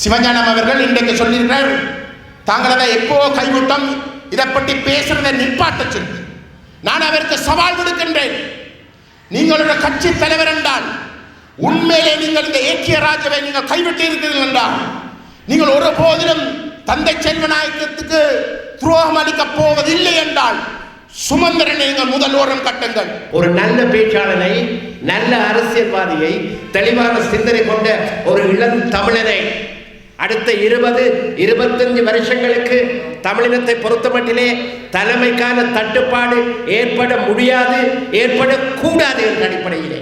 சிவஞானம் அவர்கள் இன்றைக்கு சொல்லியிருக்கிறார், தாங்கள் அதை எப்போ கைவிட்டோம், இதை பற்றி பேசுறதை நிப்பாட்ட சொல்லி. நான் அவருக்கு சவால் விடுக்கின்றேன். நீங்களுடைய கட்சி தலைவர் என்றால், உண்மையிலே நீங்கள் இந்த ஏக்கிய ராஜாவை நீங்கள் கைவிட்டு இருக்கிறீர்கள் என்றால், நீங்கள் ஒரு போதிலும் தந்தை செல்வநாயகத்துக்கு துரோகம் அளிக்கப் போவதில்லை என்றால் சுமந்திரனை நீங்கள் முதல் ஓரம் கட்டுங்கள். ஒரு நல்ல பேச்சாளனை, நல்ல அரசியல்வாதியை, தெளிவான சிந்தனை கொண்ட ஒரு இளம் தமிழனை அடுத்த 20-25 வருஷங்களுக்கு தமிழினத்தை பொறுத்தமட்டிலே தலைமைக்கான தட்டுப்பாடு ஏற்பட முடியாது, ஏற்படக்கூடாது என்ற அடிப்படையிலே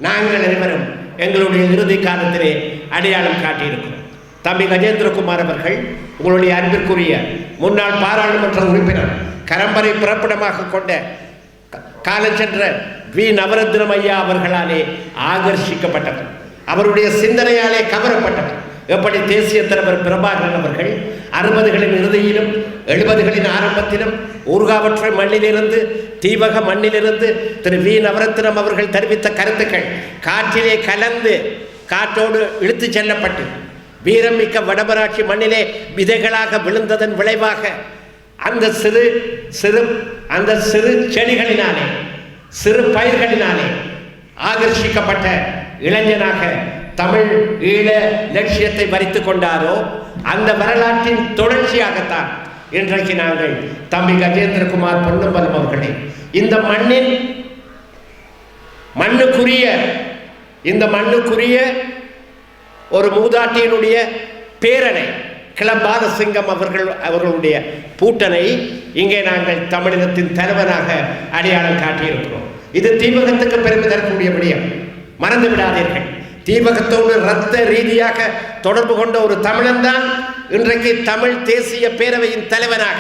நாங்கள் அனைவரும் எங்களுடைய இறுதி காலத்திலே அடையாளம் காட்டியிருக்கிறோம். தம்பி கஜேந்திரகுமார் அவர்கள், உங்களுடைய அன்பிற்குரிய முன்னாள் பாராளுமன்ற உறுப்பினர், கரம்பரை பிறப்பிடமாக கொண்ட காலஞ்சென்ற வி நவரத்னம் ஐயா அவர்களாலே ஆகர்ஷிக்கப்பட்டவர், அவருடைய சிந்தனையாலே கவரப்பட்டவர். எப்படி தேசிய தலைவர் பிரபாகரன் அவர்கள் 60களின் இறுதியிலும் 70களின் ஆரம்பத்திலும் ஊர்காவற்ற மண்ணிலிருந்து, தீவக மண்ணிலிருந்து திரு வி நவரத்னம் அவர்கள் தெரிவித்த கருத்துக்கள் காற்றிலே கலந்து காற்றோடு இழுத்து செல்லப்பட்டு வீரமிக்க வடமராட்சி மண்ணிலே விதைகளாக விழுந்ததன் விளைவாக அந்த சிறு செடிகளினாலே, சிறு பயிர்களினாலே ஆகர்ஷிக்கப்பட்ட இளைஞனாக தமிழ் ஈழ லட்சியத்தை வரித்துக் கொண்டாரோ அந்த வரலாற்றின் தொடர்ச்சியாகத்தான் இன்றைக்கு நாங்கள் தம்பி கஜேந்திரகுமார் பொன்னம்பலம் அவர்களை இந்த மண்ணுக்குரிய ஒரு மூதாட்டியினுடைய பேரனை கிளம்பாலசிங்கம் அவர்களுடைய பூட்டனை இங்கே நாங்கள் தமிழினத்தின் தலைவனாக அடையாளம் காட்டியிருக்கிறோம். இது தீபகத்துக்கு பெருமை தரக்கூடிய விடயம், மறந்து விடாதீர்கள். தீபகத்தோடு இரத்த ரீதியாக தொடர்பு கொண்ட ஒரு தமிழன் தான் இன்றைக்கு தமிழ் தேசிய பேரவையின் தலைவனாக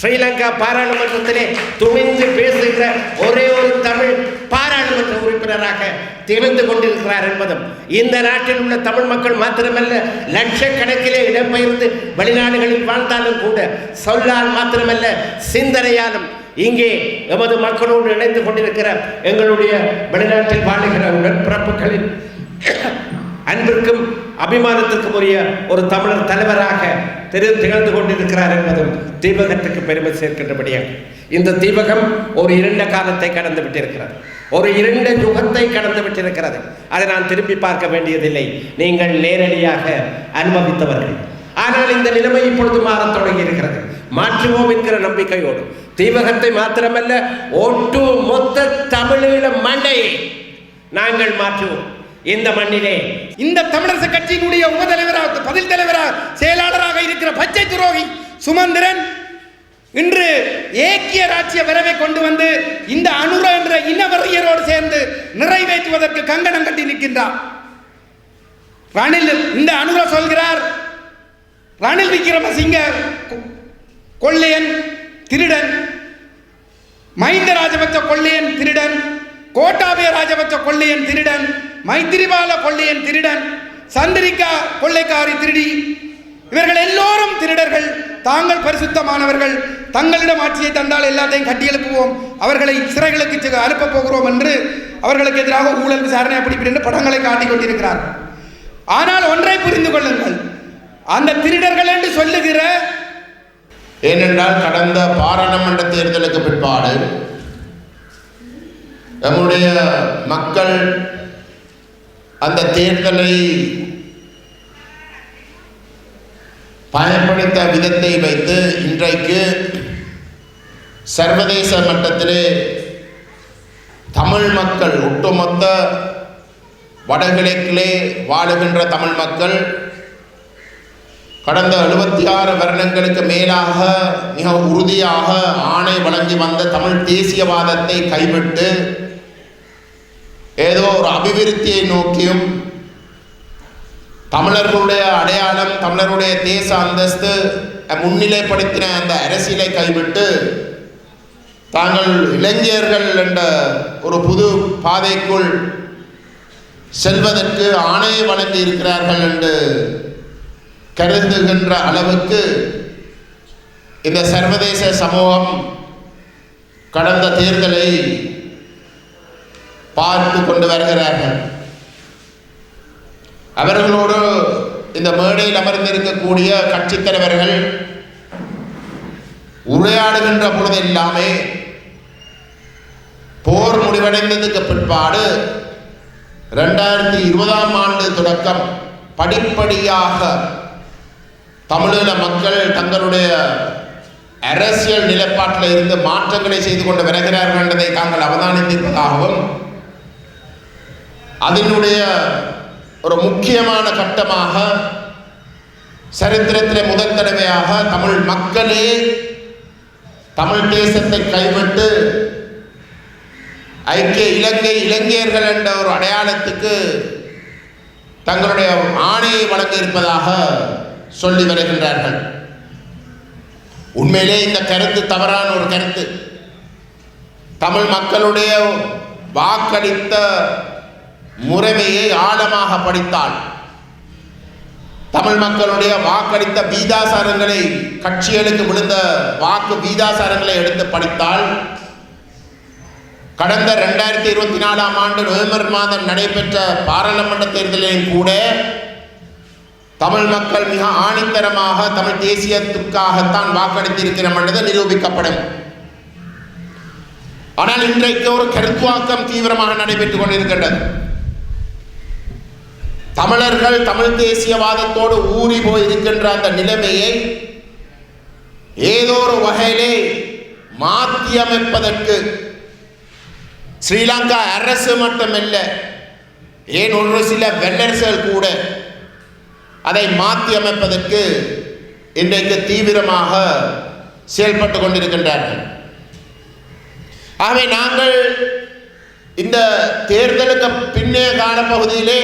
ஸ்ரீலங்கா பாராளுமன்றத்திலே துணிந்து பேசுகிற ஒரே ஒரு தமிழ் பாராளுமன்ற உறுப்பினராக திகழ்ந்து கொண்டிருக்கிறார் என்பதும், இந்த நாட்டில் உள்ள தமிழ் மக்கள் மாத்திரமல்ல, லட்சக்கணக்கிலே இடம்பெயர்ந்து வெளிநாடுகளில் வாழ்ந்தாலும் கூட சொல்லால் மாத்திரமல்ல சிந்தனையாலும் இங்கே எமது மக்களோடு இணைந்து கொண்டிருக்கிற எங்களுடைய வெளிநாட்டில் வாழுகிற உடன்பிறப்புகளின் அன்பிற்கும் அபிமானத்திற்கும் உரிய ஒரு தமிழர் தலைவராக திகழ்ந்து கொண்டிருக்கிறார் என்பதும் தீபகத்துக்கு பெருமை சேர்க்கின்றபடியாக இந்த தீபகம் ஒரு இருண்ட காலத்தை கடந்து விட்டிருக்கிறது, ஒரு இருண்ட யுகத்தை கடந்து விட்டிருக்கிறது. அதை நான் திரும்பி பார்க்க வேண்டியதில்லை, நீங்கள் நேரடியாக அனுபவித்தவர்கள். ஆனால் இந்த நிலைமை இப்பொழுது மாறத் தொடங்கி இருக்கிறது. மாற்றுவோம் என்கிற நம்பிக்கையோடு தீபகத்தை மாத்திரமல்ல, ஒட்டு மொத்த தமிழீழ மண்ணையை நாங்கள் மாற்றுவோம். இந்த மண்ணிலே இந்த தமிழரசு கட்சியினுடைய உபதலைவராக, பதில் தலைவராக, செயலாளராக இருக்கிற பச்சை துரோகி சுமந்திரன் இன்று ஏக்கிய ராஜ்ய வரவை கொண்டு வந்து இந்த அனுர என்ற இனவெறியரோடு சேர்ந்து நிறைவேற்றுவதற்கு கங்கணம் கட்டி நிற்கின்றார். ரணில் இந்த அனுர சொல்கிறார், ரணில் விக்ரமசிங்க கொள்ளையன், திருடன், மஹிந்த ராஜபக்ச கொள்ளையன், திருடன், கோட்டாபய ராஜபக்ச கொள்ளையன், திருடன், மைத்திரிபால கொள்ளையன், திருடன், சந்திரிகா கொள்ளைக்காரி, திருடி, இவர்கள் எல்லோரும் திருடர்கள். தாங்கள் பரிசுத்தமானவர்கள், தங்களிடம் ஆட்சியை தந்தால் எல்லாத்தையும் கட்டி எழுப்புவோம், அவர்களை சிறைகளுக்கு அனுப்ப போகிறோம் என்று அவர்களுக்கு எதிராக ஊழல் விசாரணை அப்படி என்று படங்களை காட்டிக் கொண்டிருக்கிறார். ஆனால் ஒன்றை புரிந்து கொள்ளுங்கள், அந்த திருடர்கள் என்று சொல்லுகிற, ஏனென்றால் கடந்த பாராளுமன்ற தேர்தலுக்கு பிற்பாடு நம்முடைய மக்கள் அந்த தேர்தலை பயன்படுத்த விதத்தை வைத்து இன்றைக்கு சர்வதேச மட்டத்திலே தமிழ் மக்கள், ஒட்டுமொத்த வடகிழக்கிலே வாழுகின்ற தமிழ் மக்கள் கடந்த 76 வருடங்களுக்கு மேலாக மிக உறுதியாக ஆணை வழங்கி வந்த தமிழ் தேசியவாதத்தை கைவிட்டு ஏதோ ஒரு அபிவிருத்தியை நோக்கியும், தமிழர்களுடைய அடையாளம், தமிழருடைய தேச அந்தஸ்து முன்னிலைப்படுத்தின அந்த அரசியலை கைவிட்டு தாங்கள் இளைஞர்கள் என்ற ஒரு புது பாதைக்குள் செல்வதற்கு ஆணையை வழங்கி இருக்கிறார்கள் என்று கருதுகின்ற அளவுக்கு இந்த சர்வதேச சமூகம் கடந்த தேர்தலை பார்த்து கொண்டு வருகிறார்கள். அவர்களோடு இந்த மேடையில் அமர்ந்திருக்கக்கூடிய கட்சித் தலைவர்கள் உரையாடுகின்ற பொழுது எல்லாமே போர் முடிவடைந்ததுக்கு பிற்பாடு 2020ஆம் ஆண்டு தொடக்கம் படிப்படியாக தமிழீழ மக்கள் தங்களுடைய அரசியல் நிலைப்பாட்டில் இருந்து மாற்றங்களை செய்து கொண்டு வருகிறார்கள் என்பதை தாங்கள் அவதானித்திருப்பதாகவும் அதனுடைய ஒரு முக்கியமான கட்டமாக சரித்திரத்திலே முதல் தடவையாக தமிழ் மக்களே தமிழ் தேசத்தை கைவிட்டு ஐக்கிய இலங்கையர்கள் என்ற ஒரு அடையாளத்துக்கு தங்களுடைய ஆணையை வழங்க இருப்பதாக சொல்லி வருகின்றார்கள். உண்மையிலே இந்த கருத்து தவறான ஒரு கருத்து. தமிழ் மக்களுடைய வாக்களித்த முறைமையை ஆழமாக படித்தால், தமிழ் மக்களுடைய வாக்களித்த வீதாசாரங்களை, கட்சிகளுக்கு விழுந்த வாக்கு வீதாசாரங்களை எடுத்து படித்தால், கடந்த 2024ஆம் ஆண்டு நவம்பர் மாதம் நடைபெற்ற பாராளுமன்ற தேர்தலில் கூட தமிழ் மக்கள் மிக ஆணித்தரமாக தமிழ் தேசியத்துக்காகத்தான் வாக்களித்திருக்கிறோம் என்பது நிரூபிக்கப்படும். ஆனால் இன்றைக்கு ஒரு கருத்துவாக்கம் தீவிரமாக நடைபெற்றுக் கொண்டிருக்கின்றது. தமிழர்கள் தமிழ் தேசியவாதத்தோடு ஊறி போயிருக்கின்ற அந்த நிலைமையை ஏதோ ஒரு வகையிலே மாற்றியமைப்பதற்கு ஸ்ரீலங்கா அரசு மட்டுமல்ல, ஏன் ஒரு சில வல்லரசுகள் கூட அதை மாற்றி அமைப்பதற்கு இன்றைக்கு தீவிரமாக செயல்பட்டு கொண்டிருக்கின்றார்கள். ஆகவே நாங்கள் இந்த தேர்தலுக்கு பின்னைய காலப்பகுதியிலே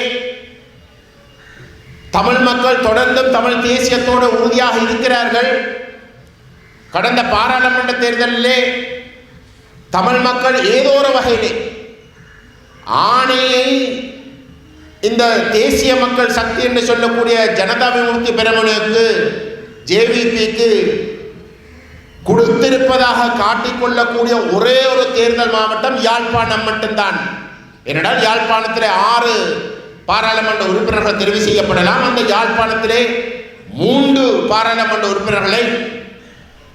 தமிழ் மக்கள் தொடர்ந்தும் தமிழ் தேசியத்தோடு உறுதியாக இருக்கிறார்கள். கடந்த பாராளுமன்ற தேர்தலிலே தமிழ் மக்கள் ஏதோ ஒரு வகையிலே ஆணையை இந்த தேசிய மக்கள் சக்தி என்று சொல்லக்கூடிய ஜனதா விமுக்தி பெரமுனக்கு, ஜேவிபிக்கு கொடுத்திருப்பதாக காட்டிக்கொள்ளக்கூடிய ஒரே ஒரு தேர்தல் மாவட்டம் யாழ்ப்பாணம் மட்டும்தான். ஏனென்றால் யாழ்ப்பாணத்திலே 6 பாராளுமன்ற உறுப்பினர்கள் தெரிவு செய்யப்படலாம். அந்த யாழ்ப்பாணத்திலே 3 பாராளுமன்ற உறுப்பினர்களை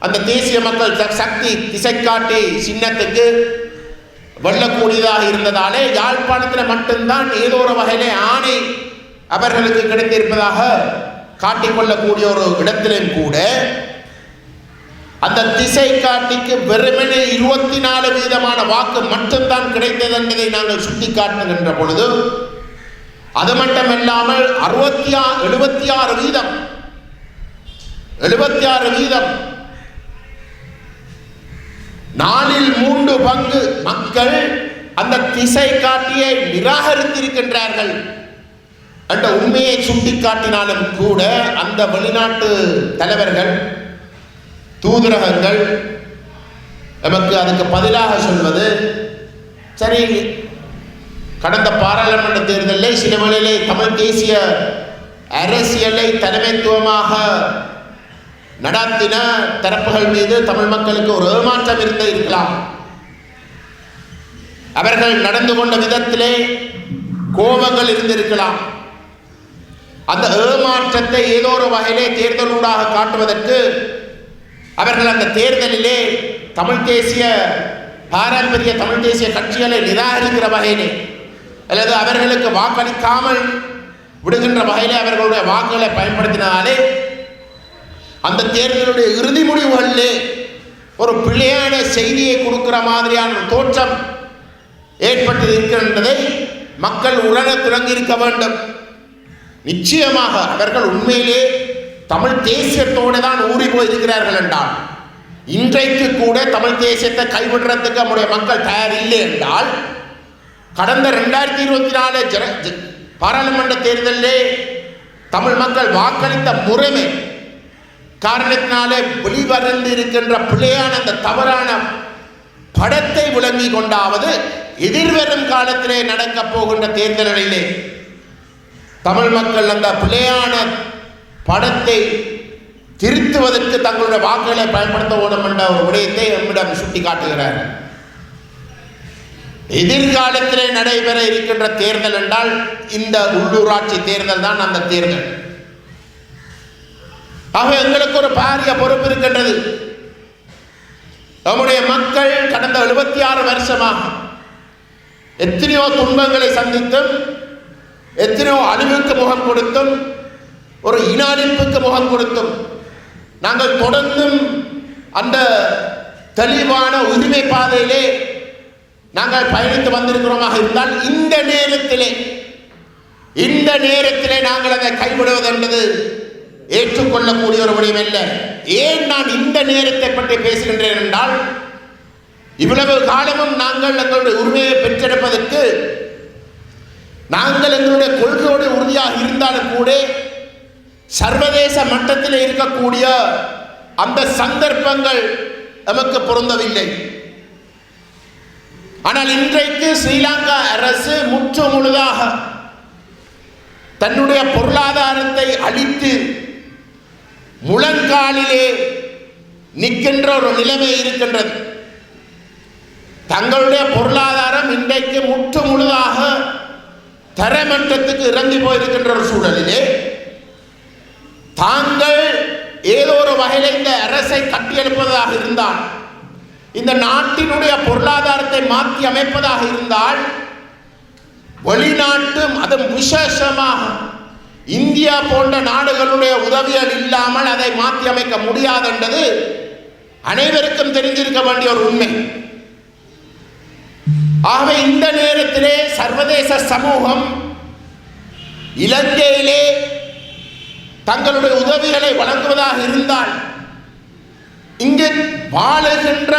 அந்த தேசிய மக்கள் சக்தி திசைக்காட்டி சின்னத்துக்கு வெல்லக்கூடியதாக இருந்ததாலே யாழ்ப்பாணத்தில் மட்டும்தான் ஏதோ ஒரு வகையிலே ஆணை அவர்களுக்கு கிடைத்திருப்பதாக காட்டிக்கொள்ளக்கூடிய ஒரு இடத்திலும் கூட அந்த திசை காட்டிக்கு வெறுமனே 24% வாக்கு மட்டும்தான் கிடைத்தது என்பதை நாங்கள் சுட்டி காட்டுகின்ற பொழுது, அது மட்டுமல்லாமல் 76% 4/3 பங்கு மக்கள் அந்த திசை காட்டியை நிராகரித்திருக்கின்றார்கள் என்ற உண்மையை சுட்டிக்காட்டினாலும் கூட அந்த வெளிநாட்டு தலைவர்கள், தூதரகங்கள் நமக்கு அதுக்கு பதிலாக சொல்வது, சரி கடந்த பாராளுமன்ற தேர்தலில் சில வேளையிலே தமிழ் தேசிய அரசியலை தலைமைத்துவமாக நடாத்தின தரப்புகள் மீது தமிழ் மக்களுக்கு ஒரு ஏமாற்றம் இருக்கலாம். அவர்கள் நடந்து கொண்ட விதத்திலே கோபங்கள் இருந்திருக்கலாம். அந்த ஏமாற்றத்தை ஏதோ ஒரு வகையிலே தேர்தலூடாக காட்டுவதற்கு அவர்கள் அந்த தேர்தலிலே தமிழ் தேசிய பாரம்பரிய தமிழ் தேசிய கட்சிகளை நிராகரிக்கிற வகையிலே அல்லது அவர்களுக்கு வாக்களிக்காமல் விடுகின்ற வகையிலே அவர்களுடைய வாக்குகளை பயன்படுத்தினாலே அந்த தேர்தலுடைய இறுதி முடிவுகளிலே ஒரு பிழையான செய்தியை கொடுக்கிற மாதிரியான தோற்றம் ஏற்பட்டு இருக்கின்றதை மக்கள் உணர தொடங்கியிருக்க வேண்டும். நிச்சயமாக அவர்கள் உண்மையிலே தமிழ் தேசியத்தோடு தான் ஊறி போயிருக்கிறார்கள் என்றால், இன்றைக்கு கூட தமிழ் தேசியத்தை கைவிடுறதுக்கு நம்முடைய மக்கள் தயார் இல்லை என்றால், கடந்த 2024 பாராளுமன்ற தேர்தலிலே தமிழ் மக்கள் வாக்களித்த முறைமை காரணத்தினாலே வெளிவரந்து இருக்கின்ற பிழையான அந்த தவறான படத்தை விளங்கி கொண்டாவது எதிர்வரும் காலத்திலே நடக்கப் போகின்ற தேர்தல்களிலே தமிழ் மக்கள் அந்த பிழையான படத்தை திருத்துவதற்கு தங்களுடைய வாக்குகளை பயன்படுத்த வேண்டும் என்ற ஒரு விடயத்தை நம்மிடம் சுட்டி காட்டுகிறார். எதிர்காலத்திலே நடைபெற இருக்கின்ற தேர்தல் என்றால் இந்த உள்ளூராட்சி தேர்தல் தான் அந்த தேர்தல். ஆக எங்களுக்கு ஒரு பாரிய பொறுப்பு இருக்கின்றது. நம்முடைய மக்கள் கடந்த 76 வருஷமாக எத்தனையோ துன்பங்களை சந்தித்தும், எத்தனையோ அழிவுக்கு முகம் கொடுத்தும், ஒரு இன அழிப்புக்கு முகம் கொடுத்தும் நாங்கள் தொடர்ந்தும் அந்த தெளிவான உரிமை பாதையிலே நாங்கள் பயணித்து வந்திருக்கிறோமாக இருந்தால், இந்த நேரத்திலே நாங்கள் அதை கைவிடுவது என்பது ஏற்றுக்கொள்ளக்கூடிய ஒரு விடயம் அல்ல. ஏன் நான் இந்த நேரத்தை பற்றி பேசுகின்றேன் என்றால், இவ்வளவு காலமும் நாங்கள் எங்களுடைய உரிமையை பெற்றெடுப்பதற்கு நாங்கள் எங்களுடைய கொள்கையோடு உறுதியாக இருந்தாலும் கூட சர்வதேச மட்டத்தில் இருக்கக்கூடிய அந்த சந்தர்ப்பங்கள் நமக்கு பொருந்தவில்லை. ஆனால் இன்றைக்கு ஸ்ரீலங்கா அரசு முற்று முழுதாக தன்னுடைய பொருளாதாரத்தை அழித்து முழங்காலிலே நிற்கின்ற ஒரு நிலைமை இருக்கின்றது. தங்களுடைய பொருளாதாரம் இன்றைக்கு முற்று முழுதாக தரமட்டத்துக்கு இறங்கி போயிருக்கின்ற ஒரு சூழலிலே தாங்கள் ஏதோ ஒரு வகையில் இந்த அரசை கட்டியெழுப்பதாக இருந்தால், இந்த நாட்டினுடைய பொருளாதாரத்தை மாற்றி அமைப்பதாக இருந்தால், வெளிநாட்டு அதுவும் விசேஷமாக இந்தியா போன்ற நாடுகளுடைய உதவிகள் இல்லாமல் அதை மாற்றி அமைக்க முடியாது என்பது அனைவருக்கும் தெரிஞ்சிருக்க வேண்டிய ஒரு உண்மை. ஆகவே இந்த நேரத்திலே சர்வதேச சமூகம் இலங்கையிலே தங்களுடைய உதவிகளை வழங்குவதாக இருந்தால், இங்கு வாழுகின்ற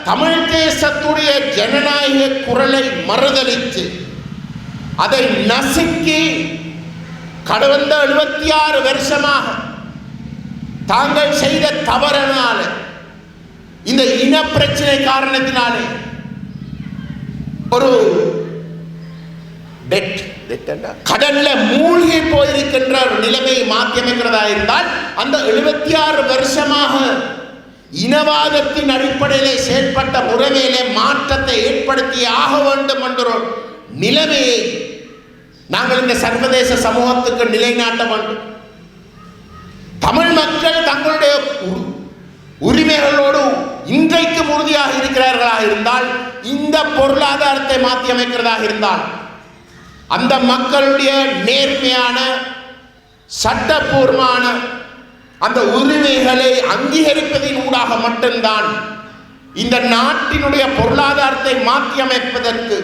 தமிழ் தேசத்துடைய ஜனநாயக குரலை மறுதலித்து அதை நசுக்கி கடந்த 76 வருஷமாக தாங்கள் செய்த தவறினால, இந்த இன பிரச்சனை காரணத்தினாலே ஒரு கடல்ல மூழ்கி போயிருக்கின்ற நிலைமையை மாற்றி அமைக்கிறதா இருந்தால், அந்த 76 வருஷமாக இனவாதத்தின் அடிப்படையிலே செயல்பட்ட முறைமையிலே மாற்றத்தை ஏற்படுத்தி ஆக வேண்டும் என்ற ஒரு நிலைமையை நாங்கள் இந்த சர்வதேச சமூகத்துக்கு நிலைநாட்ட வேண்டும். தமிழ் மக்கள் தங்களுடைய உரிமைகளோடு இன்றைக்கும் உறுதியாக இருக்கிறார்களாக இருந்தால், இந்த பொருளாதாரத்தை மாற்றி அமைக்கிறதாக இருந்தால், அந்த மக்களுடைய நேர்மையான சட்டப்பூர்வமான அந்த உரிமைகளை அங்கீகரிப்பதின் ஊடாக மட்டும்தான் இந்த நாட்டினுடைய பொருளாதாரத்தை மாற்றி அமைப்பதற்கு,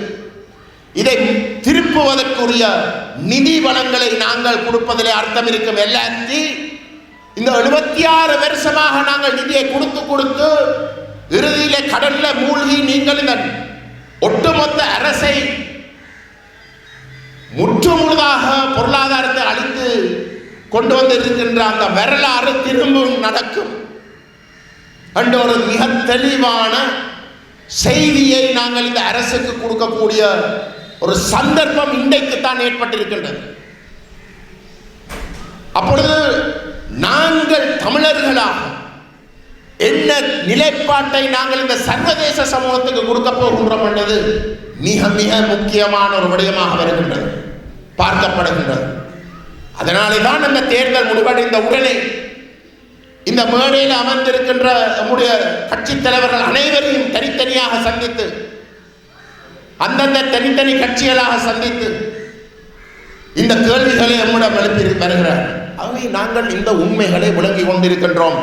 இதை திருப்புவதற்குரிய நிதி வளங்களை நாங்கள் கொடுப்பதிலே அர்த்தம் இருக்கும். எல்லாத்தையும் இந்த 76 வருஷமாக நாங்கள் நிதியை கொடுத்து இறுதியிலே கடல்ல மூழ்கி நீங்கள் இந்த ஒட்டுமொத்த அரசை முற்று முழுதாக பொருளாதாரத்தை அழித்து கொண்டு வந்து இருக்கின்ற அந்த வரலாறு திரும்பவும் நடக்கும் என்ற ஒரு மிக தெளிவான செய்தியை நாங்கள் இந்த அரசுக்கு கொடுக்கக்கூடிய ஒரு சந்தர்ப்பம் இன்றைக்குத்தான் ஏற்பட்டிருக்கின்றது. அப்பொழுது நாங்கள் தமிழர்களாக என்ன நிலைப்பாட்டை நாங்கள் இந்த சர்வதேச சமூகத்துக்கு கொடுக்க போகின்றோம் என்பது மிக மிக முக்கியமான ஒரு விடயமாக வருகின்றது, பார்க்கப்படுகின்றது. அதனாலே தான் அந்த தேர்தல் முடிவடைந்த உடனே இந்த மேடையில் அமர்ந்திருக்கின்ற நம்முடைய கட்சி தலைவர்கள் அனைவரையும் தனித்தனியாக சந்தித்து, அந்தந்த தனித்தனி கட்சிகளாக சந்தித்து இந்த கேள்விகளை நம்மிடம் எழுப்பி வருகிறார். ஆகவே நாங்கள் இந்த உண்மைகளை விளங்கி கொண்டிருக்கின்றோம்.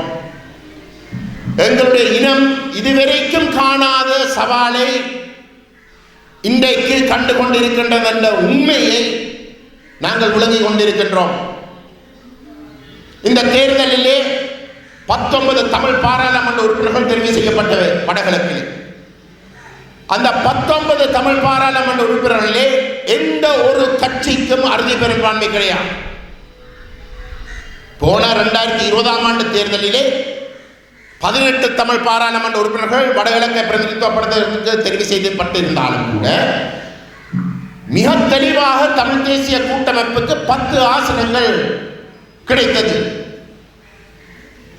எங்களுடைய இனம் இதுவரைக்கும் காணாத சவாலை இன்றைக்கு கண்டு கொண்டிருக்கின்றது என்ற உண்மையை நாங்கள் விளங்கி கொண்டிருக்கின்றோம். இந்த தேர்தலிலே 19 தமிழ் பாராளுமன்ற உறுப்பினர்கள் தெரிவு செய்யப்பட்டவை வடகிழக்கில். அந்த 19 தமிழ் பாராளுமன்ற உறுப்பினர்களே எந்த ஒரு கட்சிக்கும் அறுதி பெரும்பான்மை கிடையாது. போன 2020ஆம் ஆண்டு தேர்தலிலே 18 தமிழ் பாராளுமன்ற உறுப்பினர்கள் வடகிழக்கை பிரதிநிதித்துவப்படுத்துவதற்கு தெரிவு செய்யப்பட்டிருந்தாலும் கூட மிக தெளிவாக தமிழ் தேசிய கூட்டமைப்புக்கு 10 ஆசனங்கள் கிடைத்தது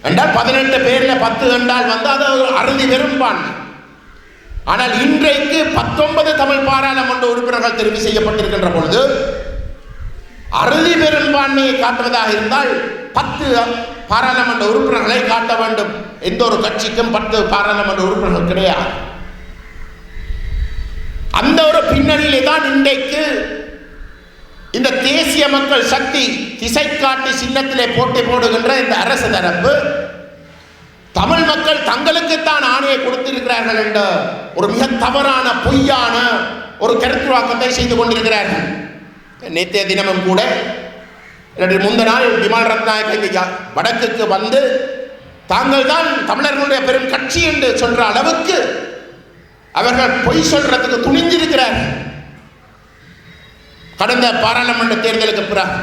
என்றால் 18 பேர்ல 10 என்றால் அது ஒரு அறுதி பெரும்பான்மை. ஆனால் இன்றைக்கு 19 தமிழ் பாராளுமன்ற உறுப்பினர்கள் தெரிவு செய்யப்பட்டிருக்கின்ற பொழுது அறுதி பெரும்பான்மையை காட்டுவதாக இருந்தால் பாராளுமன்ற உறுப்பினர்களை காட்ட வேண்டும். எந்த ஒரு கட்சிக்கும் 10 பாராளுமன்ற உறுப்பினர்கள் கிடையாது. அந்த ஒரு பின்னணியிலே தான் இன்றைக்கு இந்த தேசிய மக்கள் சக்தி திசை காட்டி சின்னத்திலே போட்டி போடுகின்ற இந்த அரசு தரப்பு தமிழ் மக்கள் தங்களுக்குத்தான் ஆணையை கொடுத்திருக்கிறார்கள் என்ற ஒரு மிக தவறான பொய்யான ஒரு கருத்துவாக்கத்தை செய்து கொண்டிருக்கிறார்கள். நேற்றைய தினமும் கூட முந்த நாள் விமல் ரத்நாயக்க வடக்குக்கு வந்து தாங்கள் தான் தமிழர்களுடைய பெரும் கட்சி என்று சொல்ற அளவுக்கு அவர்கள் பொய் சொல்றதுக்கு துணிஞ்சிருக்கிறார்கள் கடந்த பாராளுமன்ற தேர்தலுக்கு பிறகு.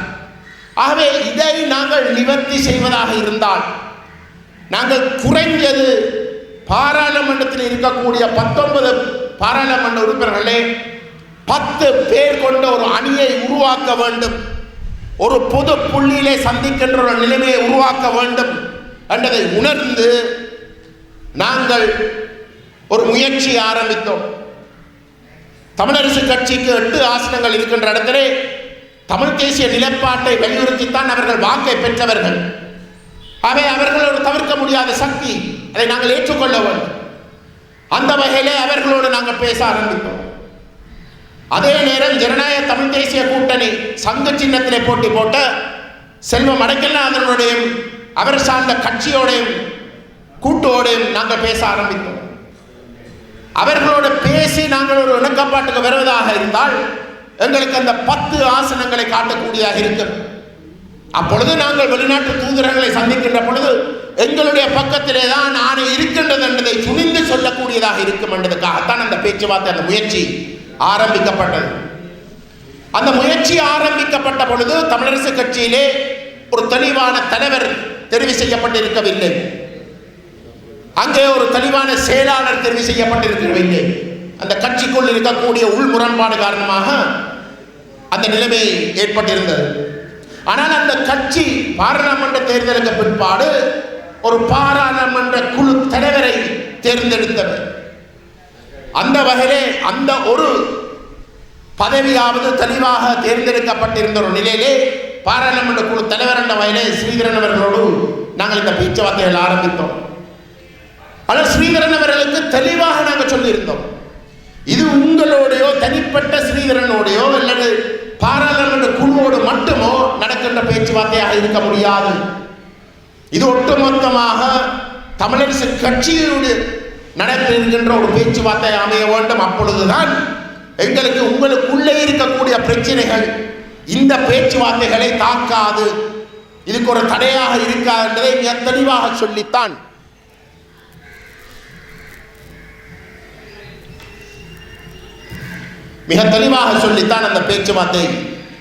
ஆகவே இதை நாங்கள் நிவர்த்தி செய்வதாக இருந்தால் நாங்கள் குறைஞ்சது பாராளுமன்றத்தில் இருக்கக்கூடிய 19 பாராளுமன்ற உறுப்பினர்களே 10 பேர் கொண்ட ஒரு அணியை உருவாக்க வேண்டும். ஒரு பொது புள்ளியிலே சந்திக்கின்ற ஒரு நிலைமையை உருவாக்க வேண்டும் என்பதை உணர்ந்து நாங்கள் ஒரு முயற்சி ஆரம்பித்தோம். தமிழரசு கட்சிக்கு 8 ஆசனங்கள் இருக்கின்ற இடத்திலே தமிழ் தேசிய நிலைப்பாட்டை வலியுறுத்தித்தான் அவர்கள் வாக்கை பெற்றவர்கள். அவை அவர்கள் ஒரு தவிர்க்க முடியாத சக்தி, அதை நாங்கள் ஏற்றுக்கொள்ள வேண்டும். அந்த வகையிலே அவர்களோடு நாங்கள் பேச ஆரம்பித்தோம். அதே நேரம் ஜனநாயக தமிழ் தேசிய கூட்டணி சங்க சின்னத்திலே போட்டி போட்ட செல்வம் அடைக்கல்நாதனுடையும் அவர் சார்ந்த கட்சியோடையும் கூட்டோடையும் நாங்கள் பேச ஆரம்பித்தோம். அவர்களோடு பேசி நாங்கள் ஒரு இணக்கப்பாட்டுக்கு வருவதாக இருந்தால் எங்களுக்கு அந்த 10 ஆசனங்களை காட்டக்கூடியதாக இருக்கும். அப்பொழுது நாங்கள் வெளிநாட்டு தூதரங்களை சந்திக்கின்ற பொழுது எங்களுடைய பக்கத்திலே தான் ஆணை இருக்கின்றது என்பதை துணிந்து சொல்லக்கூடியதாக இருக்கும் என்பதற்காகத்தான் அந்த பேச்சுவார்த்தை, அந்த முயற்சி ஆரம்பிக்கப்பட்டது. அந்த முயற்சி ஆரம்பிக்கப்பட்ட பொழுது தமிழரசு கட்சியிலே ஒரு தெளிவான தலைவர் தெரிவு செய்யப்பட்டிருக்கவில்லை. அங்கே ஒரு தெளிவான செயலாளர் தெரிவு செய்யப்பட்டிருக்கவில்லை. அந்த கட்சிக்குள் இருக்கக்கூடிய உள் முரண்பாடு காரணமாக அந்த நிலைமை ஏற்பட்டிருந்தது. ஆனால் அந்த கட்சி பாராளுமன்ற தேர்தலுக்கு பிற்பாடு ஒரு பாராளுமன்ற குழு தலைவரை தேர்ந்தெடுத்தது. அந்த வகையிலே அந்த ஒரு பதவியாவது தெளிவாக தேர்ந்தெடுக்கப்பட்டிருந்த ஒரு நிலையிலே பாராளுமன்ற குழு தலைவர் என்ற வகையிலே ஸ்ரீதரன் அவர்களோடு நாங்கள் இந்த பேச்சுவார்த்தைகள் ஆரம்பித்தோம். ஆனால் ஸ்ரீதரன் அவர்களுக்கு தெளிவாக நாங்கள் சொல்லியிருந்தோம், இது உங்களோடையோ தனிப்பட்ட ஸ்ரீதரனோடையோ அல்லது பாராளுமன்ற குழுவோடு மட்டுமோ நடக்கின்ற பேச்சுவார்த்தையாக இருக்க முடியாது. இது ஒட்டுமொத்தமாக தமிழரசு கட்சியோடு நடக்கின்ற ஒரு பேச்சுவார்த்தை அமைய வேண்டும். அப்பொழுதுதான் எங்களுக்கு உங்களுக்குள்ளே இருக்கக்கூடிய பிரச்சனைகள் இந்த பேச்சுவார்த்தைகளை தாக்காது, இதுக்கு ஒரு தடையாக இருக்காது என்பதை மிக தெளிவாக சொல்லித்தான் அந்த பேச்சுவார்த்தை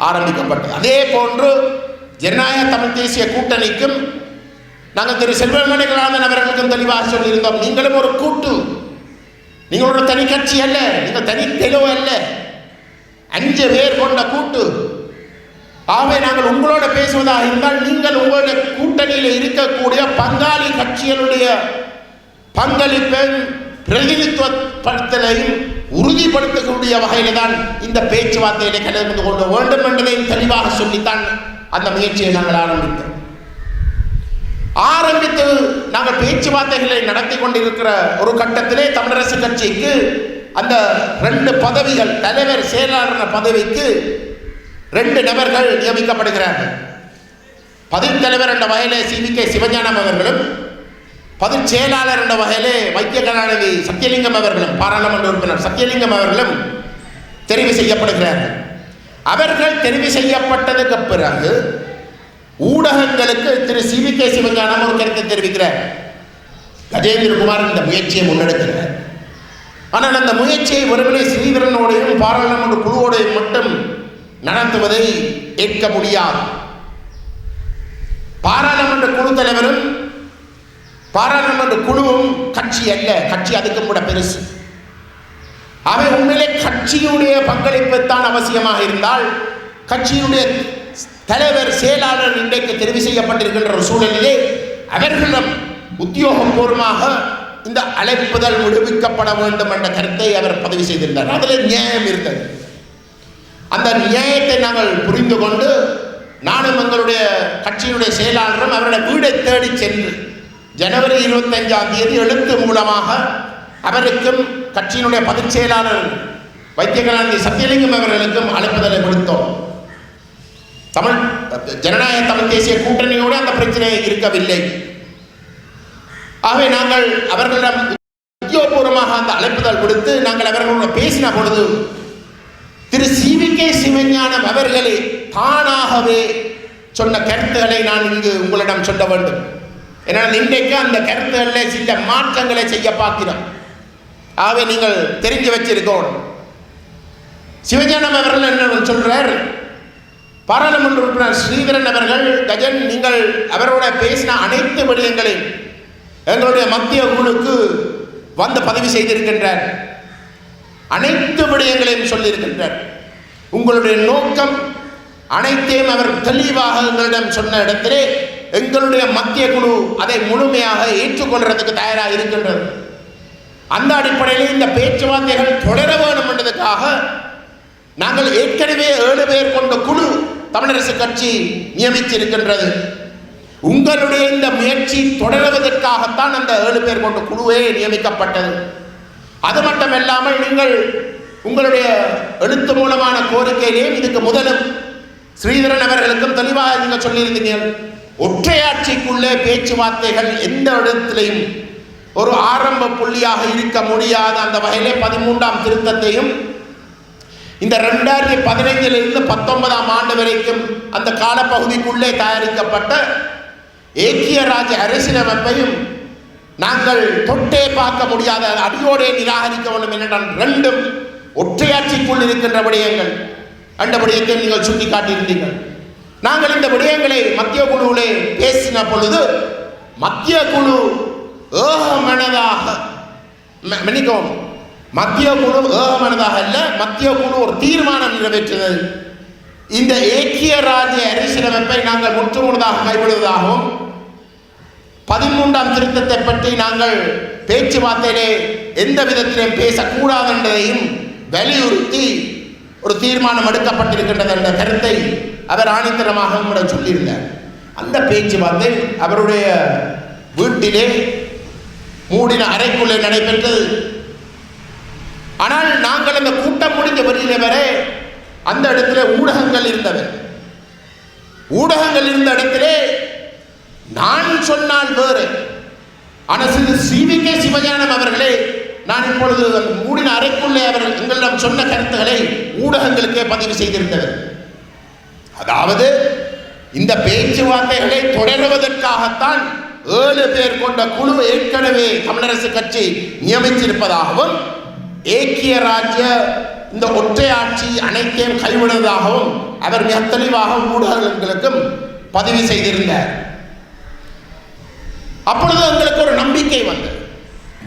ஆரம்பிக்கப்பட்டது. அதே போன்று ஜனநாயக தமிழ் தேசிய கூட்டணிக்கும் நாங்கள் திரு செல்வமணிகளான அவர்களுக்கும் தெளிவாக சொல்லியிருந்தோம், நீங்களும் ஒரு கூட்டு, நீங்கள் ஒரு தனி கட்சி அல்ல, நீங்கள் தனி தெளிவு அல்ல, 5 பேர் கொண்ட கூட்டு. ஆகவே நாங்கள் உங்களோட பேசுவதாக இருந்தால் நீங்கள் உங்களுடைய கூட்டணியில் இருக்கக்கூடிய பங்காளி கட்சிகளுடைய பங்களிப்பை பிரதிநிதித்துவப்படுத்தலையும் உறுதிப்படுத்தக்கூடிய வகையில் தான் இந்த பேச்சுவார்த்தையிலே கலந்து கொள்ள வேண்டும் என்பதையும் தெளிவாக சொல்லித்தான் அந்த முயற்சியை நாங்கள் ஆரம்பித்து நாங்கள் பேச்சுவார்த்தைகளை நடத்தி கொண்டிருக்கிற ஒரு கட்டத்திலே தமிழரசு கட்சிக்கு அந்த 2 பதவிகள், தலைவர் செயலாளர் பதவிக்கு 2 நபர்கள் நியமிக்கப்படுகிறார்கள். பதில் தலைவர் என்ற வகையிலே CVK சிவஞானம் அவர்களும், பதில் செயலாளர் என்ற வகையிலே வைத்திய கலாநிதி சத்தியலிங்கம் அவர்களும், பாராளுமன்ற உறுப்பினர் சத்தியலிங்கம் அவர்களும் தெரிவு செய்யப்படுகிறார்கள். அவர்கள் தெரிவு செய்யப்பட்டதுக்கு பிறகு ஊடகங்களுக்கு திரு CVK சிவஞானம் ஒரு கருத்தை தெரிவிக்கிறார். கஜேந்திரகுமார் இந்த முயற்சியை முன்னெடுக்கிறார். ஆனால் அந்த முயற்சியை ஒருவரை ஸ்ரீதரனோடையும் பாராளுமன்ற குழுவோடையும் மட்டும் நடத்துவதை ஏற்க முடியாது. பாராளுமன்ற குழு தலைவரும் பாராளுமன்ற குழுவும் கட்சி அல்ல, கட்சி அதுக்கு கூட பெருசு. அவை உண்மையிலே கட்சியுடைய பங்களிப்புத்தான் அவசியமாக இருந்தால் கட்சியுடைய தலைவர் செயலாளர் இன்றைக்கு தெரிவு செய்யப்பட்டிருக்கின்ற ஒரு சூழலிலே அவர்களிடம் உத்தியோகபூர்வமாக இந்த அழைப்புதல் விடுவிக்கப்பட வேண்டும் என்ற கருத்தை அவர் பதிவு செய்திருந்தார். அதில் நியாயம் இருந்தது. அந்த நியாயத்தை நாங்கள் புரிந்து கொண்டு நானும் எங்களுடைய கட்சியினுடைய செயலாளரும் அவருடைய வீடை தேடி சென்று ஜனவரி 25ஆம் தேதி எழுத்து மூலமாக அவருக்கும் கட்சியினுடைய பொதுச் செயலாளர் வைத்தியகலாநிதி சத்தியலிங்கம் அவர்களுக்கும் அழைப்புதலை கொடுத்தோம். தமிழ் ஜனநாயக தமிழ் தேசிய கூட்டணியோடு அந்த பிரச்சனை இருக்கவில்லை. ஆகவே நாங்கள் அவர்களிடம் உத்தியோகபூர்வமாக அந்த அழைப்புதல் கொடுத்து நாங்கள் அவர்களுடன் பேசின பொழுது திரு CVK சிவஞானம் அவர்களே தானாகவே சொன்ன கருத்துக்களை நான் இங்கு உங்களிடம் சொல்ல வேண்டும். ஏன்னால் இன்றைக்கு அந்த கருத்துக்களில் சில மாற்றங்களை செய்ய பார்க்கிறோம். ஆகவே நீங்கள் தெரிஞ்சு வச்சிருக்கோம். சிவஞானம் அவர்கள் என்ன சொல்றார், பாராளுமன்ற உறுப்பினர் ஸ்ரீதரன் அவர்கள் கஜன் நீங்கள் அவரோட பேசின அனைத்து விடயங்களையும் எங்களுடைய மத்திய குழுக்கு வந்து பதிவு செய்திருக்கின்றார். அனைத்து விடயங்களையும் சொல்லியிருக்கின்றார். உங்களுடைய நோக்கம் அனைத்தையும் அவர் தெளிவாக எங்களிடம் சொன்ன இடத்திலே எங்களுடைய மத்திய குழு அதை முழுமையாக ஏற்றுக்கொள்றதுக்கு தயாராக இருக்கின்றது. அந்த அடிப்படையில் இந்த பேச்சுவார்த்தைகள் தொடர வேண்டும் என்பதற்காக நாங்கள் ஏற்கனவே 7 பேர் கொண்ட குழு தமிழரசு கட்சி நியமித்திருக்கின்றது. உங்களுடைய இந்த முயற்சி தொடருவதற்காகத்தான் அந்த 7 பேர் கொண்ட குழுவே நியமிக்கப்பட்டது. அது மட்டுமல்லாமல் நீங்கள் உங்களுடைய எழுத்து மூலமான கோரிக்கையிலேயும் இதுக்கு முதலும் ஸ்ரீதரன் அவர்களுக்கும் தெளிவாக நீங்கள் சொல்லியிருந்தீர்கள், ஒற்றையாட்சிக்குள்ளே பேச்சுவார்த்தைகள் எந்த இடத்திலையும் ஒரு ஆரம்ப புள்ளியாக இருக்க முடியாத அந்த வகையிலே 13ஆம் திருத்தத்தையும் இந்த 2015 19ஆம் ஆண்டு வரைக்கும் அந்த காலப்பகுதிக்குள்ளே தயாரிக்கப்பட்ட ஏக்கிய ராஜ்ய அரசியலமைப்பையும் நாங்கள் தொட்டே பார்க்க முடியாத அடியோடே நிராகரிக்க வேண்டும் என்றால் ரெண்டும் ஒற்றையாட்சிக்குள் இருக்கின்ற விடயங்கள். அந்த விடயத்தை நீங்கள் சுட்டி காட்டியிருந்தீர்கள். நாங்கள் இந்த விடயங்களை மத்திய குழுவிலே பேசின பொழுது மத்திய குழு ஏகமனதாக மன்னிக்கவும் மத்திய குழு ஏகமனதாக அல்ல, மத்திய குழு ஒரு தீர்மானம் நிறைவேற்றினது. இந்த ஏக்கிய ராஜ்ய அரசியலமைப்பை நாங்கள் முற்றுமுழுதாக கைவிடுவதாகவும் 13ஆம் திருத்தத்தை பற்றி நாங்கள் பேச்சுவார்த்தையிலே எந்த விதத்திலும் பேசக்கூடாது என்பதையும் வலியுறுத்தி ஒரு தீர்மானம் எடுக்கப்பட்டிருக்கின்றது என்ற கருத்தை அவர் ஆணித்தரமாக நம்மிடம் சொல்லியிருந்தார். அந்த பேச்சுவார்த்தை அவருடைய வீட்டிலே மூடின அறைக்குள்ளே நடைபெற்றது. ஆனால் நாங்கள் அந்த கூட்டம் முடிஞ்ச வரையிலே வரை அந்த இடத்திலே ஊடகங்கள் இருந்தவை. ஊடகங்கள் இருந்த இடத்திலே நான் சொன்னால் வேறு, ஆனால் CVK சிவஞானம் அவர்களே நான் இப்பொழுது மூடின அறைக்குள்ளே அவர்கள் எங்களிடம் சொன்ன கருத்துக்களை ஊடகங்களுக்கே பதிவு செய்திருந்தவர். அதாவது இந்த பேச்சுவார்த்தைகளை தொடருவதற்காகத்தான் 7 பேர் கொண்ட குழு ஏற்கனவே தமிழரசு கட்சி நியமித்திருப்பதாகவும் ஏக்கிய ராஜ்ய இந்த ஒற்றையாட்சி அனைத்தையும் கைவிடுவதாகவும் அவர் மிக தெளிவாக ஊடகங்களுக்கும் பதிவு செய்திருந்தார். அப்பொழுது எங்களுக்கு ஒரு நம்பிக்கை வந்தது.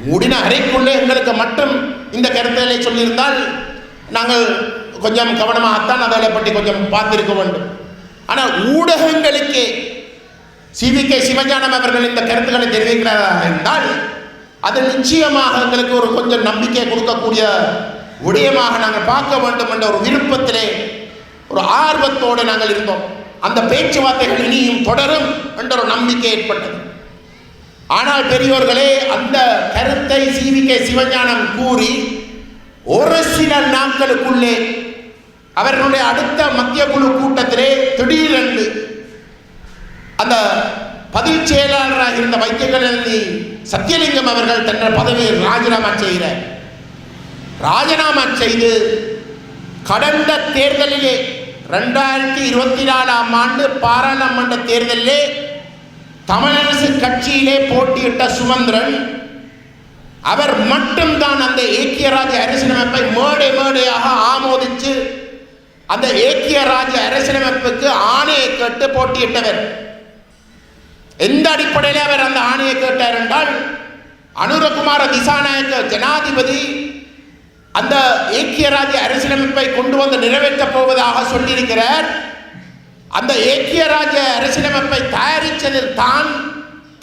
மூடின அறைக்குள்ளே எங்களுக்கு மட்டும் இந்த கருத்துக்களை சொல்லியிருந்தால் நாங்கள் கொஞ்சம் கவனமாகத்தான் அதை பற்றி கொஞ்சம் பார்த்திருக்க வேண்டும். ஆனால் ஊடகங்களுக்கே CVK சிவஞானம் அவர்கள் இந்த கருத்துக்களை தெரிவிக்கிறார்கள் என்றால் அது நிச்சயமாக எங்களுக்கு ஒரு கொஞ்சம் நம்பிக்கை கொடுக்கக்கூடிய விடயமாக நாங்கள் பார்க்க வேண்டும் என்ற ஒரு விருப்பத்திலே ஒரு ஆர்வத்தோடு நாங்கள் இருந்தோம். அந்த பேச்சுவார்த்தைகள் இனியும் தொடரும் என்ற ஒரு நம்பிக்கை ஏற்பட்டது. ஆனால் பெரியோர்களே, அந்த கருத்தை CVK சிவஞானம் கூறி ஒரு சில நாட்களுக்குள்ளே அவர்களுடைய அடுத்த மத்திய குழு கூட்டத்திலே திடீரென்று அந்த பதில் செயலாளராக இருந்த வைத்தியகலாநிதி சத்தியலிங்கம் அவர்கள் தன்னுடைய பதவியை ராஜினாமா செய்து கடந்த தேர்தலிலே 2024ஆம் ஆண்டு பாராளுமன்ற தேர்தலிலே தமிழரசு கட்சியிலே போட்டியிட்ட சுமந்திரன் அவர் மட்டும்தான் அந்த ஏக்கிய ராஜ்ய அரசியலமைப்பை மேடையாக ஆமோதித்து அந்த ஏக்கிய ராஜ்ய அரசியலமைப்புக்கு ஆணையை கேட்டு போட்டியிட்டவர். எந்த அடிப்படையில் அவர் அந்த ஆணையை கேட்டார் என்றால், அனுரகுமார திசாநாயக்க ஜனாதிபதி அந்த ஏக்கிய ராஜ்ய அரசியலமைப்பை கொண்டு வந்து நிறைவேற்றப் போவதாக சொல்லியிருக்கிறார். அந்த ஏக்கிய ராஜ்ய அரசியலமைப்பை தயாரித்ததில்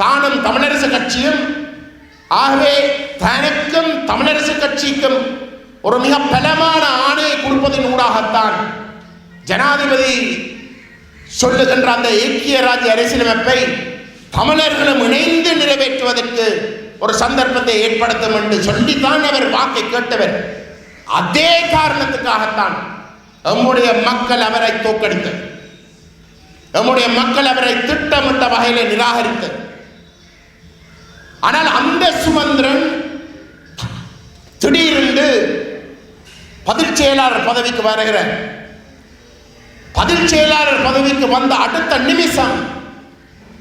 தானும் தமிழரசு கட்சியும், ஆகவே தனக்கும் தமிழரசு கட்சிக்கும் ஒரு மிக பலமான ஆணையை கொடுப்பதன் ஊடாகத்தான் ஜனாதிபதி சொல்லுகின்ற அந்த ஐக்கிய ராஜ்ய அரசியலமைப்பை தமிழர்களும் இணைந்து நிறைவேற்றுவதற்கு ஒரு சந்தர்ப்பத்தை ஏற்படுத்தும் என்று சொல்லித்தான் அவர் வாக்கை கேட்டவர். அதே காரணத்துக்காகத்தான் நம்முடைய மக்கள் அவரை தோற்கடித்தது. நம்முடைய மக்கள் அவரை திட்டமிட்ட வகையிலே நிராகரித்தது. ஆனால் அந்த சுமந்திரன் திடீரென்று பதில் செயலாளர் பதவிக்கு வருகிறார். பதில் செயலாளர் பதவிக்கு வந்த அடுத்த நிமிஷம்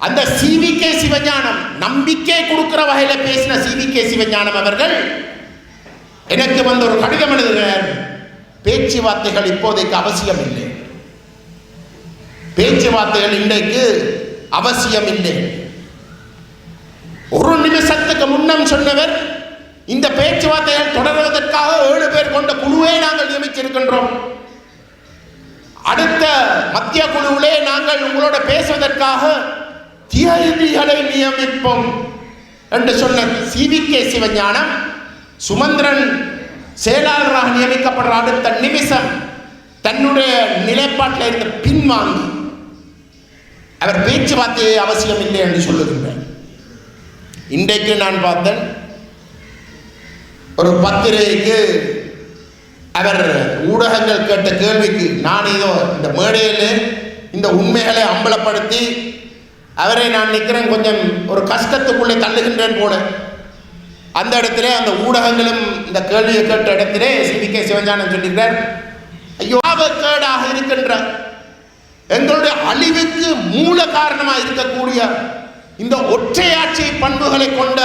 அந்த CVK சிவஞானம், நம்பிக்கை கொடுக்கிற வகையில பேசின CVK சிவஞானம் அவர்கள் எனக்கு வந்து ஒரு கடிதம் எழுதுகிறார். பேச்சுவார்த்தைகள் இப்போதைக்கு அவசியம் இல்லை, பேச்சுவார்த்தைகள் இன்றைக்கு அவசியம் இல்லை. ஒரு நிமிஷத்துக்கு முன்னம் சொன்னவர், இந்த பேச்சுவார்த்தைகள் தொடர்வதற்காக 7 பேர் கொண்ட குழுவை நாங்கள் நியமித்திருக்கின்றோம், அடுத்த மத்திய குழுவிலே நாங்கள் உங்களோட பேசுவதற்காக தியாகிகளை நியமிப்போம் என்று சொன்ன CVK சிவஞானம் சுமந்திரன் செயலாளராக நியமிக்கப்படுற அடுத்த நிமிஷம் தன்னுடைய நிலைப்பாட்டில் இருந்து பின்வாங்கி அவர் பேச்சுவார்த்தையை அவசியம் இல்லை என்று சொல்லுகின்றார். இன்றைக்கு நான் பார்த்தேன், ஒரு பத்திரிகைக்கு அவர் ஊடகங்கள் கேட்ட கேள்விக்கு நான் ஏதோ இந்த மேடையில் இந்த உண்மைகளை அம்பலப்படுத்தி அவரை நான் நிற்கிறேன் கொஞ்சம் ஒரு கஷ்டத்துக்குள்ளே தள்ளுகின்றேன் போல. அந்த இடத்துல அந்த ஊடகங்களும் இந்த கேள்வியை கேட்ட இடத்திலே CVK சிவஞானம் சொல்லுகிறார், ஐயோ கேடாக இருக்கின்ற எங்களுடைய அழிவுக்கு மூல காரணமாக இருக்கக்கூடிய இந்த ஒற்றையாட்சி பண்புகளை கொண்ட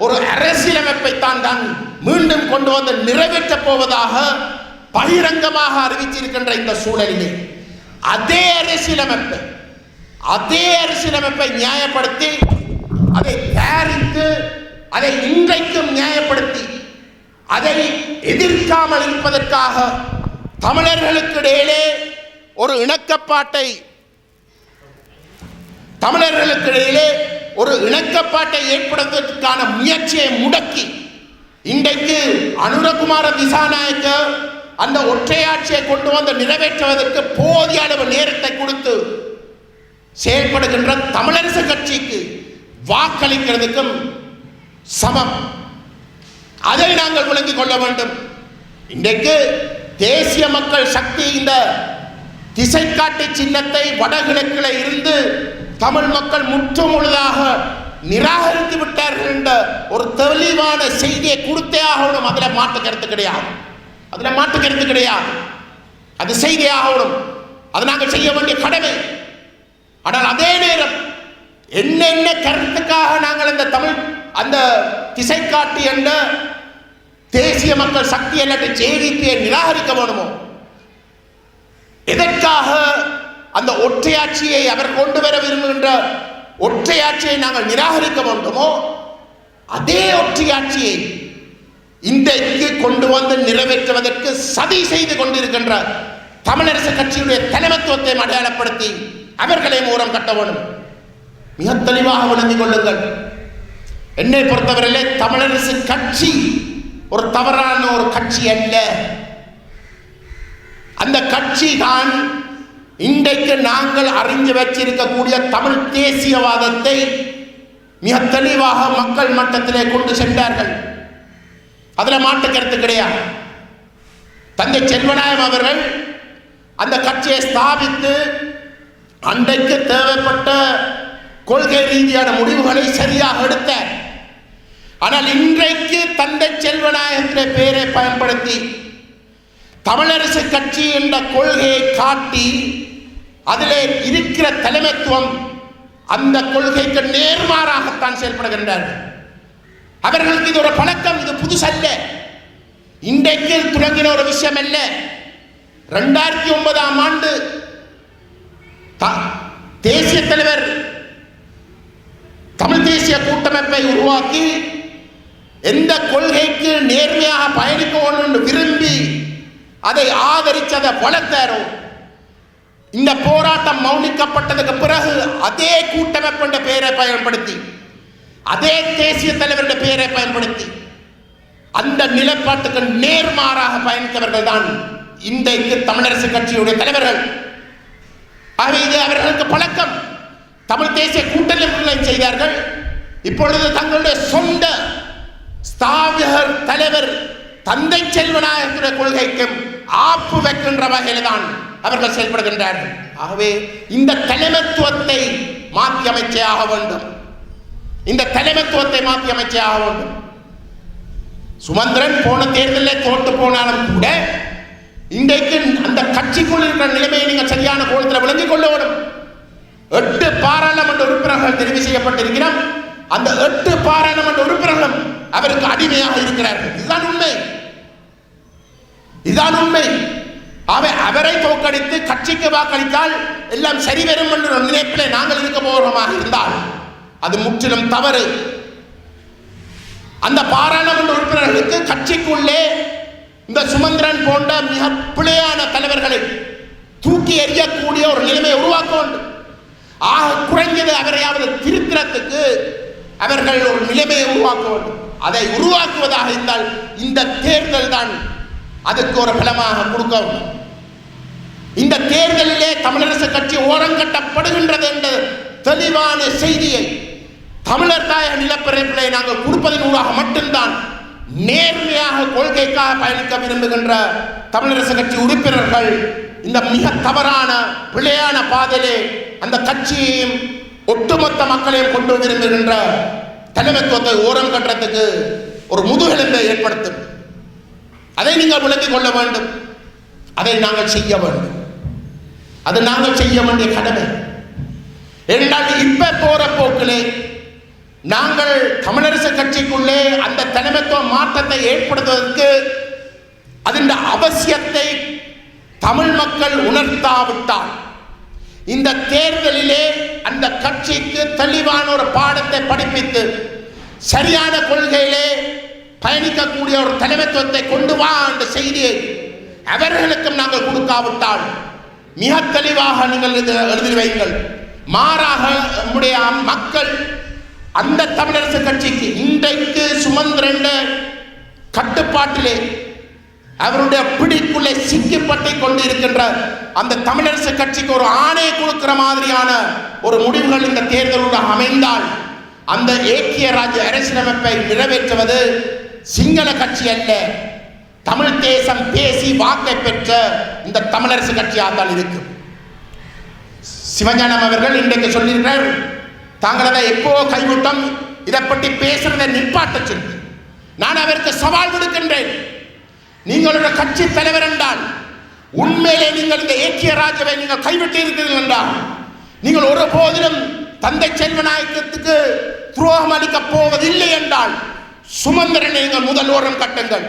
ஒரு அரசியலமைப்பை தான் மீண்டும் கொண்டு வந்து நிறைவேற்றப் போவதாக பகிரங்கமாக அறிவித்திருக்கின்ற இந்த சூழலிலே அதே அரசியலமைப்பை நியாயப்படுத்தி அதை தயாரித்து அதை இன்றைக்கும் நியாயப்படுத்தி அதை எதிர்க்காமல் இருப்பதற்காக தமிழர்களுக்கு இடையிலே ஒரு இணக்கப்பாட்டை ஏற்படுத்துவதற்கான முயற்சியை முடக்கி இன்றைக்கு அனுரகுமார திசாநாயக்க அந்த ஒற்றையாட்சியை கொண்டு வந்து நிறைவேற்றுவதற்கு போதிய அளவு நேரத்தை கொடுத்து செயல்படுகின்ற தமிழரசு கட்சிக்கு வாக்களிக்கிறதுக்கும் சமம். அதை நாங்கள் விளங்கிக் கொள்ள வேண்டும். இன்றைக்கு தேசிய மக்கள் சக்தி இந்த திசைக்காட்டி சின்னத்தை வடகிழக்கில் இருந்து தமிழ் மக்கள் முற்றுமுழுதாக நிராகரித்து விட்டார்கள் என்ற ஒரு தெளிவான செய்தியை கொடுத்தே ஆகணும். அதில் மாற்று கருத்து கிடையாது. அது செய்தியே ஆகணும். அது நாங்கள் செய்ய வேண்டிய கடமை. ஆனால் அதே நேரம் என்னென்ன கருத்துக்காக நாங்கள் அந்த திசைக்காட்டி என்ற தேசிய மக்கள் சக்தி அல்லது JVP-யை நிராகரிக்க வேண்டுமோ, எதற்காக அந்த ஒற்றையாட்சியை அவர் கொண்டு வர விரும்புகின்ற ஒற்றையாட்சியை நாங்கள் நிராகரிக்க வேண்டுமோ, அதே ஒற்றையாட்சியை இன்றைக்கு கொண்டு வந்து நிறைவேற்றுவதற்கு சதி செய்து கொண்டிருக்கின்ற தமிழரசு கட்சியுடைய தலைமைத்துவத்தை அடையாளப்படுத்தி அவர்களை மூலம் கட்ட வேண்டும். மிக தெளிவாக விளங்கிக் கொள்ளுங்கள். என்னை பொறுத்தவரையிலே தமிழரசு கட்சி ஒரு தவறான ஒரு கட்சி அல்ல. அந்த கட்சி தான் இன்றைக்கு நாங்கள் அறிந்து வச்சிருக்கக்கூடிய தமிழ் தேசியவாதத்தை மிக தெளிவாக மக்கள் மட்டத்திலே கொண்டு சென்றார்கள். அதில் மாற்று கருத்து கிடையாது. தந்தை செல்வநாயகம் அவர்கள் அந்த கட்சியை ஸ்தாபித்து அன்றைக்கு தேவைப்பட்ட கொள்கை ரீதியான முடிவுகளை சரியாக எடுத்தார். ஆனால் இன்றைக்கு தந்தை செல்வநாயகத்திலே பெயரை பயன்படுத்தி தமிழரசு கட்சி என்ற கொள்கையை காட்டி அதிலே இருக்கிற தலைமைத்துவம் அந்த கொள்கைக்கு நேர்மாறாகத்தான் செயல்படுகின்றார்கள். அவர்களுக்கு இது ஒரு பழக்கம், இது புதுசல்ல, இன்றைக்கு தொடங்கின ஒரு விஷயம் அல்ல. 2009ஆம் ஆண்டு தேசிய தலைவர் தமிழ் தேசிய கூட்டமைப்பை உருவாக்கி எந்த கொள்கைக்கு நேர்மையாக பயணிக்க வேண்டும் என்று விரும்பி அதை ஆதரித்து அதை வளர்த்தாரோ, இந்த போராட்டம் மௌனிக்கப்பட்டதுக்கு பிறகு அதே கூட்டமைப்பு என்ற பெயரை பயன்படுத்தி அதே தேசிய தலைவருடைய பெயரை பயன்படுத்தி அந்த நிலைப்பாட்டுக்கு நேர்மாறாக பயணித்தவர்கள் தான் இன்றைக்கு தமிழரசு கட்சியுடைய தலைவர்கள். ஆகவே இது அவர்களுக்கு பழக்கம். தமிழ் தேசிய கூட்டமைப்புகளை செய்தார்கள். இப்பொழுது தங்களுடைய சொந்த ஸ்தாபகர் தலைவர் தந்தை செல்வனாக கொள்கைக்கும் ஆப்பு வைக்கின்ற வகையில் தான் அவர்கள் செயல்படுகின்றார்கள். ஆகவே இந்த தலைமைத்துவத்தை மாற்றி அமைச்சே ஆக வேண்டும். இந்த தலைமைத்துவத்தை மாற்றி அமைச்சே ஆக வேண்டும். சுமந்திரன் போன தேர்தலில் தோற்று போனாலும் கூட இன்றைக்கு அந்த கட்சிக்குள் இருக்கிற நிலைமையை நீங்கள் சரியான கோணத்தில் விளங்கிக் கொள்ள வேண்டும். 8 பாராளுமன்ற உறுப்பினர்கள் தெரிவு செய்யப்பட்டிருக்கிறார். அந்த 8 பாராளுமன்ற உறுப்பினர்களும் அவருக்கு அடிமையாக இருக்கிறார்கள். இதுதான் உண்மை, இதுதான் உண்மை. அவரை தோற்கடித்து கட்சிக்கு வாக்களித்தால் எல்லாம் சரி வரும் என்ற நினைப்பிலே நாங்கள் இருக்க போகிறோமாக இருந்தால் அது முற்றிலும் தவறு. அந்த பாராளுமன்ற உறுப்பினர்களுக்கு கட்சிக்குள்ளே இந்த சுமந்திரன் போன்ற மிக பிழையான தலைவர்களை தூக்கி எறியக்கூடிய ஒரு நிலைமையை உருவாக்க வேண்டும். ஆக குறைந்தது அவரையாவது திருத்தத்துக்கு அவர்கள் ஒரு நிலைமையை உருவாக்க வேண்டும். அதை உருவாக்குவதாக இருந்தால் இந்த தேர்தல் தான் அதுக்கு ஒரு பலமாக கொடுக்க வேண்டும். இந்த தேர்தலிலே தமிழரசு கட்சி ஓரங்கட்டப்படுகின்றது என்ற தெளிவான செய்தியை தமிழர் தாயக நிலப்பரப்பிலே நாங்கள் கொடுப்பதன் ஊடாக மட்டும்தான் நேர்மையாக கொள்கைக்காக பயணிக்க விரும்புகின்ற தமிழரசு கட்சி உறுப்பினர்கள் இந்த மிக தவறான பிழையான பாதையிலே அந்த கட்சியையும் ஒட்டுமொத்த மக்களையும் கொண்டு விரும்புகின்ற தலைமைத்துவத்தை ஓரம் கட்டுறதுக்கு ஒரு முதுகெலும்பை ஏற்படுத்தும். அதை நீங்கள் விளங்கிக் கொள்ள வேண்டும். அதை நாங்கள் செய்ய வேண்டும். அது நாங்கள் செய்ய வேண்டிய கடமை. ஏனென்றால் இப்ப போற போக்கிலே நாங்கள் தமிழரசு கட்சிக்குள்ளே அந்த தலைமைத்துவ மாற்றத்தை ஏற்படுத்துவதற்கு அதன் அவசியத்தை தமிழ் மக்கள் உணர்த்தாவிட்டால் இந்த தேர்தலிலே அந்த கட்சிக்கு தெளிவான ஒரு பாடத்தை படிப்பித்து சரியான கொள்கையிலே பயணிக்கக்கூடிய ஒரு தலைமைத்துவத்தை கொண்டு வா என்ற செய்தியை அவர்களுக்கும் நாங்கள் கொடுக்காவிட்டால் மிக தெளிவாக நீங்கள் எழுதி வைங்கள். மாறாக நம்முடைய மக்கள் அந்த தமிழரசு கட்சிக்கு இன்றைக்கு சுமந்திரன் கட்டுப்பாட்டிலே அவருடைய பிடிக்குள்ளே சிக்கப்பட்டு கொண்டு இருக்கின்ற அந்த தமிழரசு கட்சிக்கு ஒரு ஆணையை கொடுக்கிற மாதிரியான ஒரு முடிவுகள் இந்த தேர்தலுடன் அமைந்தால் அந்த ஏக்கிய ராஜ்ய அரசியலமைப்பை நிறைவேற்றுவது சிங்கள கட்சி அல்ல, தமிழ் தேசம் பேசி வாக்கை பெற்ற இந்த தமிழரசு கட்சியாகத்தான் இருக்கும். சிவஞானம் அவர்கள் இன்றைக்கு சொல்லியிருக்கிறார், தாங்கள் அதை எப்போ கைவிட்டோம், இதை பற்றி பேசுறதை நிப்பாட்ட சொல்லி நான் அவருக்கு சவால் விடுக்கின்றேன். நீங்களுடைய கட்சி தலைவர் என்றால் உண்மையிலே நீங்கள் இந்த ஏக்கிய ராஜ்யவை நீங்கள் கைவிட்டு இருக்கிறீர்கள் என்றால் நீங்கள் ஒரு போதிலும் தந்தை செல்வநாயகத்துக்கு துரோகம் அளிக்கப் போவதில்லை என்றால் சுமந்திரனை நீங்கள் முதல் ஓரம் கட்டுங்கள்.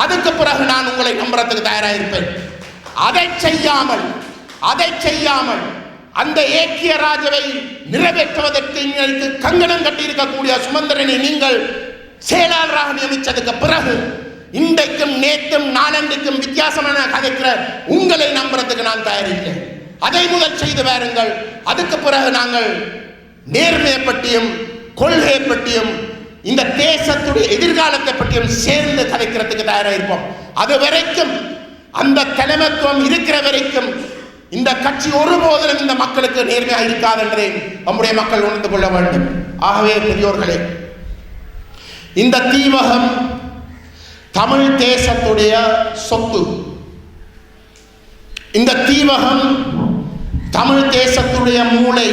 அதுக்கு பிறகு நான் உங்களை நம்புறதுக்கு தயாராக இருப்பேன். அதை செய்யாமல் அந்த ஏக்கிய ராஜவை நிறைவேற்றுவதற்கு கங்கணம் கட்டி இருக்கக்கூடிய சுமந்திரனை நீங்கள் செயலாளராக நியமித்ததுக்கு பிறகு இன்றைக்கும் நேற்றும் நாளன்றைக்கும் வித்தியாசமான கதைக்கிற உங்களை நம்புறதுக்கு நான் தயாரில்லை. அதை முதல் செய்து வாருங்கள். அதுக்கு பிறகு நாங்கள் நேர்மையை பற்றியும் கொள்கையை பற்றியும் இந்த தேசத்துடைய எதிர்காலத்தை பற்றியும் சேர்ந்து கதைக்கிறதுக்கு தயாராக இருப்போம். அது வரைக்கும் அந்த தலைமைத்துவம் இருக்கிற வரைக்கும் இந்த கட்சி ஒருபோதிலும் இந்த மக்களுக்கு நேர்மையாக இருக்காது என்றே நம்முடைய மக்கள் உணர்ந்து கொள்ள வேண்டும். ஆகவே பெரியோர்களே, இந்த தீவகம் தமிழ் தேசத்துடைய சொத்து. இந்த தீவகம் தமிழ் தேசத்துடைய மூளை.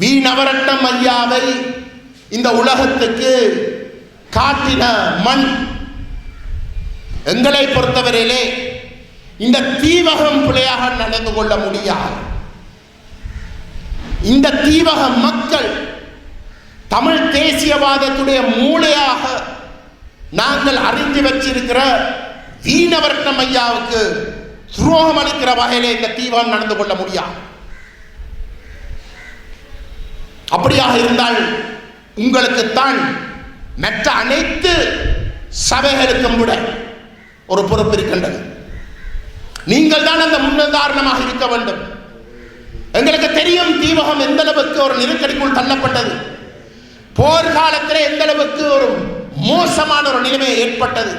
வி நவரட்னம் ஐயாவை இந்த உலகத்துக்கு காட்டின மண். எங்களை பொறுத்தவரையிலே இந்த தீவகம் பிழையாக நடந்து கொள்ள முடியாது. இந்த தீவக மக்கள் தமிழ் தேசியவாதத்துடைய மூளையாக நாங்கள் அறிந்து வச்சிருக்கிற வீணவர்த்தம் ஐயாவுக்கு துரோகம் அளிக்கிற வகையிலே இந்த தீவகம் நடந்து கொள்ள முடியாது. அப்படியாக இருந்தால் உங்களுக்குத்தான் மற்ற அனைத்து சபைகளுக்கும் விட ஒரு பொறுப்பு இருக்கின்றது. நீங்கள் தான் அந்த முன்னுதாரணமாக இருக்க வேண்டும். எங்களுக்கு தெரியும் தீவகம் எந்த அளவுக்கு ஒரு நெருக்கடிக்குள் தள்ளப்பட்டது, போர்க்காலத்தில் எந்த அளவுக்கு ஒரு மோசமான ஒரு நிலைமை ஏற்பட்டது.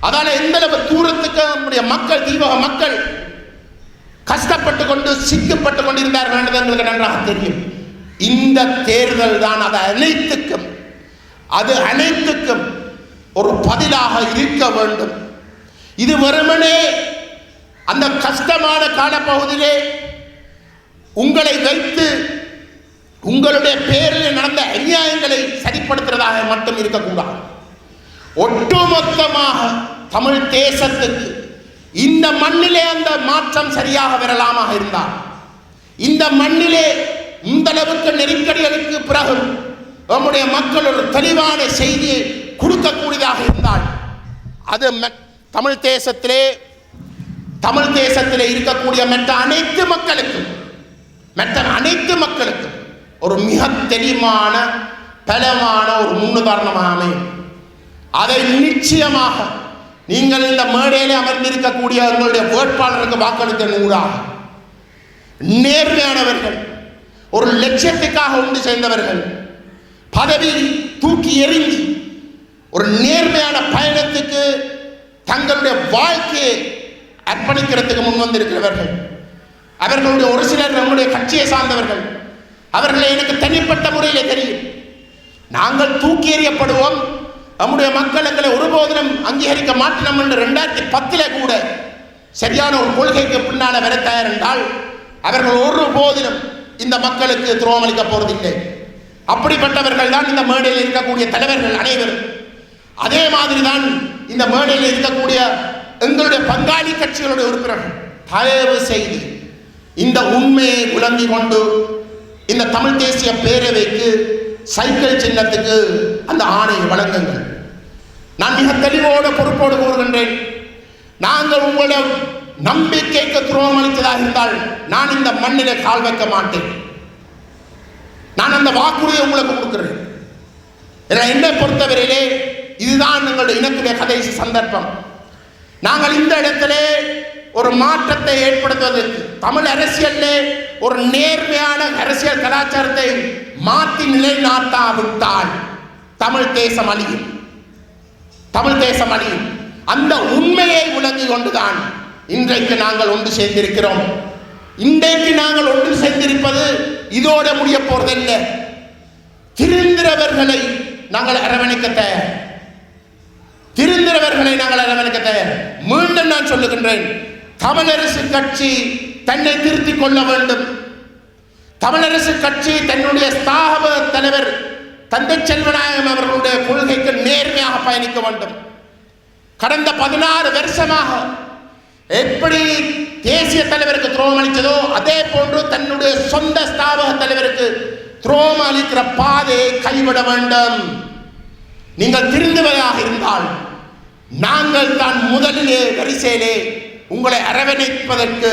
அதால எந்த அளவு தூரத்துக்கு நம்முடைய மக்கள் தீவக மக்கள் கஷ்டப்பட்டு கொண்டு சிக்கப்பட்டு கொண்டிருந்தார்கள் என்பது எங்களுக்கு நன்றாக தெரியும். இந்த தேர்தல் தான் அது அனைத்துக்கும் ஒரு பதிலாக இருக்க வேண்டும். இது வெறுமனே அந்த கஷ்டமான காலப்பகுதியிலே உங்களை வைத்து உங்களுடைய பேரில் நடந்த அநியாயங்களை சரிப்படுத்துவதாக மட்டும் இருக்கக்கூடாது. ஒட்டுமொத்தமாக தமிழ் தேசத்துக்கு இந்த மண்ணிலே அந்த மாற்றம் சரியாக வரலாமாக இருந்தால், இந்த மண்ணிலே இந்த அளவுக்கு நெருக்கடிகளுக்கு பிறகு நம்முடைய மக்கள் ஒரு தெளிவான செய்தியை கொடுக்கக்கூடியதாக இருந்தால், அது தமிழ் தேசத்திலே இருக்கக்கூடிய மற்ற அனைத்து மக்களுக்கும் ஒரு மிக தெளிவான பலமான ஒரு முன்னுதாரணமாக அமையும். அதை நிச்சயமாக நீங்கள் இந்த மேடையிலே அமர்ந்திருக்கக்கூடிய உங்களுடைய வேட்பாளருக்கு வாக்களித்த ஊடாக நேர்மையானவர்கள், ஒரு லட்சியத்துக்காக ஒன்று சேர்ந்தவர்கள், பதவி தூக்கி எறிஞ்சி ஒரு நேர்மையான பயணத்துக்கு தங்களுடைய வாழ்க்கையை அர்ப்பணிக்கிறதுக்கு முன் வந்திருக்கிறவர்கள், அவர்களுடைய ஒரு சிலர் நம்முடைய கட்சியை சார்ந்தவர்கள். அவர்களை எனக்கு தனிப்பட்ட முறையில் தெரியும். நாங்கள் தூக்கி எறியப்படுவோம், நம்முடைய மக்கள் எங்களை ஒருபோதிலும் அங்கீகரிக்க மாட்டோம் என்று 2010 கூட சரியான ஒரு கொள்கைக்கு பின்னால வர தயார் என்றால், அவர்கள் ஒருபோதிலும் இந்த மக்களுக்கு துரோகம் அளிக்க போவதில்லை. அப்படிப்பட்டவர்கள் தான் இந்த மேடையில் இருக்கக்கூடிய தலைவர்கள் அனைவரும். அதே மாதிரி தான் இந்த மேடையில் இருக்கக்கூடிய எங்களுடைய பங்காளி கட்சிகளுடைய உறுப்பினர்கள். தயவு செய்து இந்த உண்மையை விளங்கி கொண்டு இந்த தமிழ் தேசிய பேரவைக்கு சைக்கிள் சின்னத்துக்கு அந்த ஆணையை வழங்குங்கள். நான் மிக தெளிவோடு பொறுப்போடு கூறுகின்றேன், நாங்கள் உங்களுடைய நம்பிக்கைக்கு துரோகம் அளித்ததாக இருந்தால் நான் இந்த மண்ணிலே கால் வைக்க மாட்டேன். நான் அந்த வாக்குறுதியை உங்களுக்கு கொடுக்கிறேன். என்னை பொறுத்தவரையிலே இதுதான் எங்களுடைய இனத்துடைய கடைசி சந்தர்ப்பம். நாங்கள் இந்த இடத்திலே ஒரு மாற்றத்தை ஏற்படுத்துவதற்கு, தமிழ் அரசியலிலே ஒரு நேர்மையான அரசியல் கலாச்சாரத்தை மாற்றி நிலைநாட்டாவிட்டால் தமிழ் தேசம் அழியும். அந்த உண்மையை விளங்கி கொண்டுதான் இன்றைக்கு நாங்கள் ஒன்று சேர்ந்திருக்கிறோம். இன்றைக்கு நாங்கள் ஒன்று சேர்ந்திருப்பது இதோட முடிய போறதில்லை. திருந்திரவர்களை நாங்கள் அரவணைக்க தயார். மீண்டும் நான் சொல்லுகின்றேன், தமிழரசு கட்சி தன்னை திருத்திக் கொள்ள வேண்டும். தமிழரசு கட்சி தன்னுடைய ஸ்தாபக தலைவர் தந்தை செல்வநாயகம் அவர்களுடைய கொள்கைக்கு நேர்மையாக பயணிக்க வேண்டும். கடந்த 16 வருஷமாக எப்படி தேசிய தலைவருக்கு துரோகம் அளித்ததோ அதே போன்று தன்னுடைய சொந்த ஸ்தாபக தலைவருக்கு துரோகம் அளிக்கிற பாதையை கைவிட வேண்டும். நீங்கள் திருந்துவதாக இருந்தால் நாங்கள் தான் முதலிலே வரிசையிலே உங்களை அரவணைப்பதற்கு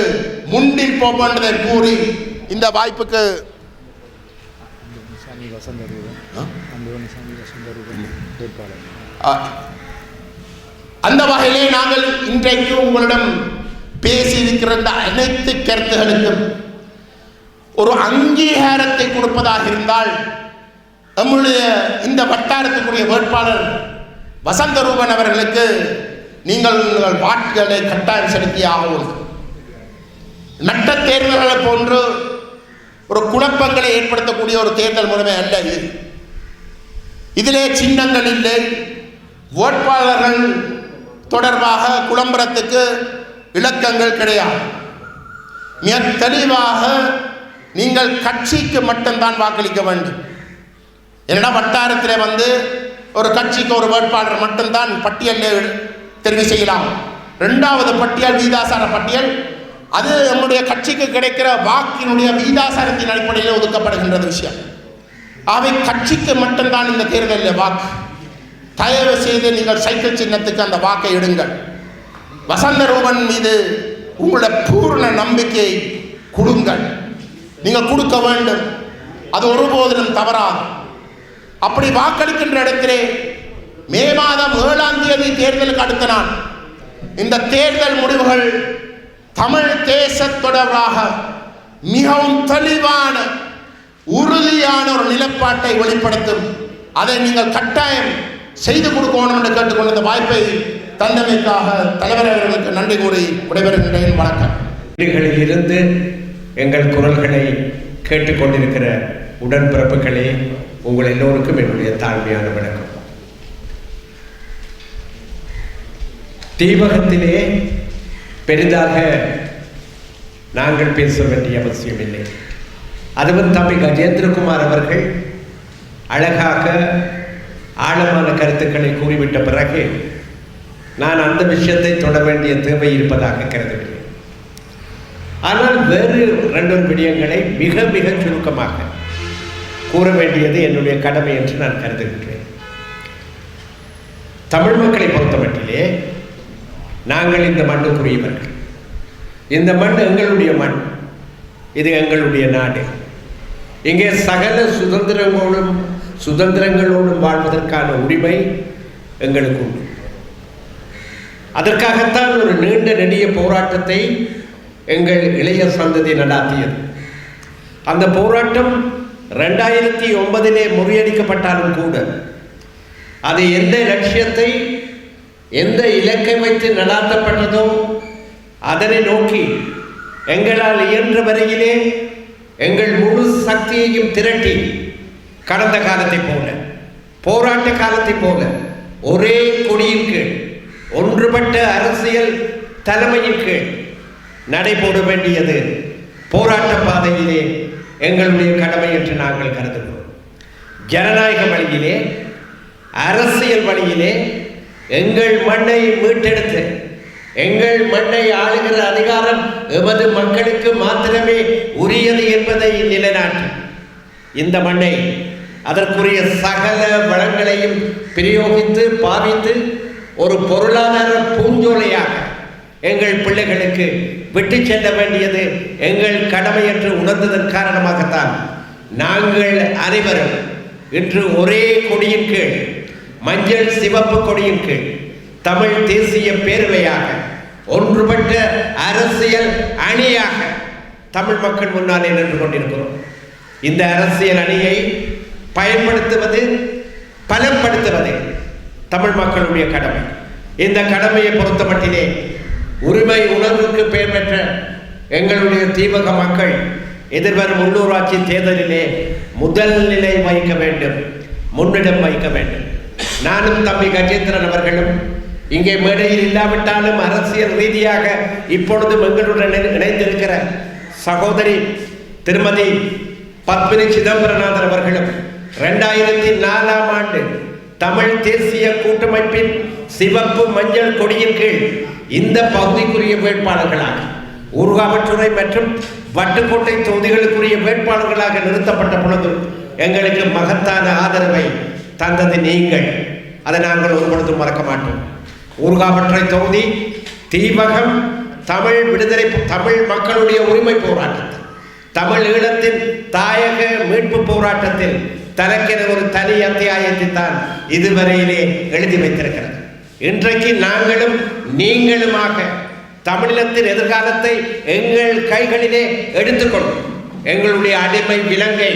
முன்னில் போவதை கூறி இந்த வாய்ப்புக்கு அந்த வகையிலே நாங்கள் இன்றைக்கு உங்களிடம் பேசியிருக்கிற அனைத்து கருத்துகளுக்கும் ஒரு அங்கீகாரத்தை கொடுப்பதாக இருந்தால், நம்முடைய இந்த வட்டாரத்துக்குரிய வேட்பாளர் வசந்தரூபன் அவர்களுக்கு நீங்கள் உங்கள் வாக்குகளை கட்டாயம் செலுத்தியாகும். மற்ற தேர்தல்களை போன்று ஒரு குழப்பங்களை ஏற்படுத்தக்கூடிய ஒரு தேர்தல் முறைமை அல்ல இது. இதிலே சின்னங்கள் இல்லை, வேட்பாளர்கள் தொடர்பாக குழம்புறத்துக்கு இலக்கங்கள் கிடையாது. மிக தெளிவாக நீங்கள் கட்சிக்கு மட்டும்தான் வாக்களிக்க வேண்டும். என்னடா வட்டாரத்தில் ஒரு கட்சிக்கு ஒரு வேட்பாளர் மட்டும்தான் பட்டியலில் தெரிவு செய்யலாம். 2வது பட்டியல் வீதாசார பட்டியல், அது நம்முடைய கட்சிக்கு கிடைக்கிற வாக்கினுடைய வீதாசாரத்தின் அடிப்படையில் ஒதுக்கப்படுகின்ற விஷயம். அவை கட்சிக்கு மட்டும்தான் இந்த தேர்தலில் வாக்கு. தயவு செய்து நீங்கள் சைக்கிள் சின்னத்துக்கு அந்த வாக்கை இடுங்கள். வசந்தரூபன் மீது உங்களுடைய பூர்ண நம்பிக்கை கொடுங்கள். நீங்கள் கொடுக்க வேண்டும், அது ஒருபோதிலும் தவறாது. அப்படி வாக்களிக்கின்ற இடத்திலே மே மாதம் 7ஆம் தேதி தேர்தலுக்கு அடுத்த நாள் இந்த தேர்தல் முடிவுகள் தமிழ் தேச தொடர்பாக மிகவும் தெளிவான உறுதியான ஒரு நிலைப்பாட்டை வெளிப்படுத்தும். அதை நீங்கள் கட்டாயம் செய்து கொடுக்கணும் என்று கேட்டுக்கொண்டு இந்த வாய்ப்பை தந்தமைக்காக தலைவர் அவர்களுக்கு நன்றி கூறி விடைபெறுகின்றேன். வணக்கம். வீடுகளிலிருந்து எங்கள் குரல்களை கேட்டுக்கொண்டிருக்கிற உடன்பிறப்புகளே, உங்கள் எல்லோருக்கும் என்னுடைய தாழ்மையான வணக்கம். தீபகத்திலே பெரிதாக நாங்கள் பேச வேண்டிய அவசியமில்லை. அதுவும் தம்பி கஜேந்திரகுமார் அவர்கள் அழகாக ஆழமான கருத்துக்களை கூறிவிட்ட பிறகு நான் அந்த விஷயத்தை தொட வேண்டிய தேவை இருப்பதாக கருதவில்லை. ஆனால் வேறு 2 விடயங்களை மிக மிக சுருக்கமாக கூற வேண்டியது என்னுடைய கடமை என்று நான் கருதுகின்றேன். தமிழ் மக்களை பொறுத்தமட்டிலே நாங்கள் இந்த மண்ணுக்குரியவர்கள். இந்த மண் எங்களுடைய மண், இது எங்களுடைய நாடு. இங்கே சகல சுதந்திரங்களோடும் வாழ்வதற்கான உரிமை எங்களுக்கு உண்டு. அதற்காகத்தான் ஒரு நீண்ட நெடிய போராட்டத்தை எங்கள் இளைய சந்ததி நடாத்தியது. அந்த போராட்டம் 2009 முறியடிக்கப்பட்டாலும் கூட அது எந்த லட்சியத்தை, எந்த இலக்கை வைத்து நடாத்தப்பட்டதோ அதனை நோக்கி எங்களால் இயன்ற வரையிலே எங்கள் முழு சக்தியையும் திரட்டி கடந்த காலத்தை போல, போராட்ட காலத்தை போல ஒரே கொடியின் கீழ், ஒன்றுபட்ட அரசியல் தலைமையின் கீழ் நடைபோட வேண்டியது போராட்ட பாதையிலே எங்களுடைய கடமை என்று நாங்கள் கருதுகிறோம். ஜனநாயக வழியிலே, அரசியல் வழியிலே எங்கள் மண்ணை மீட்டெடுத்து எங்கள் மண்ணை ஆளுகிற அதிகாரம் எமது மக்களுக்கு மாத்திரமே உரியது என்பதை நிலைநாட்டி இந்த மண்ணை அதற்குரிய சகல வளங்களையும் பிரயோகித்து பாவித்து ஒரு பொருளாதார பூஞ்சோலையாக எங்கள் பிள்ளைகளுக்கு விட்டு செல்ல வேண்டியது எங்கள் கடமை என்று உணர்ந்ததன் காரணமாகத்தான் நாங்கள் அனைவரும் இன்று ஒரே கொடியின் கீழ், மஞ்சள் சிவப்பு கொடியின் கீழ் தமிழ் தேசிய பேரவையாக, ஒன்றுபட்ட அரசியல் அணியாக தமிழ் மக்கள் முன்னாலே நின்று கொண்டிருக்கிறோம். இந்த அரசியல் அணியை பயன்படுத்துவது, பலப்படுத்துவது தமிழ் மக்களுடைய கடமை. இந்த கடமையை பொறுத்தமட்டிலே உரிமை உணர்வுக்கு பெயர் பெற்ற எங்களுடைய தீபக மக்கள் எதிர்வரும் உள்ளூராட்சி தேர்தலிலே முதல் நிலை வகிக்க வேண்டும், முன்னிடம் வகிக்க வேண்டும். நானும் தம்பி கஜேந்திரன் அவர்களும் இங்கே மேடையில் இல்லாவிட்டாலும் அரசியல் ரீதியாக இப்பொழுதும் எங்களுடன் இணைந்திருக்கிற சகோதரி திருமதி பத்மினி சிதம்பரநாதன் அவர்களும் 2004ஆம் ஆண்டு தமிழ் தேசிய கூட்டமைப்பின் சிவப்பு மஞ்சள் கொடியின் கீழ் இந்த பகுதிக்குரிய வேட்பாளர்களாக, ஊர்காவற்றுறை மற்றும் வட்டுக்கோட்டை தொகுதிகளுக்குரிய வேட்பாளர்களாக நிறுத்தப்பட்ட பொழுது எங்களுக்கு மகத்தான ஆதரவை தந்தது நீங்கள். அதை நாங்கள் ஒருபொழுதும் மறக்க மாட்டோம். ஊர்காவற்றுறை தொகுதி தீபகம் தமிழ் விடுதலை, தமிழ் மக்களுடைய உரிமை போராட்டத்தில், தமிழ் ஈழத்தின் தாயக மீட்பு போராட்டத்தில் தனக்கென ஒரு தனி அத்தியாயத்தை தான் இதுவரையிலே எழுதி வைத்திருக்கிறது. இன்றைக்கு நாங்களும் நீங்களுமாக தமிழத்தின் எதிர்காலத்தை எங்கள் கைகளிலே எடுத்துக்கொள்ளும். எங்களுடைய அடிமை விலங்கை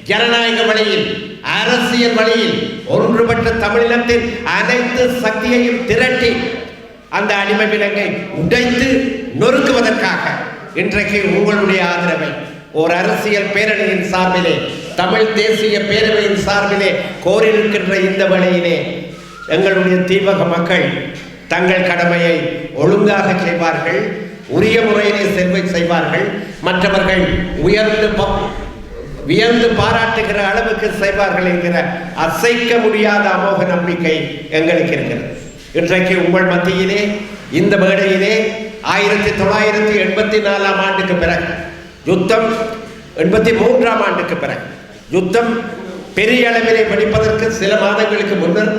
ஜனநாயக வழியில், அரசியல் வழியில் ஒன்றுபட்ட தமிழினத்தின் அனைத்து சக்தியையும் திரட்டி அந்த அடிமை விலங்கை உடைத்து நொறுக்குவதற்காக இன்றைக்கு உங்களுடைய ஆதரவை ஒரு அரசியல் பேரணியின் சார்பிலே, தமிழ் தேசிய பேரவையின் சார்பிலே கோரியிருக்கின்ற இந்த வேளையிலே எங்களுடைய தீபக மக்கள் தங்கள் கடமையை ஒழுங்காக செய்வார்கள், உரிய முறையிலே செய்வார்கள், மற்றவர்கள் வியந்து பாராட்டுகிற அளவுக்கு செய்வார்கள் என்கிற அசைக்க முடியாத அமோக நம்பிக்கை எங்களுக்கு இருக்கிறது. இன்றைக்கு உங்கள் மத்தியிலே, இந்த மேடையிலே 1984ஆம் ஆண்டுக்கு பிறகு யுத்தம், 83ஆம் ஆண்டுக்கு பிறகு யுத்தம் பெரிய அளவிலே வெடிப்பதற்கு சில மாதங்களுக்கு முன்னர்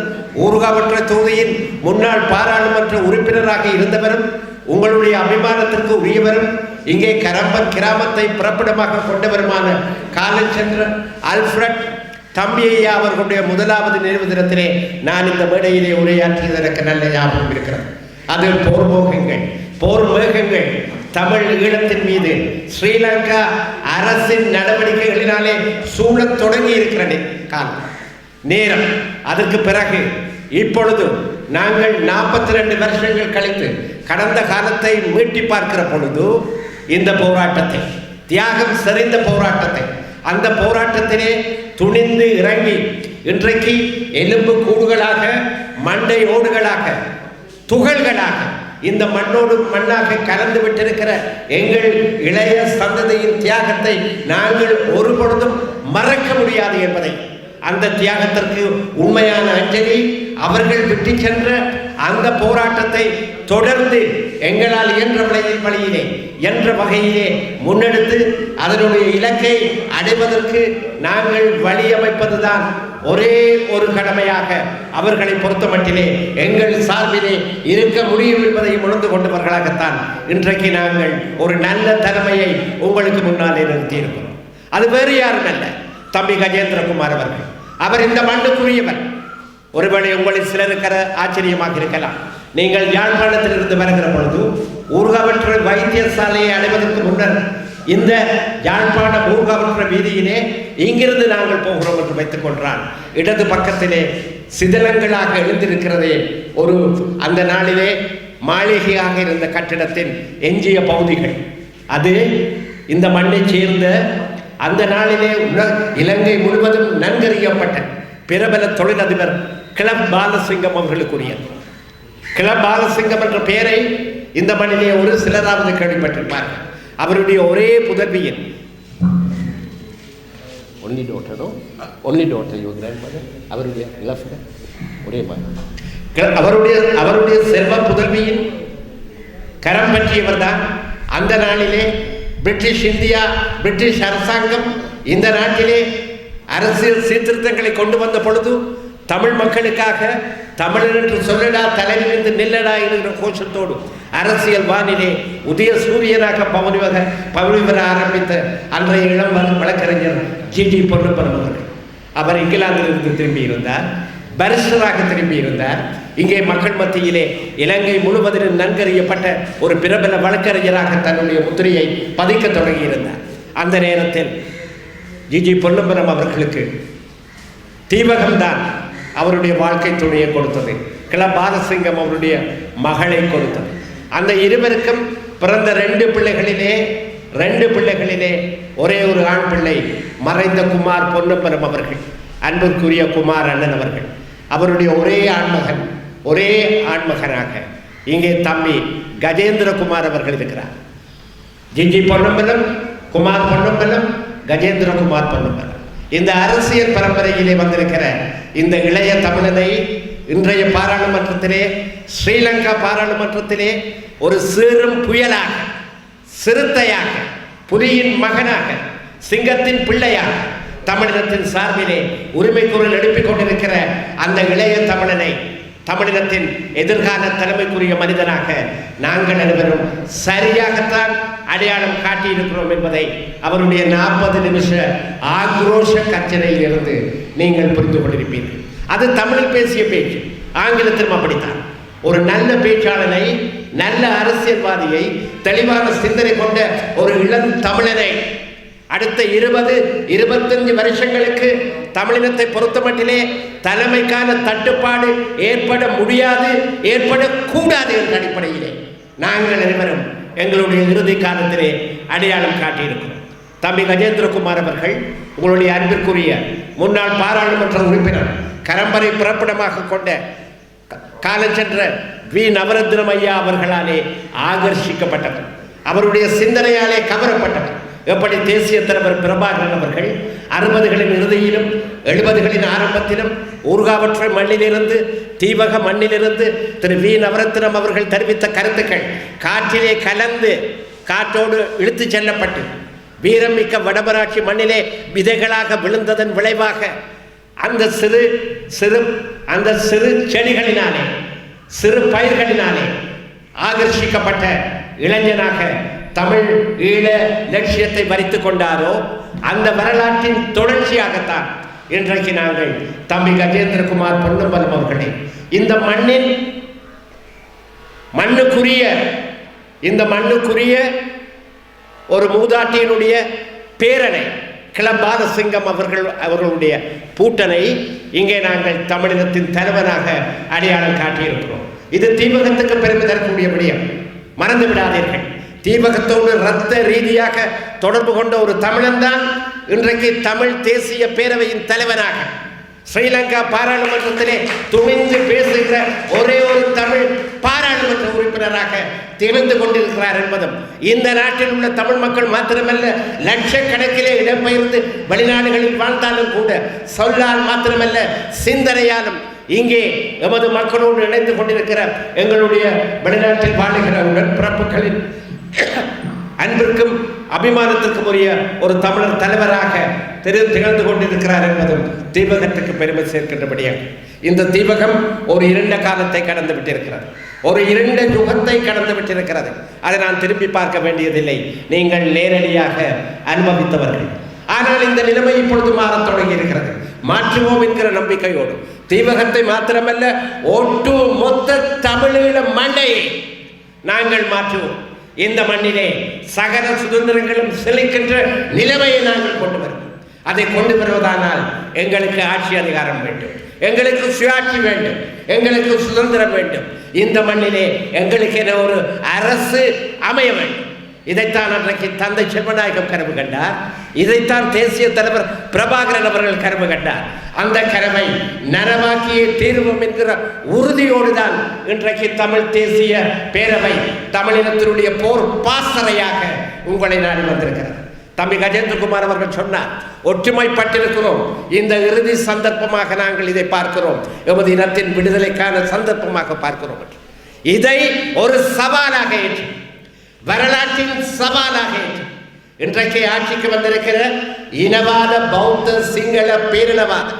ஊர்காவற்ற தொகுதியின் முன்னாள் பாராளுமன்ற உறுப்பினராக இருந்தவரும் உங்களுடைய அபிமானத்திற்கு உரியவரும் இங்கே கரம்பன் கிராமத்தை பிறப்பிடமாக கொண்டவருமான காலம் சென்ற அல்ஃபிரட் தம்பியையா அவர்களுடைய முதலாவது நினைவு தினத்திலே நான் இந்த மேடையிலே உரையாற்றியது எனக்கு நல்ல ஞாபகம் இருக்கிறது. அது போர் மேகங்கள் தமிழ் ஈழத்தின் மீது ஸ்ரீலங்கா அரசின் நடவடிக்கைகளினாலே சூழத் தொடங்கி இருக்கிற காலம் நேரம். அதற்கு பிறகு இப்பொழுது நாங்கள் 42 வருஷங்கள் கழித்து கடந்த காலத்தை மீட்டி பார்க்கிற பொழுது இந்த போராட்டத்தை, தியாகம் செறிந்த போராட்டத்தை, அந்த போராட்டத்திலே துணிந்து இறங்கி இன்றைக்கு எலும்பு கூடுகளாக, மண்டை ஓடுகளாக, துகள்களாக இந்த மண்ணோடு மண்ணாக கலந்து விட்டிருக்கிற எங்கள் இளைய சந்ததியின் தியாகத்தை நாங்கள் ஒரு பொழுதும் மறக்க முடியாது என்பதை, அந்த தியாகத்திற்கு உண்மையான அஞ்சலி, அவர்கள் விட்டு சென்ற அந்த போராட்டத்தை தொடர்ந்து எங்களால் இயன்ற வழியிலே என்ற வகையிலே முன்னெடுத்து அதனுடைய இலக்கை அடைவதற்கு நாங்கள் வழியமைப்பதுதான் ஒரே ஒரு கடமையாக அவர்களை பொறுத்தமட்டிலே எங்கள் சார்பிலே இருக்க முடியும் என்பதை உணர்ந்து கொண்டவர்களாகத்தான் இன்றைக்கு நாங்கள் ஒரு நல்ல தலைமையை உங்களுக்கு முன்னாலே நிறுத்தியிருக்கிறோம். அது வேறு யாரும் அல்ல, தம்பி கஜேந்திரகுமார் அவர்கள். அவர் இந்த மண்ணுக்குரியவர். ஒருவேளை உங்களில் சிலருக்கிற ஆச்சரியமாக இருக்கலாம், நீங்கள் யாழ்ப்பாணத்திலிருந்து வருகிற பொழுது ஊர்காவற்ற வைத்தியசாலையை அடைவதற்கு முன்னர் இந்த யாழ்ப்பாண ஊர்காவற்ற வீதியிலே இங்கிருந்து நாங்கள் போகிறோம் என்று வைத்துக் கொண்டால் இடது பக்கத்திலே சிதிலங்களாக எழுந்திருக்கிறதே ஒரு அந்த நாளிலே மாளிகையாக இருந்த கட்டிடத்தின் எஞ்சிய பகுதிகள். அது இந்த மண்ணை சேர்ந்த அந்த நாளிலே இலங்கை முழுவதும் நன்கறியப்பட்ட பிரபல தொழிலதிபர் கிளப் பாலசிங்கம் அவர்களுக்குரியது. கிளப் பாலசிங்கம் என்ற பெயரை இந்த மண்ணிலே ஒரு சிலராவது கேள்விப்பட்டிருப்பார்கள். அவருடைய ஒரே புதல்வியின் அவருடைய ஒரே அவருடைய செல்வ புதல்வியின் கரம் பற்றியவர் தான் அந்த நாளிலே பிரிட்டிஷ் அரசாங்கம் இந்த நாட்டிலே அரசியல் சீர்திருத்தங்களை கொண்டு வந்த பொழுது தமிழ் மக்களுக்காக தமிழர் என்று சொல்லடா, தலையிலிருந்து நில்லடா என்கிற கோஷத்தோடு அரசியல் வானிலே உதய சூரியனாக பவனிவர ஆரம்பித்த அன்றைய இளம் வழக்கறிஞர் ஜி பொன்னப்பன் அவர்கள். அவர் இங்கிலாந்திலிருந்து திரும்பியிருந்தார், பரிசராக திரும்பியிருந்தார். இங்கே மக்கள் மத்தியிலே இலங்கை முழுவதிலும் நன்கறியப்பட்ட ஒரு பிரபல வழக்கறிஞராக தன்னுடைய முத்திரையை பதிக்க தொடங்கியிருந்தார். அந்த நேரத்தில் ஜி பொன்னம்பலம் அவர்களுக்கு தீவகம்தான் அவருடைய வாழ்க்கை துணையை கொடுத்தது, கிளப் பாலசிங்கம் அவருடைய மகளை கொடுத்தது. அந்த இருவருக்கும் பிறந்த ரெண்டு பிள்ளைகளிலே ஒரே ஒரு ஆண் பிள்ளை மறைந்த குமார் பொன்னம்பலம் அவர்கள், அன்பிற்குரிய குமார் அண்ணன் அவர்கள். அவருடைய ஒரே ஆண்மகனாக இங்கே தம்பி கஜேந்திரகுமார் அவர்கள் இருக்கிறார். ஜி பொன்னம்பலம், குமார் பொன்னம்பலம், கஜேந்திரகுமார் பொன்னம்பலம். இந்த அரசியல் பரம்பரையிலே வந்திருக்கிற இந்த இளைய தமிழனை இன்றைய பாராளுமன்றத்திலே, ஸ்ரீலங்கா பாராளுமன்றத்திலே ஒரு சீரும் புயலாக, சிறுத்தையாக, புலியின் மகனாக, சிங்கத்தின் பிள்ளையாக தமிழினத்தின் சார்பிலே உரிமை குரல் எழுப்பிக் கொண்டிருக்கிற அந்த இளைய தமிழனை தமிழினத்தின் எதிர்கால தலைமைக்குரிய மனிதனாக நாங்கள் அனைவரும் சரியாகத்தான் அடையாளம் காட்டியிருக்கிறோம் என்பதை அவருடைய 40 நிமிஷ ஆக்ரோஷ கச்சனையில் இருந்து நீங்கள் புரிந்து கொண்டிருப்பீர்கள். அது தமிழில் பேசிய பேச்சு, ஆங்கிலத்திலும் அப்படித்தான். ஒரு நல்ல பேச்சாளனை, நல்ல அரசியல்வாதியை, தெளிவான சிந்தனை கொண்ட ஒரு இளம் தமிழனை அடுத்த 20-25 வருஷங்களுக்கு தமிழினத்தை பொறுத்தமட்டிலே தலைமைக்கான தட்டுப்பாடு ஏற்பட முடியாது, ஏற்படக்கூடாது என்ற அடிப்படையிலே நாங்கள் அனைவரும் எங்களுடைய இறுதி காலத்திலே அடையாளம் காட்டியிருக்கிறோம். தம்பி கஜேந்திரகுமார் அவர்கள் உங்களுடைய அன்பிற்குரிய முன்னாள் பாராளுமன்ற உறுப்பினர், கரம்பரை பிறப்பிடமாக கொண்ட காலஞ்சென்ற வி நவரத்னம் ஐயா அவர்களாலே ஆகர்ஷிக்கப்பட்டவர், அவருடைய சிந்தனையாலே கவரப்பட்டவர். எப்படி தேசிய தலைவர் பிரபாகரன் அவர்கள் 60களின் இறுதியிலும் 70களின் ஆரம்பத்திலும் ஊர்காவற்ற மண்ணிலிருந்து, தீவக மண்ணிலிருந்து திரு வி நவரத்னம் அவர்கள் தெரிவித்த கருத்துக்கள் காற்றிலே கலந்து காற்றோடு இழுத்து செல்லப்பட்டு வீரமிக்க வடமராட்சி மண்ணிலே விதைகளாக விழுந்ததன் விளைவாக அந்த சிறு செடிகளினாலே, சிறு பயிர்களினாலே ஆகர்ஷிக்கப்பட்ட இளைஞனாக தமிழ் ஈழ லட்சியத்தை வரித்து கொண்டாரோ அந்த வரலாற்றின் தொடர்ச்சியாகத்தான் இன்றைக்கு நாங்கள் தம்பி கஜேந்திரகுமார் பொன்னம்பலம் அவர்களை இந்த மண்ணுக்குரிய ஒரு மூதாட்டியினுடைய பேரனை கிளப் பாலசிங்கம் அவர்களுடைய பூட்டனை இங்கே நாங்கள் தமிழினத்தின் தலைவனாக அடையாளம் காட்டியிருக்கிறோம். இது தீவகத்துக்கு பெருமை தரக்கூடிய விடயம், மறந்து விடாதீர்கள். தீபகத்தோடு இரத்த ரீதியாக தொடர்பு கொண்ட ஒரு தமிழன் தான் இன்றைக்கு தமிழ் தேசிய பேரவையின் தலைவனாக ஸ்ரீலங்கா பாராளுமன்றத்திலே துணிந்து பேசுகிற ஒரே ஒரு தமிழ் பாராளுமன்ற உறுப்பினராக திகழ்ந்து கொண்டிருக்கிறார் என்பதும், இந்த நாட்டில் உள்ள தமிழ் மக்கள் மாத்திரமல்ல லட்சக்கணக்கிலே இடம்பெயர்ந்து வெளிநாடுகளில் வாழ்ந்தாலும் கூட சொல்லால் மாத்திரமல்ல சிந்தனையாலும் இங்கே எமது மக்களோடு இணைந்து கொண்டிருக்கிற எங்களுடைய வெளிநாட்டில் வாழுகிற உடன்பிறப்புகளின் அன்பிற்கும் அபிமானத்திற்கும் உரிய ஒரு தமிழர் தலைவராக திகழ்ந்து கொண்டிருக்கிறார் என்பதும் தீபகத்துக்கு பெருமை சேர்க்கின்றபடியாக இந்த தீபகம் ஒரு இருண்ட காலத்தை கடந்து விட்டிருக்கிறது, ஒரு இருண்ட யுகத்தை கடந்து விட்டிருக்கிறது. அதை நான் திரும்பி பார்க்க வேண்டியதில்லை, நீங்கள் நேரடியாக அனுபவித்தவர்கள். ஆனால் இந்த நிலைமை இப்பொழுது மாறத் தொடங்கி இருக்கிறது. மாற்றுவோம் என்கிற நம்பிக்கையோடு தீபகத்தை மாத்திரமல்ல ஒட்டு மொத்த தமிழீழ மண்ணையை நாங்கள் மாற்றுவோம். இந்த மண்ணிலே சகல சுதந்திரங்களும் செழிக்கின்ற நிலைமையை நாங்கள் கொண்டு வருவோம். அதை கொண்டு வருவதானால் எங்களுக்கு ஆட்சி அதிகாரம் வேண்டும், எங்களுக்கு சுயாட்சி வேண்டும், எங்களுக்கு சுதந்திரம் வேண்டும். இந்த மண்ணிலே எங்களுக்கு என ஒரு அரசு அமைய வேண்டும். இதைத்தான் அன்றைக்கு தந்தை செல்வநாயகம் கனவு கண்டார். இதைத்தான் தேசிய தலைவர் பிரபாகரன் அவர்கள் கனவு கண்டார். அந்த கனவை நனவாக்கியே தீர்வோம் என்கிற உறுதியோடு தான் இன்றைக்கு தமிழ் தேசிய பேரவை தமிழினத்தினுடைய போர் பாசறையாக உங்களை நாடி வந்திருக்கிறது. தம்பி கஜேந்திரகுமார் அவர்கள் சொன்னார், ஒற்றுமைப்பட்டிருக்கிறோம், இந்த இறுதி சந்தர்ப்பமாக நாங்கள் இதை பார்க்கிறோம், எமது இனத்தின் விடுதலைக்கான சந்தர்ப்பமாக பார்க்கிறோம். இதை ஒரு சவாலாக ஏற்று, வரலாற்றின் சவாலாக ஏற்று இன்றைக்கு ஆட்சிக்கு வந்திருக்கிற இனவாத பௌத்த சிங்கள பேரினவாத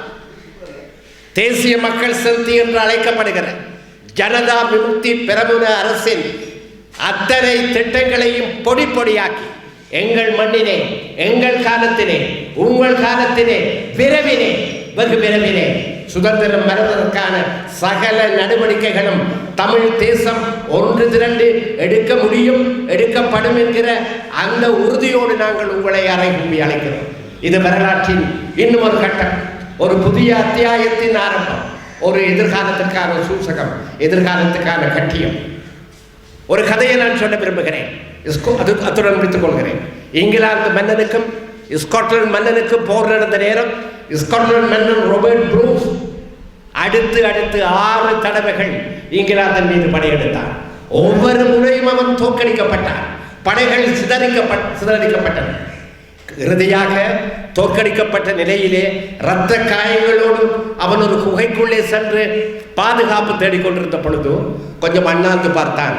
தேசிய மக்கள் சக்தி என்று அழைக்கப்படுகிற ஜனதா விமுக்தி பெரமுன அரசின் அத்தனை திட்டங்களையும் பொடி பொடியாக்கி எங்கள் மண்ணிலே, எங்கள் காலத்திலே, உங்கள் காலத்திலே விரைவிலே, வெகு விரைவிலே சுதந்திரம் வருவதற்கான சகல நடவடிக்கைகளும் தமிழ் தேசம் ஒன்று திரண்டு எடுக்க முடியும், எடுக்கப்படும் என்கிற அந்த உறுதியோடு நாங்கள் உங்களை அறைகூப்பி அழைக்கிறோம். இது வரலாற்றின் இன்னும் ஒரு கட்டம், ஒரு புதிய அத்தியாயத்தின் ஆரம்பம், ஒரு எதிர்காலத்துக்கான சூசகம், எதிர்காலத்துக்கான கட்டியம். ஒரு கதையை நான் சொல்ல விரும்புகிறேன், அத்துடன் முடித்துக் கொள்கிறேன். இங்கிலாந்து மன்னனுக்கும் ஸ்காட்லாந்து மன்னனுக்கும் போர் நடந்த நேரம் ஸ்காட்லாந்து மன்னன் ராபர்ட் ப்ரூஸ் அடுத்து 6 தடவைகள் இங்கிலாந்தின் மீது படையெடுத்தான். ஒவ்வொரு முறையும் அவன் தோற்கடிக்கப்பட்டான், படைகள் சிதறடிக்கப்பட்டன. இறுதியாக தோற்கடிக்கப்பட்ட நிலையிலே இரத்த காயங்களோடு அவன் ஒரு குகைக்குள்ளே சென்று பாதுகாப்பு தேடிக்கொண்டிருந்த பொழுது கொஞ்சம் அண்ணாந்து பார்த்தான்.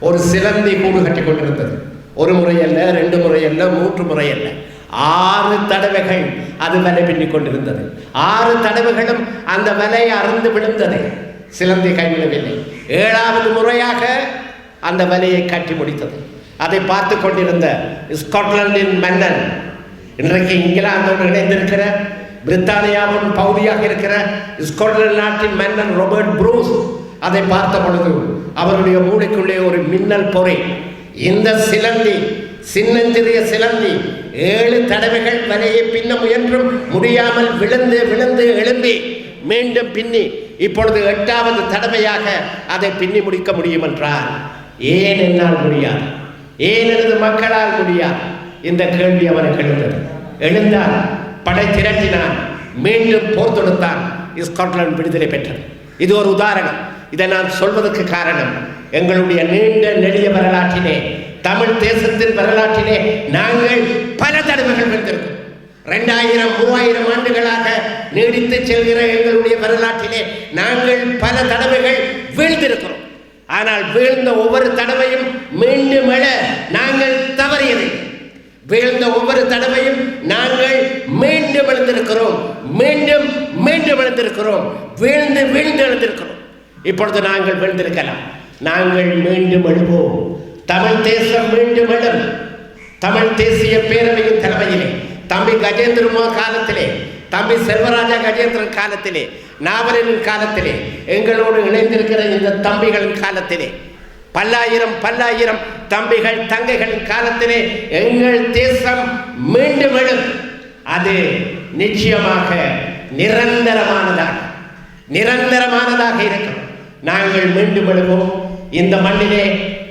ஒரு சிலந்தி கூடு கட்டி கொண்டிருந்தது. ஒரு முறை அல்ல, 2 முறை அல்ல, 3 முறை அல்ல, 6 தடவைகள் அது வலை பின்னிக் கொண்டிருந்தது. 6 தடவைகளும் அந்த வலை அறுந்து விழுந்தது, சிலந்தி கைவிடவில்லை. 7வது முறையாக அந்த வலையை கட்டி முடித்தது. அதை பார்த்து கொண்டிருந்த ஸ்காட்லாந்தின் மன்னன், இன்றைக்கு இங்கிலாந்தோடு இணைந்திருக்கிற பிரித்தானியாவின் பகுதியாக இருக்கிற ஸ்காட்லாந்து நாட்டின் மன்னன் ராபர்ட் ப்ரூஸ் அதை பார்த்த பொழுது அவருடைய மூளைக்குள்ளே ஒரு மின்னல் பொறை. இந்த சிலந்தி, சின்னஞ்சிறிய சிலந்தி 7 தடவைகள் வலையை பின்ன முயன்றும் முடியாமல் விழுந்து விழுந்து எழும்பி மீண்டும் பின்னி இப்பொழுது 8வது தடவையாக அதை பின்னி முடிக்க முடியும் என்றால் ஏன் என்னால் முடியாது, ஏன் எனது மக்களால் முடியாது? இந்த கேள்வி அவனுக்கு எழுந்தது. எழுந்தான், படை திரட்டினான், மீண்டும் போர் தொடுத்தான், ஸ்காட்லாந்து விடுதலை பெற்றது. இது ஒரு உதாரணம். இதை நான் சொல்வதற்கு காரணம், எங்களுடைய நீண்ட நெடிய வரலாற்றிலே, தமிழ் தேசத்தின் வரலாற்றிலே நாங்கள் பல தடவைகள் வென்றிருக்கிறோம். 2000 3000 ஆண்டுகளாக நீடித்து செல்கிற எங்களுடைய வரலாற்றிலே நாங்கள் பல தடவைகள் வீழ்ந்திருக்கிறோம். ஆனால் வீழ்ந்த ஒவ்வொரு தடவையும் மீண்டும் எழ நாங்கள் தவறியது. வீழ்ந்த ஒவ்வொரு தடவையும் நாங்கள் மீண்டும் எழுந்திருக்கிறோம், மீண்டும் மீண்டும் எழுந்திருக்கிறோம், வீழ்ந்து வீழ்ந்து எழுந்திருக்கிறோம். இப்பொழுது நாங்கள் வீழ்ந்திருக்கலாம், நாங்கள் மீண்டும் எழுவோம். தமிழ் தேசம் மீண்டும் எழும். தமிழ் தேசிய பேரவையின் தலைமையிலே, தம்பி கஜேந்திரன் காலத்திலே, தம்பி செல்வராஜா கஜேந்திரன் காலத்திலே, நாவலனின் காலத்திலே, எங்களோடு இணைந்திருக்கிற இந்த தம்பிகளின் காலத்திலே, பல்லாயிரம் தம்பிகள் தங்கைகளின் காலத்திலே எங்கள் தேசம் மீண்டும் எழும். அது நிச்சயமாக நிரந்தரமானதாக இருக்கும். நாங்கள் மீண்டும் எழுவோம். இந்த மண்ணிலே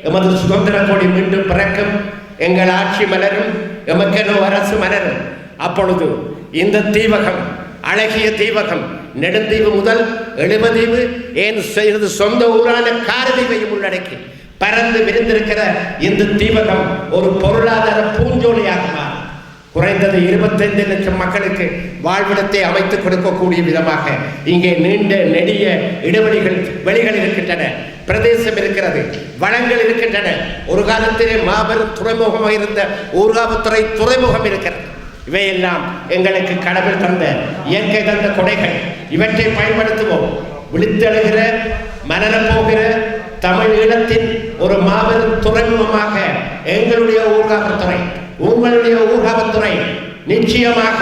எமது சுதந்திர கொடி மீண்டும் பிறக்கும், எங்கள் ஆட்சி மலரும், எமக்கெனோ அரசு மலரும். அப்பொழுது இந்த தீவகம், அழகிய தீவகம், நெடுந்தீவு முதல் எழுபதீவு, ஏன் செய்வது சொந்த ஊரான காரதீவையும் உள்ளடக்கி பறந்து விரிந்திருக்கிற இந்த தீவகம் ஒரு பொருளாதார பூஞ்சோலையாக மாறும். குறைந்தது 25 லட்சம் மக்களுக்கு வாழ்விடத்தை அமைத்துக் கொடுக்கக்கூடிய விதமாக இங்கே நீண்ட நெடிய வெளிகள் இருக்கின்றன, பிரதேசம் இருக்கிறது, வளங்கள் இருக்கின்றன. ஒரு காலத்திலே மாபெரும் துறைமுகமாக இருந்த ஊர்காவத்துறை துறைமுகம் இருக்கிறது. இவையெல்லாம் எங்களுக்கு கடவுள் தந்த இயற்கை தந்த கொடைகள். இவற்றை பயன்படுத்துவோம். விழித்தெழுகிற மலரப் போகிற தமிழ் ஈழத்தின் ஒரு மாபெரும் துறைமுகமாக எங்களுடைய ஊர்காவத்துறை, உங்களுடைய ஊர்காவத்துறை நிச்சயமாக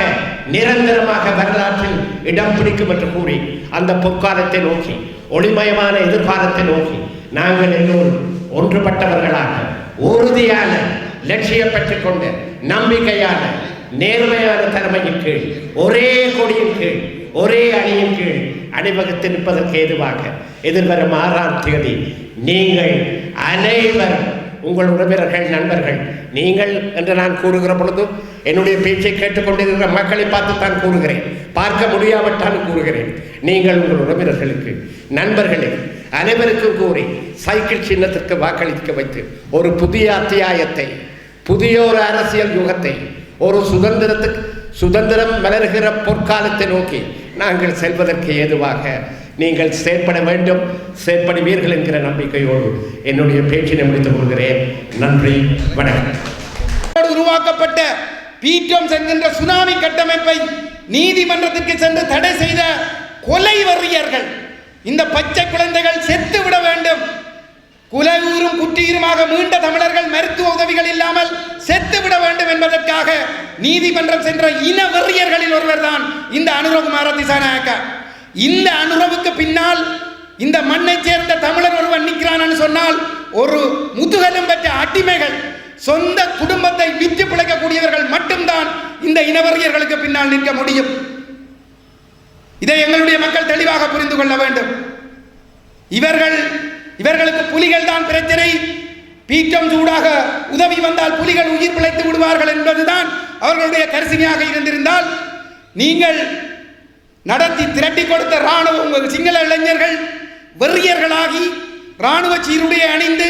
நிரந்தரமாக வரலாற்றில் இடம் பிடிக்கும் என்று கூறி அந்த பொற்காலத்தை நோக்கி, ஒளிமயமான எதிர்காலத்தை நோக்கி நாங்கள் எல்லோரும் ஒன்றுபட்டவர்களாக உறுதியான லட்சியம் பெற்றுக் கொண்டு நம்பிக்கையான நேர்மையான தலைமையின் கீழ், ஒரே கொடியின் கீழ், ஒரே அணியின் கீழ் அணிவகுத்து நிற்பதற்கு ஏதுவாக எதிர்வரும் 6ஆம் தேதி நீங்கள் அனைவரும், உங்கள் உறவினர்கள், நண்பர்கள், நீங்கள் என்று நான் கூறுகிற பொழுது என்னுடைய பேச்சை கேட்டுக்கொண்டிருக்கிற மக்களை பார்த்து தான் கூறுகிறேன், பார்க்க முடியாவிட்டாலும் கூறுகிறேன். நீங்கள் உங்கள் உறவினர்களுக்கு, நண்பர்களுக்கு அனைவருக்கும் கூறி சைக்கிள் சின்னத்திற்கு வாக்களிக்க வைத்து ஒரு புதிய அத்தியாயத்தை, புதிய ஒரு அரசியல் யுகத்தை, ஒரு சுதந்திரம் மலர்கிற பொற்காலத்தை நோக்கி நாங்கள் செல்வதற்கு ஏதுவாக நீங்கள் செயற்பட வேண்டும், செயற்படுவீர்கள் என்கிற நம்பிக்கையோடு என்னுடைய பேச்சினை முடித்துக் கொள்கிறேன். நன்றி, வணக்கம். உருவாக்கப்பட்ட பீட்டோம்ஸ் என்கின்ற சுனாமி கட்டமைப்பை நீதிமன்றத்திற்கு சென்று தடை செய்த கொலை வெறியர்கள், இந்த பச்சை குழந்தைகள் செத்து விட வேண்டும். குலையூரும் குற்றீருமாக மீண்ட தமிழர்கள் மருத்துவ உதவிகள் இல்லாமல் செத்து விட வேண்டும் என்பதற்காக நீதிமன்றம் சென்ற இன வெறியர்களில் ஒருவர் தான் இந்த அனுரகுமார திசாநாயக்கா. இந்த அனுரவுக்கு பின்னால் இந்த மண்ணை சேர்ந்த தமிழர் ஒருவன் நிற்கிறான் சொன்னால் ஒரு முதுகெலும் பெற்ற அடிமைகள், சொந்த குடும்பத்தை விற்று பிழைக்கக்கூடியவர்கள் மட்டும்தான் இந்த இனவெறியர்களுக்கு பின்னால் நிற்க முடியும். இதை எங்களுடைய மக்கள் தெளிவாக புரிந்து கொள்ள வேண்டும். இவர்களுக்கு புலிகள் தான் பிரச்சனை, பீட்டம் சூடாக உதவி வந்தால் புலிகள் உயிர் பிழைத்து விடுவார்கள் என்பதுதான் அவர்களுடைய கரிசனையாக இருந்திருந்தால், நீங்கள் நடத்தி திரட்டி கொடுத்த இராணுவ சிங்கள இளைஞர்கள் வெறியர்களாகி இராணுவ சீருடைய அணிந்து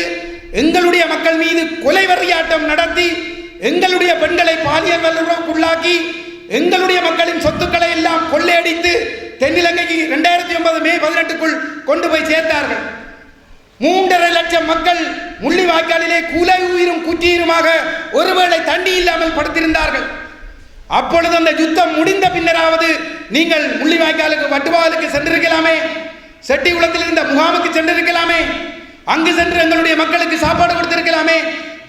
எங்களுடைய மக்கள் மீது கொலை வெறியாட்டம் நடத்தி எங்களுடைய பெண்களை பாலியல் வல்லுறவுக்குள்ளாக்கி எங்களுடைய மக்களின் சொத்துக்களை எல்லாம் கொள்ளையடித்து தென்னிலங்கைக்கு 2009 மே 18க்குள் கொண்டு போய் சேர்த்தார்கள். 3.5 லட்சம் மக்கள் முள்ளிவாய்க்காலிலே குலை உயிரும் குற்றீருமாக ஒருவேளை தண்ணி இல்லாமல் படுத்திருந்தார்கள். அப்பொழுது அந்த யுத்தம் முடிந்த பின்னராவது நீங்கள் முள்ளிவாய்க்காலுக்கு வட்டுவாலுக்கு சென்றிருக்கலாமே, செட்டிகுளத்தில் இருந்த முகாமுக்கு சென்றிருக்கலாமே, அங்கு சென்று எங்களுடைய மக்களுக்கு சாப்பாடு கொடுத்திருக்கலாமே.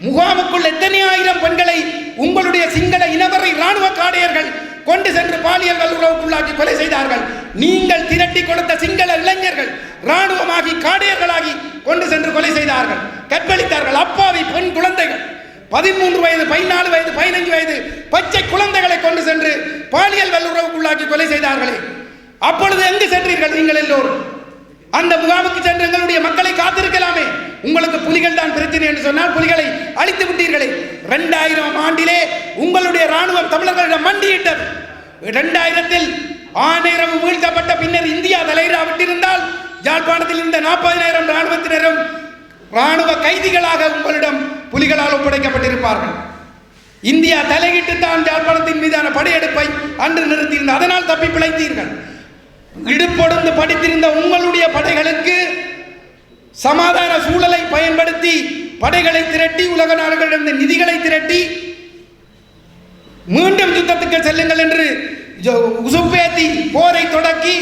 முகாமுக்குள் எத்தனை ஆயிரம் பெண்களை உங்களுடைய சிங்கள இனவரை இராணுவ காடையர்கள் கொண்டு சென்று பாலியல் வல்லுறவுக்குள்ளாக்கி கொலை செய்தார்கள். நீங்கள் திரட்டி கொடுத்த சிங்கள இளைஞர்கள் இராணுவமாகி காடையர்களாகி கொண்டு சென்று கொலை செய்தார்கள், கற்பழித்தார்கள். அப்பாவி பெண் குழந்தைகள் 13 வயது, 14 வயது, 15 வயது பச்சை குழந்தைகளை கொண்டு சென்று பாலியல் வல்லுறவுக்குள்ளாக்கி கொலை செய்தார்களே. அப்பொழுது எங்கு சென்றீர்கள் நீங்கள் எல்லோரும்? அந்த முகாமுக்கு சென்று எங்களுடைய மக்களை காத்திருக்கலாமே. உங்களுக்கு புலிகள் தான் பிரச்சனை என்று சொன்னால் புலிகளை அழித்து விட்டீர்களே. 2000 ஆண்டிலே உங்களுடைய இராணுவம் தமிழர்களிடம் மண்டியிட்டது. 2000 ஆணையரவு வீழ்த்தப்பட்ட பின்னர் இந்தியா தலையிடா விட்டிருந்தால் யாழ்ப்பாணத்தில் இந்த 40,000 இராணுவத்தினரும் இராணுவ கைதிகளாக உங்களிடம் புலிகளால் ஒப்படைக்கப்பட்டிருப்பார்கள். இந்தியா தலையிட்டு தான் யாழ்ப்பாணத்தின் மீதான படையெடுப்பை அன்று நிறுத்தியிருந்த, அதனால் தப்பி பிழைத்தீர்கள். இடுப்பொடுந்து படித்திருந்த உங்களுடைய படைகளுக்கு சமாதான சூழலை பயன்படுத்தி படைகளை திரட்டி உலக நாடுகளிடம் நிதிகளை திரட்டி மீண்டும் யுத்தத்துக்கு செல்லுங்கள் என்று உசுப்பேத்தி போரை தொடக்கி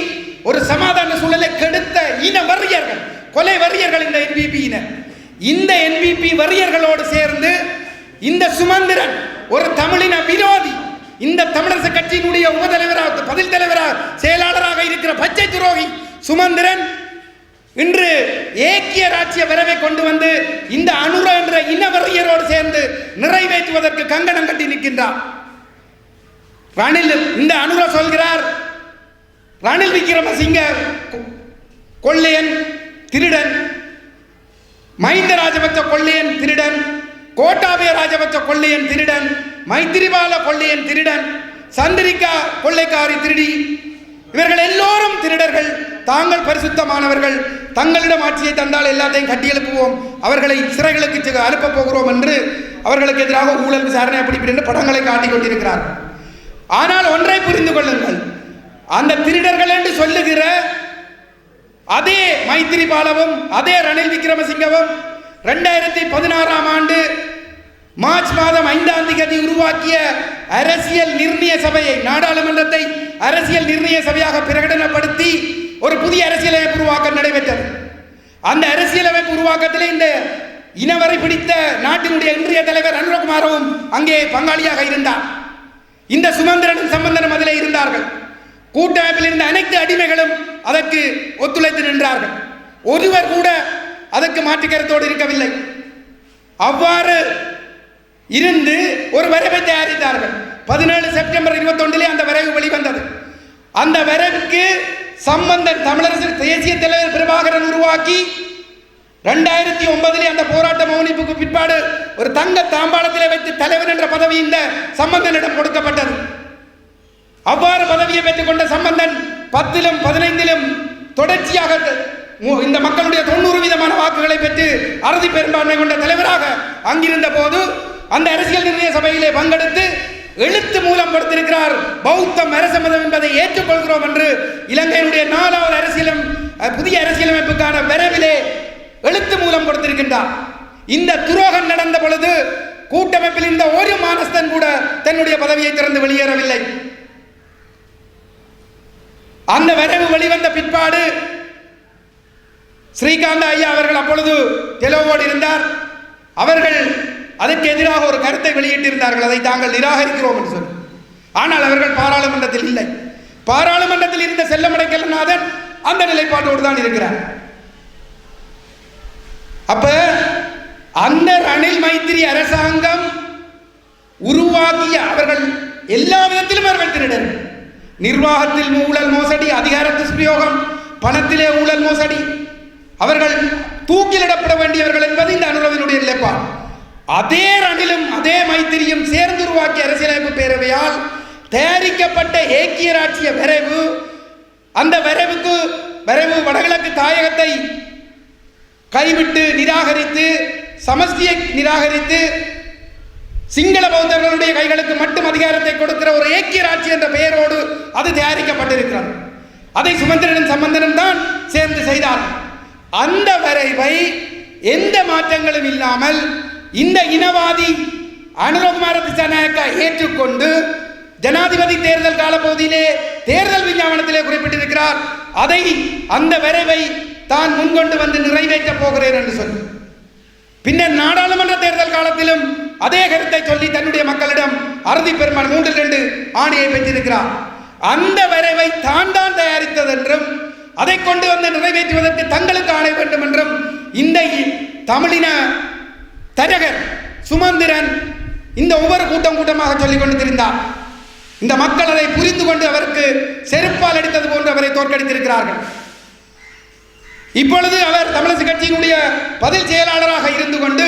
ஒரு சமாதான சூழலை கெடுத்த இன வறியர்கள், கொலை வறியர்கள் இந்த என்பிபியினர். இந்த என்பிபி வறியர்களோடு சேர்ந்து இந்த சுமந்திரன் ஒரு தமிழின விரோதி, இந்த தமிழரசு கட்சியினுடைய உபதலைவராக, பதில் தலைவராக, செயலாளராக இருக்கிற பச்சை துரோகி சுமந்திரன் இன்று ஏக்கிய ராஜ்ய வரவை கொண்டு வந்து இந்த அனுர என்ற இனவறியரோடு சேர்ந்து நிறைவேற்றுவதற்கு கங்கணம் கட்டி நிற்கின்றார். ரணில் இந்த அனுர சொல்கிறார், ரணில் விக்ரமசிங்க கொள்ளையன், திருடன், மஹிந்த ராஜபக்ச கொள்ளையன் திருடன், கோட்டாபய ராஜபக்ச கொள்ளையன் திருடன், மைத்திரிபால கொள்ளையன் திருடன், சந்திரிகா கொள்ளைக்காரி திருடி, இவர்கள் எல்லோரும் திருடர்கள். தாங்கள் பரிசுத்தமானவர்கள், தங்களிடம் ஆட்சியை தந்தால் எல்லாத்தையும் கட்டி எழுப்புவோம், அவர்களை சிறைகளுக்கு அனுப்ப போகிறோம் என்று அவர்களுக்கு எதிராக ஊழல் விசாரணை அப்படி இப்படி என்று படங்களை காட்டிக் கொண்டிருக்கிறார்கள். ஆனால் ஒன்றை புரிந்து கொள்ளுங்கள், அந்த திருடர்கள் என்று சொல்லுகிற அதே மைத்திரிபாலவும் அதே ரணில் விக்ரமசிங்கவும் 2016 ஆண்டு மார்ச் மாதம் 5ஆம் தேதி உருவாக்கிய அரசியல் நிர்ணய சபையை, நாடாளுமன்றத்தை அரசியல் நிர்ணய சபையாக பிரகடனப்படுத்தி ஒரு புதிய அரசியலமைப்பு உருவாக்கம் நடைபெற்றது. அந்த அரசியலமைப்பு உருவாக்கத்தில் இந்த இனவரை பிடித்த நாட்டினுடைய இன்றைய தலைவர் அனுரகுமாரவும் அங்கே பங்காளியாக இருந்தார். இந்த சுமந்திரனும் சம்பந்தனும் அதிலே இருந்தார்கள். கூட்டமைப்பில் இருந்த அனைத்து அடிமைகளும் அதற்கு ஒத்துழைத்து நின்றார்கள். ஒருவர் கூட அதற்கு மாற்று கருத்தோடு இருக்கவில்லை. அவ்வாறு இருந்து ஒரு வரைவை தயாரித்தார்கள். 17 செப்டம்பர் 21 அந்த வரைவு வெளிவந்தது. அந்த வரைவுக்கு சம்பந்தன் தமிழரசு தேசிய தலைவர் பிரபாகரன் உருவாக்கி 2009 அந்த போராட்ட மௌனிப்புக்கு பிற்பாடு ஒரு தங்க தாம்பாளத்தில் வைத்து தலைவர் என்ற பதவி இந்த சம்பந்தனிடம் கொடுக்கப்பட்டது. அவ்வாறு பதவியை பெற்றுக் கொண்ட சம்பந்தன் 10லும் 15லும் தொடர்ச்சியாக இந்த மக்களுடைய 90% வாக்குகளை பெற்று அறுதி பெரும்பான்மை கொண்ட தலைவராக அங்கிருந்த போது அந்த அரசியல் நிர்ணய சபையிலே பங்கெடுத்து எழுத்து மூலம் கொடுத்திருக்கிறார். பௌத்தம் அரச மதம் என்பதை ஏற்றுக்கொள்கிறோம் என்று இலங்கையினுடைய 4வது புதிய அரசியலமைப்புக்கான விரைவிலே எழுத்து மூலம் கொடுத்திருக்கின்றார். இந்த துரோகம் நடந்த பொழுது கூட்டமைப்பில் இருந்த ஒரு மானஸ்தன் கூட தன்னுடைய பதவியை திறந்து வெளியேறவில்லை. அந்த வரைவு வெளிவந்த பிற்பாடு ஸ்ரீகாந்த் ஐயா அவர்கள் அப்பொழுது தெலோவோடு இருந்தார். அவர்கள் அதற்கு எதிராக ஒரு கருத்தை வெளியிட்டிருந்தார்கள். அதை தாங்கள் நிராகரிக்கிறோம் என்று சொல்லி. ஆனால் அவர்கள் பாராளுமன்றத்தில் இல்லை. பாராளுமன்றத்தில் இருந்த செல்லமடைக்கல்நாதன் அந்த நிலைப்பாட்டோடு தான் இருக்கிறார். அப்ப அந்த ரணில் மைத்திரி அரசாங்கம் உருவாக்கிய அவர்கள் எல்லா விதத்திலும் அவர்கள் திருடர்கள். நிர்வாகத்தில் ஊழல் மோசடி, அதிகார துஷ்பிரயோகம், பணத்திலே ஊழல் மோசடி, அவர்கள் தூக்கிலிடப்பட வேண்டியவர்கள் என்பது இந்த அனுரவினுடைய நிலைப்பாடு. அதே ரணிலும் அதே மைத்திரியும் சேர்ந்து உருவாக்கிய அரசியலமைப்பு பேரவையால் தயாரிக்கப்பட்ட ஏக்கிய ராட்சிய வரைவு, அந்த வரைவு வடகிழக்கு தாயகத்தை கைவிட்டு நிராகரித்து, சமஸ்தியை நிராகரித்து, சிங்கள பௌத்தர்களுடைய கைகளுக்கு மட்டும் அதிகாரத்தை கொடுக்கிற ஒரு ஏக்கிய ராட்சி என்ற பெயரோடு அது தயாரிக்கப்பட்டிருக்கிறது. அதை சுமந்திரனும் சம்பந்தனும் தான் சேர்ந்து செய்தார். அந்த வரைவை எந்த மாற்றங்களும் இல்லாமல் இந்த இனவாதி அனுரகுமார திசாநாயக்கா ஏற்றுக்கொண்டு ஜனாதிபதி தேர்தல் காலப்பகுதியிலே தேர்தல் விஞ்ஞாபனத்திலே குறிப்பிட்டிருக்கிறார். அதை அந்த வரைவை தான் முன்கொண்டு வந்து நிறைவேற்றப் போகிறேன் என்று சொல்லி பின்னர் நாடாளுமன்ற தேர்தல் காலத்திலும் அதே கருத்தை சொல்லி தன்னுடைய மக்களிடம் அறுதி பெரும்பான்மை 3-2 ஆணையை பெற்றிருக்கிறார். அந்த வரைவை தான் தயாரித்தது என்றும் அதை கொண்டு வந்து நிறைவேற்றுவதற்கு தங்களுக்கு ஆணை வேண்டும் என்றும் இந்த தமிழின தரகர் சுமந்திரன் இந்த ஒவ்வொரு கூட்டமாக சொல்லிக் கொண்டு திரிந்தார். இந்த மக்கள் அதை புரிந்து கொண்டு அவருக்கு செருப்பால் அடித்தது போன்று அவரை தோற்கடித்திருக்கிறார்கள். இப்பொழுது அவர் தமிழரசு கட்சியினுடைய பதில் செயலாளராக இருந்து கொண்டு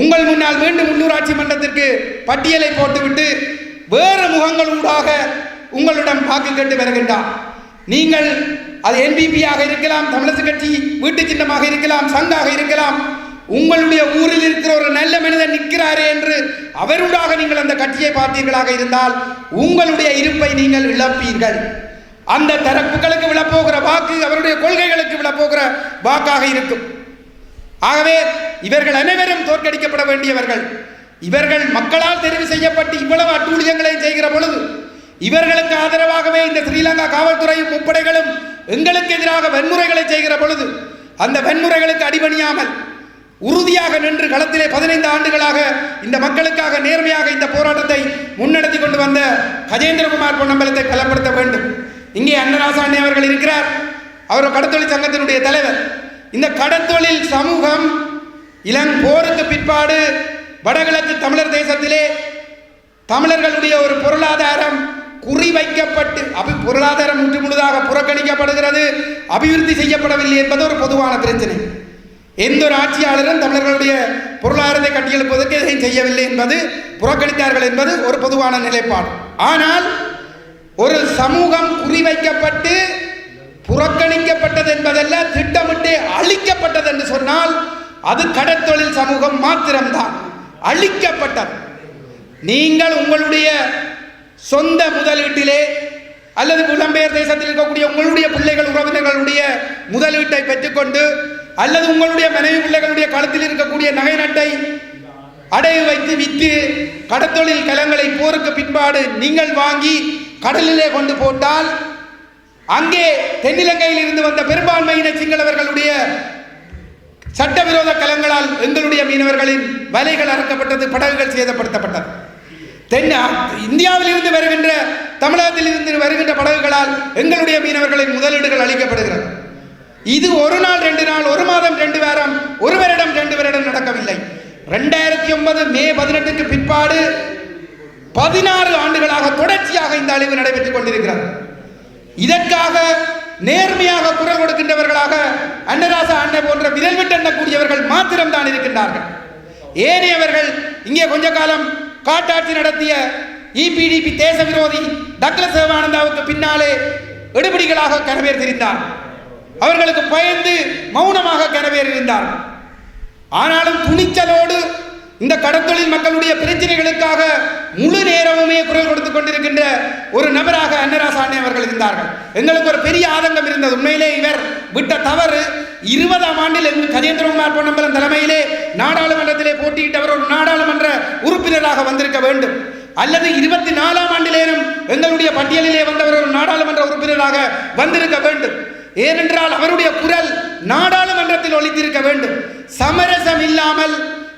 உங்கள் முன்னால் மீண்டும் உள்ளூராட்சி மன்றத்திற்கு பட்டியலை போட்டுவிட்டு வேறு முகங்கள் ஊடாக உங்களிடம் வாக்கு கேட்டு வருகின்றார். நீங்கள் அது என்பிபியாக இருக்கலாம், தமிழரசு கட்சி வீட்டு சின்னமாக இருக்கலாம், சங்காக இருக்கலாம், உங்களுடைய ஊரில் இருக்கிற ஒரு நல்ல மனிதன் நிற்கிறாரே என்று அவருடாக நீங்கள் அந்த கட்சியை பார்த்தீர்களாக இருந்தால் உங்களுடைய இருப்பை நீங்கள் இழப்பீர்கள். அந்த தரப்புகளுக்கு விழப்போகிற வாக்கு அவருடைய கொள்கைகளுக்கு விழப்போகிற வாக்காக இருக்கும். ஆகவே இவர்கள் அனைவரும் தோற்கடிக்கப்பட வேண்டியவர்கள். இவர்கள் மக்களால் தெரிவு செய்யப்பட்டு இவ்வளவு அட்டூழியங்களை செய்கிற பொழுது இவர்களுக்கு ஆதரவாகவே இந்த ஸ்ரீலங்கா காவல்துறையும் முப்படைகளும் எங்களுக்கு எதிராக வன்முறைகளை செய்கிற பொழுது அந்த வன்முறைகளுக்கு அடிபணியாமல் உறுதியாக நின்று களத்திலே 15 ஆண்டுகளாக இந்த மக்களுக்காக நேர்மையாக இந்த போராட்டத்தை முன்னெடுத்து கொண்டு வந்த கஜேந்திரகுமார் பொன்னம்பலத்தை பலப்படுத்த வேண்டும். இங்கே அன்னராசாணி அவர்கள் இருக்கிறார். அவர் கடத்தொழில் சங்கத்தினுடைய தலைவர். இந்த கடத்தொழில் சமூகம் போருக்கு பிற்பாடு வடகிழக்கு தமிழர் தேசத்திலே தமிழர்களுடைய ஒரு பொருளாதாரம் குறிவைக்கப்பட்டு பொருளாதாரம் முழுதாக புறக்கணிக்கப்படுகிறது, அபிவிருத்தி செய்யப்படவில்லை என்பது ஒரு பொதுவான பிரச்சனை. எந்த ஒரு ஆட்சியாளரும் தமிழர்களுடைய பொருளாதாரத்தை கட்டியெழுப்பதற்கு எதையும் செய்யவில்லை என்பது, புறக்கணித்தார்கள் என்பது ஒரு பொதுவான நிலைப்பாடு. ஆனால் ஒரு சமூகம் குறிவைக்கப்பட்டு புறக்கணிக்கப்பட்டது என்பதல்ல, திட்டமிட்டு அழிக்கப்பட்டது என்று சொன்னால் அது கடற்தொழில் சமூகம் மாத்திரம்தான் அழிக்கப்பட்டது. நீங்கள் உங்களுடைய சொந்த முதலீட்டிலே அல்லது புலம்பெயர் தேசத்தில் இருக்கக்கூடிய உங்களுடைய பிள்ளைகள் உறவினர்களுடைய முதலீட்டை பெற்றுக்கொண்டு அல்லது உங்களுடைய மனைவி பிள்ளைகளுடைய களத்தில் இருக்கக்கூடிய நகை நட்டை அடைவு வைத்து விற்று கடற்தொழில் கலங்களை போருக்கு பின்பாடு நீங்கள் வாங்கி கடலிலே கொண்டு போட்டால் அங்கே தென்னிலங்கையில் இருந்து வந்த பெரும்பான்மையின சிங்களவர்களுடைய சட்டவிரோத கலங்களால் எங்களுடைய மீனவர்களின் வலைகள் அறுக்கப்பட்டது, படகுகள் சேதப்படுத்தப்பட்டது. இந்தியாவில் இருந்து வருகின்ற, தமிழகத்தில் இருந்து வருகின்ற படகுகளால் எங்களுடைய மீனவர்களின் முதலீடுகள் அளிக்கப்படுகிறது. இது ஒரு நாள் 2 நாள், ஒரு மாதம் 2 வாரம், ஒரு வருடம் 2 வருடம் நடக்கவில்லை. 2009 மே 18க்கு பிற்பாடு 16 ஆண்டுகளாக தொடர்ச்சியாக இந்த அழிவு நடைபெற்றுக் கொண்டிருக்கிறது. இதற்காக நேர்மையாக குரல் கொடுக்கின்றவர்களாக அன்னராசா அண்ணன் போன்ற விரல் விட்டு எண்ணக்கூடியவர்கள் மாத்திரம்தான் இருக்கின்றார்கள். ஏனையவர்கள் இங்கே கொஞ்ச காலம் காட்டாட்சி நடத்திய இபிடிபி தேச விரோதி டக்ளஸ் சிவானந்தாவுக்கு பின்னாலே எடுபடிகளாக கனவேர் தெரிந்தார். அவர்களுக்கு பயந்து மௌனமாக கனவேர் இருந்தார். ஆனாலும் துணிச்சலோடு இந்த கடற்தொழில் மக்களுடைய பிரச்சனைகளுக்காக முழு நேரமுமே குரல் கொடுத்துக் கொண்டிருக்கின்ற ஒரு நபராக அன்னராசா அண்ணே அவர்கள் இருந்தார்கள். எங்களுக்கு ஒரு பெரிய ஆதங்கம் இருந்தது. உண்மையிலே இவர் விட்ட தவறு 20ஆம் ஆண்டில் கஜேந்திரகுமார் பொன்னம்பலம் தலைமையிலே நாடாளுமன்றத்திலே போட்டியிட்டவர் ஒரு நாடாளுமன்ற உறுப்பினராக வந்திருக்க வேண்டும், அல்லது 24ஆம் ஆண்டிலேனும் எங்களுடைய பட்டியலிலே வந்தவர் ஒரு நாடாளுமன்ற உறுப்பினராக வந்திருக்க வேண்டும். ஏனென்றால் அவருடைய குரல் நாடாளுமன்றத்தில் ஒலித்திருக்க வேண்டும். சமரசம் இல்லாமல்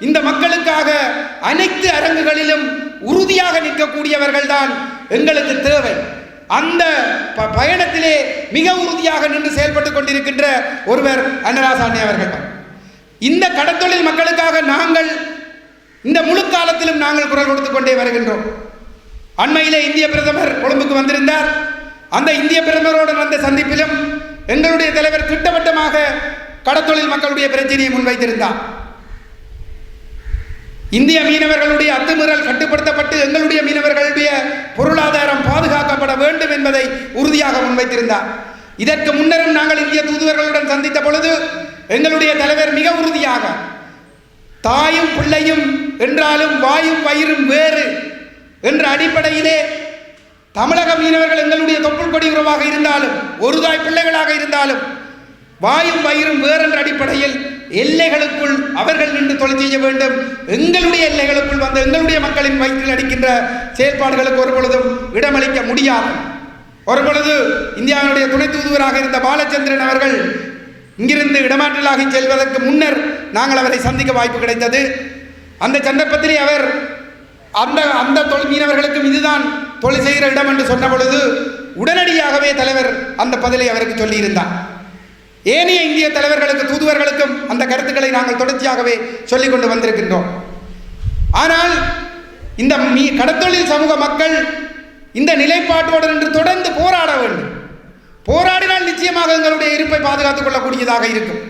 இந்த மக்களுக்காக அனைத்து அரங்குகளிலும் உறுதியாக நிற்கக்கூடியவர்கள் தான் எங்களுக்கு தேவை. அந்த பயணத்திலே மிக உறுதியாக நின்று செயல்பட்டுக் கொண்டிருக்கின்ற ஒருவர் அன்னராசா அண்ணே அவர்கள். இந்த கடற்தொழில் மக்களுக்காக நாங்கள் இந்த முழு காலத்திலும் நாங்கள் குரல் கொடுத்துக் கொண்டே வருகின்றோம். அண்மையிலே இந்திய பிரதமர் கொழும்புக்கு வந்திருந்தார். அந்த இந்திய பிரதமரோடு நடந்த சந்திப்பிலும் எங்களுடைய தலைவர் திட்டவட்டமாக கடற்தொழில் மக்களுடைய பிரச்சனையை முன்வைத்திருந்தார். இந்திய மீனவர்களுடைய அத்துமீறல் கட்டுப்படுத்தப்பட்டு எங்களுடைய மீனவர்களுடைய பொருளாதாரம் பாதுகாக்கப்பட வேண்டும் என்பதை உறுதியாக முன்வைத்திருந்தார். இதற்கு முன்னரும் நாங்கள் இந்திய தூதுவர்களுடன் சந்தித்த பொழுது எங்களுடைய தலைவர் மிக உறுதியாக தாயும் பிள்ளையும் என்றாலும் வாயும் வயிறும் வேறு என்ற அடிப்படையிலே தமிழக மீனவர்கள் எங்களுடைய தொப்புள் கொடி உறவாக இருந்தாலும், ஒரு தாய் பிள்ளைகளாக இருந்தாலும், வாயும் வயிறும் வேறு என்ற அடிப்படையில் எல்லைகளுக்குள் அவர்கள் நின்று தொழில் செய்ய வேண்டும். எங்களுடைய எல்லைகளுக்குள் வந்து எங்களுடைய மக்களின் வயிற்றில் அடிக்கின்ற செயல்பாடுகளுக்கு ஒரு பொழுதும் இடமளிக்க முடியாது. ஒரு பொழுது இந்தியாவுடைய துணை தூதுவராக இருந்த பாலச்சந்திரன் அவர்கள் இங்கிருந்து இடமாற்றலாகி செல்வதற்கு முன்னர் நாங்கள் அவரை சந்திக்க வாய்ப்பு கிடைத்தது. அந்த சந்தர்ப்பத்திலே அவர் அந்த தொழில் மீனவர்களுக்கும் இதுதான் தொழில் செய்கிற இடம் என்று சொன்ன பொழுது உடனடியாகவே தலைவர் அந்த பதிலை அவருக்கு சொல்லியிருந்தார். ஏனைய இந்திய தலைவர்களுக்கு தூதுவர்களுக்கும் அந்த கருத்துக்களை நாங்கள் தொடர்ச்சியாகவே சொல்லிக் கொண்டு வந்திருக்கின்றோம். ஆனால் இந்த கடற்தொழில் சமூக மக்கள் இந்த நிலைப்பாட்டோடு நின்று தொடர்ந்து போராட வேண்டும். போராடினால் நிச்சயமாக எங்களுடைய இருப்பை பாதுகாத்துக் கொள்ளக்கூடியதாக இருக்கும்.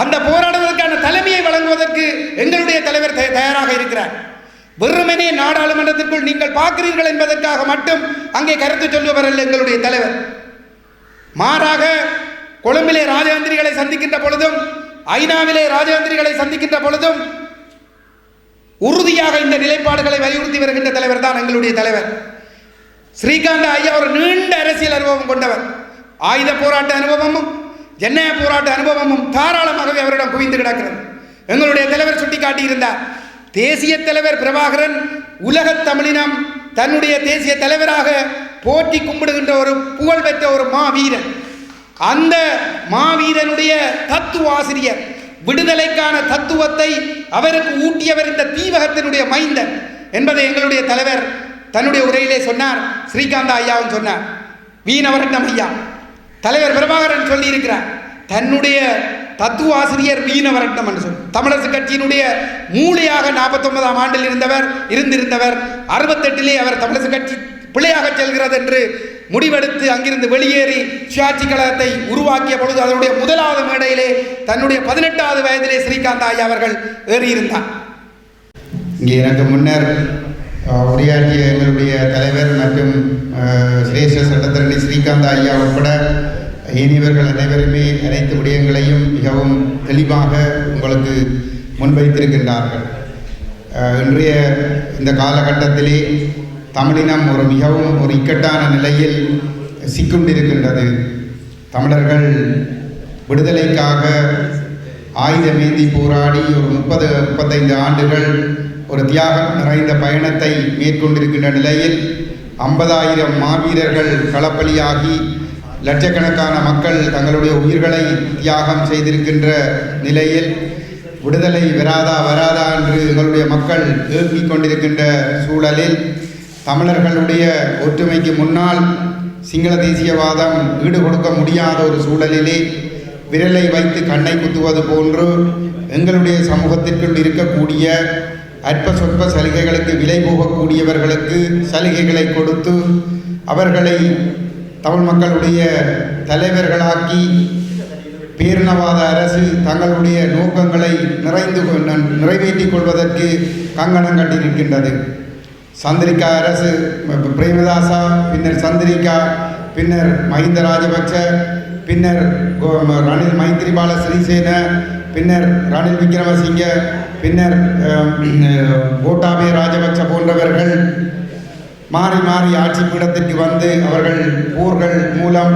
அந்த போராடுவதற்கான தலைமையை வழங்குவதற்கு எங்களுடைய தலைவர் தயாராக இருக்கிறார். வெறுமனே நாடாளுமன்றத்திற்குள் நீங்கள் பார்க்கிறீர்கள் என்பதற்காக மட்டும் அங்கே கருத்து சொல்லுவர் அல்ல எங்களுடைய தலைவர். மாறாக கொழும்பிலே ராஜதந்திரிகளை சந்திக்கின்ற பொழுதும், ஐநாவிலே ராஜதந்திரிகளை சந்திக்கின்ற பொழுதும் உறுதியாக இந்த நிலைப்பாடுகளை வலியுறுத்தி வருகின்ற தலைவர் தான் எங்களுடைய தலைவர். ஸ்ரீகாந்த் ஐயா ஒரு நீண்ட அரசியல் அனுபவம் கொண்டவர். ஆயுத போராட்ட அனுபவமும் ஜனநாயக போராட்ட அனுபவமும் தாராளமாகவே அவரிடம் குவிந்து கிடக்கிறது. எங்களுடைய தலைவர் சுட்டிக்காட்டியிருந்தார். தேசிய தலைவர் பிரபாகரன் உலகத் தமிழினம் தன்னுடைய தேசிய தலைவராக போற்றி கும்பிடுகின்ற ஒரு புகழ்பெற்ற ஒரு மாவீரன். அந்த மாவீரனுடைய தத்துவ ஆசிரியர், விடுதலைக்கான தத்துவத்தை அவருக்கு ஊட்டியவர் இந்த தீவகத்தினுடைய மைந்தன் என்பதை எங்களுடைய தலைவர் தன்னுடைய உரையிலே சொன்னார். ஸ்ரீகாந்த் ஐயாவும் சொன்னார். வீணவரட்னம் ஐயா தலைவர் பிரபாகரன் சொல்லி இருக்கிறார். தன்னுடைய தத்துவ ஆசிரியர் வீணவரட்னம் என்று சொல்லி தமிழரசு கட்சியினுடைய மூளையாக 49ஆம் ஆண்டில் இருந்திருந்தவர் 68 அவர் தமிழரசு கட்சி பிள்ளையாக செல்கிறது என்று முடிவெடுத்து அங்கிருந்து வெளியேறி சுயாட்சி கழகத்தை உருவாக்கிய பொழுது அதனுடைய முதலாவது மேடையிலே தன்னுடைய 18வது வயதிலே ஸ்ரீகாந்த் ஐயா அவர்கள் ஏறியிருந்தார். இங்கே எனக்கு முன்னர் உரையாற்றிய எங்களுடைய தலைவர் மற்றும் சிரேஷ்ட சட்டத்தரணி ஸ்ரீகாந்த் ஐயா உட்பட இனியவர்கள் அனைவருமே அனைத்து விடயங்களையும் மிகவும் தெளிவாக உங்களுக்கு முன்வைத்திருக்கின்றார்கள். இன்றைய இந்த காலகட்டத்திலே தமிழினம் மிகவும் ஒரு இக்கட்டான நிலையில் சிக்குண்டிருக்கின்றது. தமிழர்கள் விடுதலைக்காக ஆயுதமேந்தி போராடி ஒரு 30-35 ஆண்டுகள் ஒரு தியாகம் நிறைந்த பயணத்தை மேற்கொண்டிருக்கின்ற நிலையில் 50,000 மாவீரர்கள் களப்பலியாகி லட்சக்கணக்கான மக்கள் தங்களுடைய உயிர்களை தியாகம் செய்திருக்கின்ற நிலையில் விடுதலை வராதா என்று எங்களுடைய மக்கள் ஏங்கிக் கொண்டிருக்கின்ற சூழலில் தமிழர்களுடைய ஒற்றுமைக்கு முன்னால் சிங்கள தேசியவாதம் ஈடு கொடுக்க முடியாத ஒரு சூழலிலே விரலை வைத்து கண்ணை குத்துவது போன்று எங்களுடைய சமூகத்திற்குள் இருக்கக்கூடிய அற்ப சொற்ப சலுகைகளுக்கு விலை போகக்கூடியவர்களுக்கு சலுகைகளை கொடுத்து அவர்களை தமிழ் மக்களுடைய தலைவர்களாக்கி பேரினவாத அரசு தங்களுடைய நோக்கங்களை நிறைவேற்றிக் கொள்வதற்கு கங்கணம் கட்டியிருக்கின்றது. சந்திரிகா அரசு பிரேமதாசா, பின்னர் சந்திரிகா, பின்னர் மஹிந்த ராஜபக்ச, பின்னர் ரணில் மைத்திரிபால சிறிசேன, பின்னர் ரணில் விக்ரமசிங்க, பின்னர் கோட்டாபய ராஜபக்ச போன்றவர்கள் மாறி மாறி ஆட்சி பீடத்திற்கு வந்து அவர்கள் போர்கள் மூலம்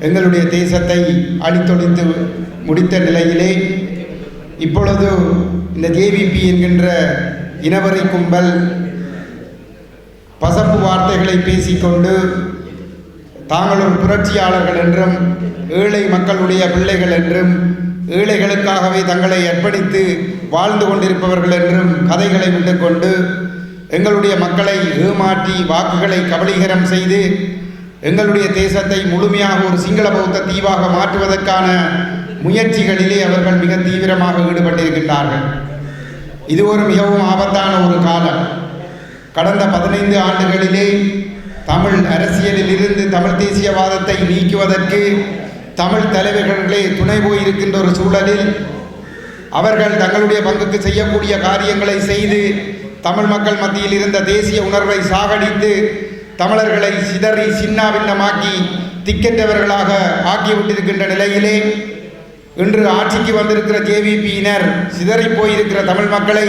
எங்களுடைய தேசத்தை அழித்தொழித்து முடித்த நிலையிலே இப்பொழுது இந்த ஜேவிபி என்கின்ற இனவரை கும்பல் பசப்பு வார்த்தைகளை பேசிக்கொண்டு தாங்கள் ஒரு புரட்சியாளர்கள் என்றும் ஏழை மக்களுடைய பிள்ளைகள் என்றும் ஏழைகளுக்காகவே தங்களை அர்ப்பணித்து வாழ்ந்து கொண்டிருப்பவர்கள் என்றும் கதைகளை விட்டுக்கொண்டு எங்களுடைய மக்களை ஏமாற்றி வாக்குகளை கபலீகரம் செய்து எங்களுடைய தேசத்தை முழுமையாக ஒரு சிங்கள பௌத்த தீவாக மாற்றுவதற்கான முயற்சிகளிலே அவர்கள் மிக தீவிரமாக ஈடுபட்டிருக்கின்றார்கள். இது ஒரு மிகவும் ஆபத்தான ஒரு காலம். கடந்த 15 ஆண்டுகளிலே தமிழ் அரசியலில் இருந்து தமிழ் தேசியவாதத்தை நீக்குவதற்கு தமிழ் தலைவர்களே துணை போயிருக்கின்ற ஒரு சூழலில் அவர்கள் தங்களுடைய பங்குக்கு செய்யக்கூடிய காரியங்களை செய்து தமிழ் மக்கள் மத்தியில் இருந்த தேசிய உணர்வை சாகடித்து தமிழர்களை சிதறி சின்னாபின்னமாக்கி திக்கற்றவர்களாக ஆக்கிவிட்டிருக்கின்ற நிலையிலே இன்று ஆட்சிக்கு வந்திருக்கிற ஜேவிபியினர் சிதறி போயிருக்கிற தமிழ் மக்களை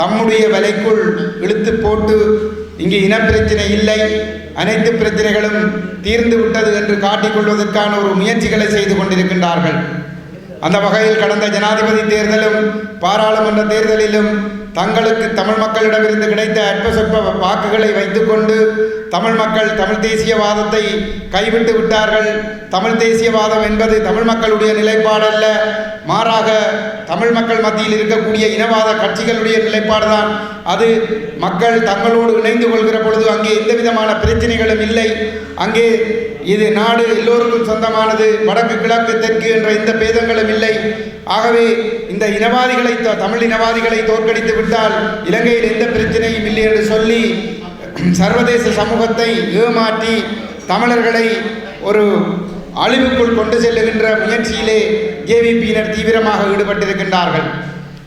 தம்முடைய வலைக்குள் இழுத்து போட்டு இங்கே இனப்பிரச்சனை இல்லை, அனைத்து பிரச்சனைகளும் தீர்ந்து விட்டது என்று காட்டிக்கொள்வதற்கான ஒரு முயற்சிகளை செய்து கொண்டிருக்கின்றார்கள். அந்த வகையில் கடந்த ஜனாதிபதி தேர்தலும் பாராளுமன்ற தேர்தலிலும் தங்களுக்கு தமிழ் மக்களிடமிருந்து கிடைத்த அற்ப சொற்ப வாக்குகளை வைத்துக்கொண்டு தமிழ் மக்கள் தமிழ் தேசியவாதத்தை கைவிட்டு விட்டார்கள். தமிழ் தேசியவாதம் என்பது தமிழ் மக்களுடைய நிலைப்பாடல்ல, மாறாக தமிழ் மக்கள் மத்தியில் இருக்கக்கூடிய இனவாத கட்சிகளுடைய நிலைப்பாடுதான். அது மக்கள் தங்களோடு இணைந்து கொள்கிற பொழுது அங்கே எந்த விதமான பிரச்சனைகளும் இல்லை. அங்கே இது நாடு எல்லோருக்கும் சொந்தமானது, வடக்கு கிழக்கு தெற்கு என்ற எந்த பேதங்களும் இல்லை. ஆகவே இந்த இனவாதிகளை தமிழ் இனவாதிகளை தோற்கடித்து விட்டால் இலங்கையில் எந்த பிரச்சனையும் இல்லை என்று சொல்லி சர்வதேச சமூகத்தை ஏமாற்றி தமிழர்களை ஒரு அழிவுக்குள் கொண்டு செல்லுகின்ற முயற்சியிலே ஜேவிபியினர் தீவிரமாக ஈடுபட்டிருக்கின்றார்கள்.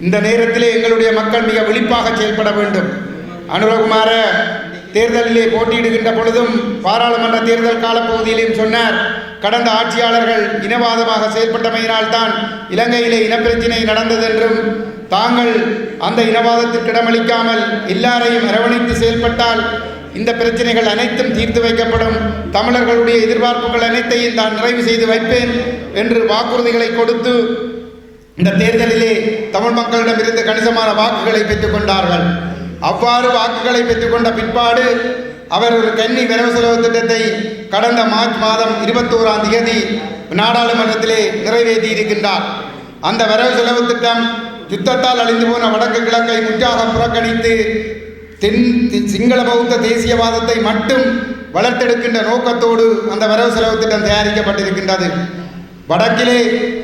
இந்த நேரத்திலே எங்களுடைய மக்கள் மிக விழிப்பாக செயல்பட வேண்டும். அனுரகுமார தேர்தலிலே போட்டியிடுகின்ற பொழுதும் பாராளுமன்ற தேர்தல் காலப்பகுதியிலும் சொன்னார், கடந்த ஆட்சியாளர்கள் இனவாதமாக செயல்பட்டமையினால் தான் இலங்கையிலே இனப்பிரச்சினை நடந்தது என்றும் தாங்கள் அந்த இனவாதத்திற்கு இடமளிக்காமல் எல்லாரையும் அரவணைத்து செயல்பட்டால் இந்த பிரச்சனைகள் அனைத்தும் தீர்த்து வைக்கப்படும், தமிழர்களுடைய எதிர்பார்ப்புகள் அனைத்தையும் தான் நிறைவு செய்து வைப்பேன் என்று வாக்குறுதிகளை கொடுத்து இந்த தேர்தலிலே தமிழ் மக்களிடமிருந்து கணிசமான வாக்குகளை பெற்றுக் கொண்டார்கள். அவ்வாறு வாக்குகளை பெற்றுக்கொண்ட பிற்பாடு அவர் ஒரு கன்னி வரவு செலவு திட்டத்தை கடந்த மார்ச் மாதம் 21ஆம் தேதி நாடாளுமன்றத்திலே நிறைவேற்றி இருக்கின்றார். அந்த வரவு செலவு திட்டம் யுத்தத்தால் அழிந்து போன வடக்கு கிழக்கை முற்றாக புறக்கணித்து சிங்கள பௌத்த தேசியவாதத்தை மட்டும் வளர்த்தெடுக்கின்ற நோக்கத்தோடு அந்த வரவு செலவு திட்டம் தயாரிக்கப்பட்டிருக்கின்றது. வடக்கிலே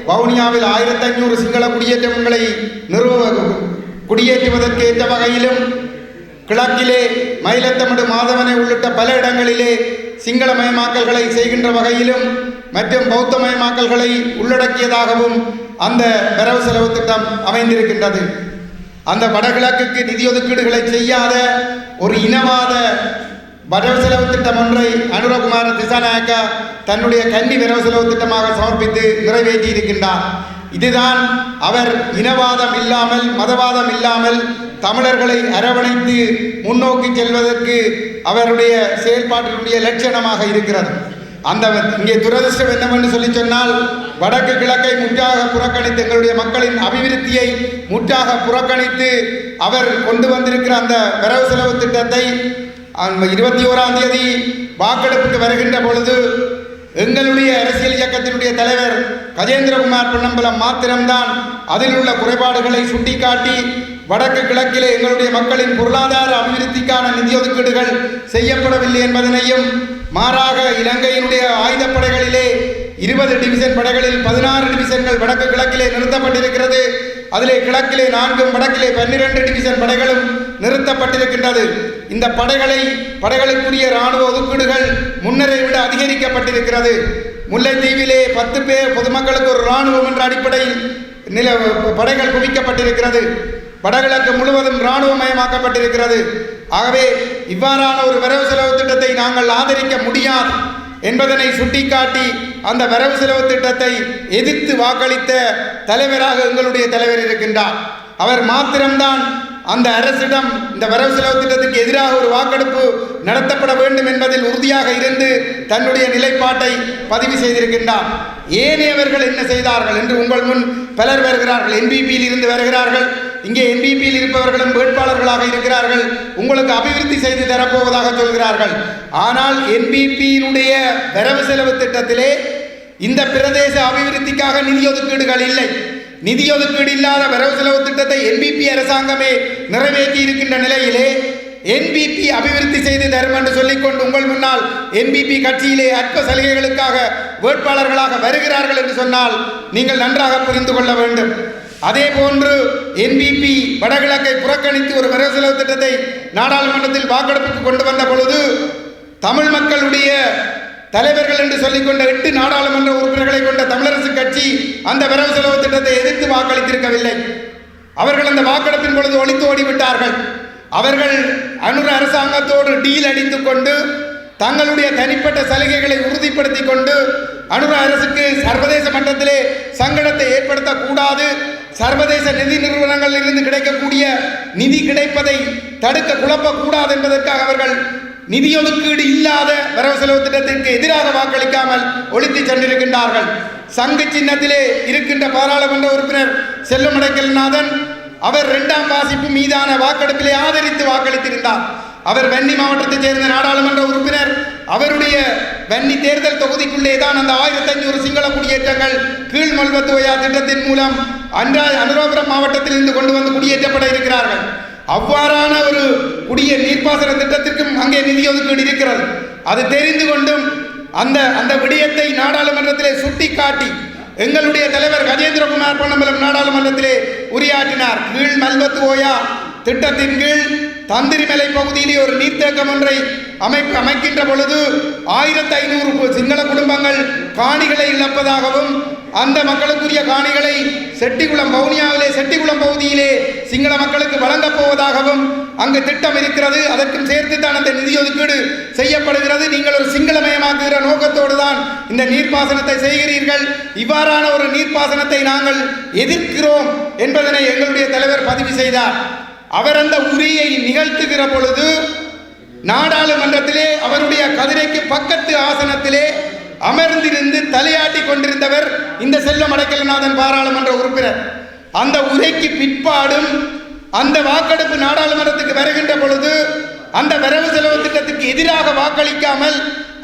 வவுனியாவில் 1500 சிங்கள குடியேற்றங்களை குடியேற்றுவதற்கு ஏற்ற வகையிலும், கிழக்கிலே மயிலத்தமடு மாதவனை உள்ளிட்ட பல இடங்களிலே சிங்களமயமாக்கல்களை செய்கின்ற வகையிலும் மற்றும் பௌத்தமயமாக்கல்களை உள்ளடக்கியதாகவும் அந்த வரவு செலவு திட்டம் அமைந்திருக்கின்றது. அந்த வடகிழக்குக்கு நிதி ஒதுக்கீடுகளை செய்யாத ஒரு இனவாத வரவு செலவு திட்டம் ஒன்றை அனுரகுமார திசாநாயக்கா தன்னுடைய கன்னி வரவு செலவு திட்டமாக சமர்ப்பித்து நிறைவேற்றி இருக்கின்றார். இதுதான் அவர் இனவாதம் இல்லாமல் மதவாதம் இல்லாமல் தமிழர்களை அரவணைத்து முன்னோக்கி செல்வதற்கு அவருடைய செயல்பாட்டினுடைய லட்சணமாக இருக்கிறது. அந்த இங்கே துரதிர்ஷ்டம் என்னவென்று சொல்லி சொன்னால், வடக்கு கிழக்கை முற்றாக புறக்கணித்து எங்களுடைய மக்களின் அபிவிருத்தியை முற்றாக புறக்கணித்து அவர் கொண்டு வந்திருக்கிற அந்த வரவு செலவு திட்டத்தை 21ஆம் தேதி வாக்கெடுப்புக்கு வருகின்ற பொழுது எங்களுடைய அரசியல் இயக்கத்தினுடைய தலைவர் கஜேந்திரகுமார் பொன்னம்பலம் மாத்திரம்தான் அதில் உள்ள குறைபாடுகளை சுட்டிக்காட்டி வடக்கு கிழக்கிலே எங்களுடைய மக்களின் பொருளாதார அபிவிருத்திக்கான நிதி ஒதுக்கீடுகள் செய்யப்படவில்லை என்பதனையும், மாறாக இலங்கையினுடைய ஆயுதப்படைகளிலே 20 டிவிஷன் படைகளில் 16 டிவிஷன்கள் வடக்கு கிழக்கிலே நிறுத்தப்பட்டிருக்கிறது. அதிலே கிழக்கிலே 4 வடக்கிலே 12 டிவிஷன் படைகளும் நிறுத்தப்பட்டிருக்கின்றது. இந்த படைகளுக்குரிய இராணுவ ஒதுக்கீடுகள் முன்னரை விட அதிகரிக்கப்பட்டிருக்கிறது. முல்லைத்தீவிலே 10 பேர் பொதுமக்களுக்கு ஒரு இராணுவம் என்ற அடிப்படையில் படைகள் குவிக்கப்பட்டிருக்கிறது. வடகிழக்கு முழுவதும் இராணுவமயமாக்கப்பட்டிருக்கிறது. ஆகவே இவ்வாறான ஒரு வரவு செலவு திட்டத்தை நாங்கள் ஆதரிக்க முடியாது என்பதனை சுட்டிக்காட்டி அந்த வரவு செலவு திட்டத்தை எதிர்த்து வாக்களித்த தலைவராக எங்களுடைய தலைவர் இருக்கின்றார். அவர் மாத்திரம்தான் அந்த அரசிடம் இந்த வரவு செலவு திட்டத்துக்கு எதிராக ஒரு வாக்கெடுப்பு நடத்தப்பட வேண்டும் என்பதில் உறுதியாக இருந்து தன்னுடைய நிலைப்பாட்டை பதிவு செய்திருக்கின்றார். ஏனையவர்கள் என்ன செய்தார்கள் என்று உங்கள் முன் பலர் வருகிறார்கள். என்பிபியில் இருந்து வருகிறார்கள். இங்கே என்பிபியில் இருப்பவர்களும் வேட்பாளர்களாக இருக்கிறார்கள். உங்களுக்கு அபிவிருத்தி செய்து தரப்போவதாக சொல்கிறார்கள். ஆனால் என்பிபியினுடைய வரவு செலவு திட்டத்திலே இந்த பிரதேச அபிவிருத்திக்காக நிதி ஒதுக்கீடுகள் இல்லை. நிதி ஒதுக்கீடு இல்லாத வரவு செலவு திட்டத்தை என்பிபி அரசாங்கமே நிறைவேற்றி இருக்கின்ற நிலையிலே என்பிபி அபிவிருத்தி செய்து தரும் என்று சொல்லிக்கொண்டு உங்கள் முன்னால் என்பிபி கட்சியிலே அற்ப சலுகைகளுக்காக வேட்பாளர்களாக வருகிறார்கள் என்று சொன்னால் நீங்கள் நன்றாக புரிந்து கொள்ள வேண்டும். அதே போன்று என்பிபி வடகிழக்கை புறக்கணித்து ஒரு வரவு செலவு திட்டத்தை நாடாளுமன்றத்தில் வாக்கெடுப்புக்கு கொண்டு வந்த பொழுது தமிழ் மக்களுடைய தலைவர்கள் என்று சொல்லிக்கொண்ட 8 நாடாளுமன்ற உறுப்பினர்களை கொண்ட தமிழரசு கட்சி அந்த வரவு செலவு திட்டத்தை எதிர்த்து வாக்களித்திருக்கவில்லை. அவர்கள் அந்த வாக்கெடுப்பின் பொழுது ஒளித்து ஓடிவிட்டார்கள். அவர்கள் அனுர அரசாங்கத்தோடு டீல் அடித்துக் கொண்டு தங்களுடைய தனிப்பட்ட சலுகைகளை உறுதிப்படுத்தி கொண்டு அனுர அரசுக்கு சர்வதேச மட்டத்திலே சங்கடத்தை ஏற்படுத்தக்கூடாது, சர்வதேச நிதி நிறுவனங்களில் இருந்து கிடைக்கக்கூடிய நிதி கிடைப்பதை தடுக்க குழப்பக்கூடாது என்பதற்காக அவர்கள் நிதி ஒதுக்கீடு இல்லாத வரவு செலவு திட்டத்திற்கு எதிராக வாக்களிக்காமல் ஒழித்து சென்றிருக்கின்றார்கள். சங்கு சின்னத்திலே இருக்கின்ற பாராளுமன்ற உறுப்பினர் செல்லும் அடைக்கல்நாதன் அவர் 2ஆம் வாசிப்பு மீதான வாக்கெடுப்பிலே ஆதரித்து வாக்களித்திருந்தார். அவர் வன்னி மாவட்டத்தைச் சேர்ந்த நாடாளுமன்ற உறுப்பினர். அவருடைய வன்னி தேர்தல் தொகுதிக்குள்ளே தான் அந்த 1500 சிங்கள குடியேற்றங்கள் கீழ் மல்வத்துவயா திட்டத்தின் மூலம் அனுராபுரம் மாவட்டத்தில் இருந்து கொண்டு வந்து குடியேற்றப்பட இருக்கிறார்கள். அவ்வாறான ஒரு நீர்ப்பாசன திட்டத்திற்கும் அங்கே நிதி ஒதுக்கீடு இருக்கிறது. அது தெரிந்து கொண்டும் அந்த விடயத்தை நாடாளுமன்றத்திலே சுட்டிக்காட்டி எங்களுடைய தலைவர் கஜேந்திரகுமார் பொன்னம்பலம் நாடாளுமன்றத்திலே உரையாற்றினார். கீழ் மல்வத்துவோயா திட்டத்தின் கீழ் தந்திரிமலை பகுதியிலே ஒரு நீர்த்தேக்கம் ஒன்றை அமைக்கின்ற பொழுது 1500 சிங்கள குடும்பங்கள் காணிகளை இழப்பதாகவும் அந்த மக்களுக்குரிய காணிகளை செட்டிக்குளம் வவுனியாவிலே செட்டிக்குளம் பகுதியிலே சிங்கள மக்களுக்கு வழங்கப் போவதாகவும் அங்கு திட்டம் இருக்கிறது. அதற்கும் சேர்த்துத்தான் அந்த நிதி ஒதுக்கீடு செய்யப்படுகிறது. நீங்கள் ஒரு சிங்களமயமாக்குகிற நோக்கத்தோடு தான் இந்த நீர்ப்பாசனத்தை செய்கிறீர்கள். இவ்வாறான ஒரு நீர்ப்பாசனத்தை நாங்கள் எதிர்க்கிறோம் என்பதனை எங்களுடைய தலைவர் பதிவு செய்தார். அவர் அந்த உரையை நிகழ்த்துகிற பொழுது நாடாளுமன்றத்திலே அவருடைய கதிரைக்கு பக்கத்து ஆசனத்திலே அமர்ந்திருந்து தலையாட்டி கொண்டிருந்தவர் இந்த செல்லம் அடைக்கலநாதன் பாராளுமன்ற உறுப்பினர். அந்த உரைக்கு பிற்பாடும் அந்த வாக்கெடுப்பு நாடாளுமன்றத்துக்கு வருகின்ற பொழுது அந்த வரவு செலவு திட்டத்துக்கு எதிராக வாக்களிக்காமல்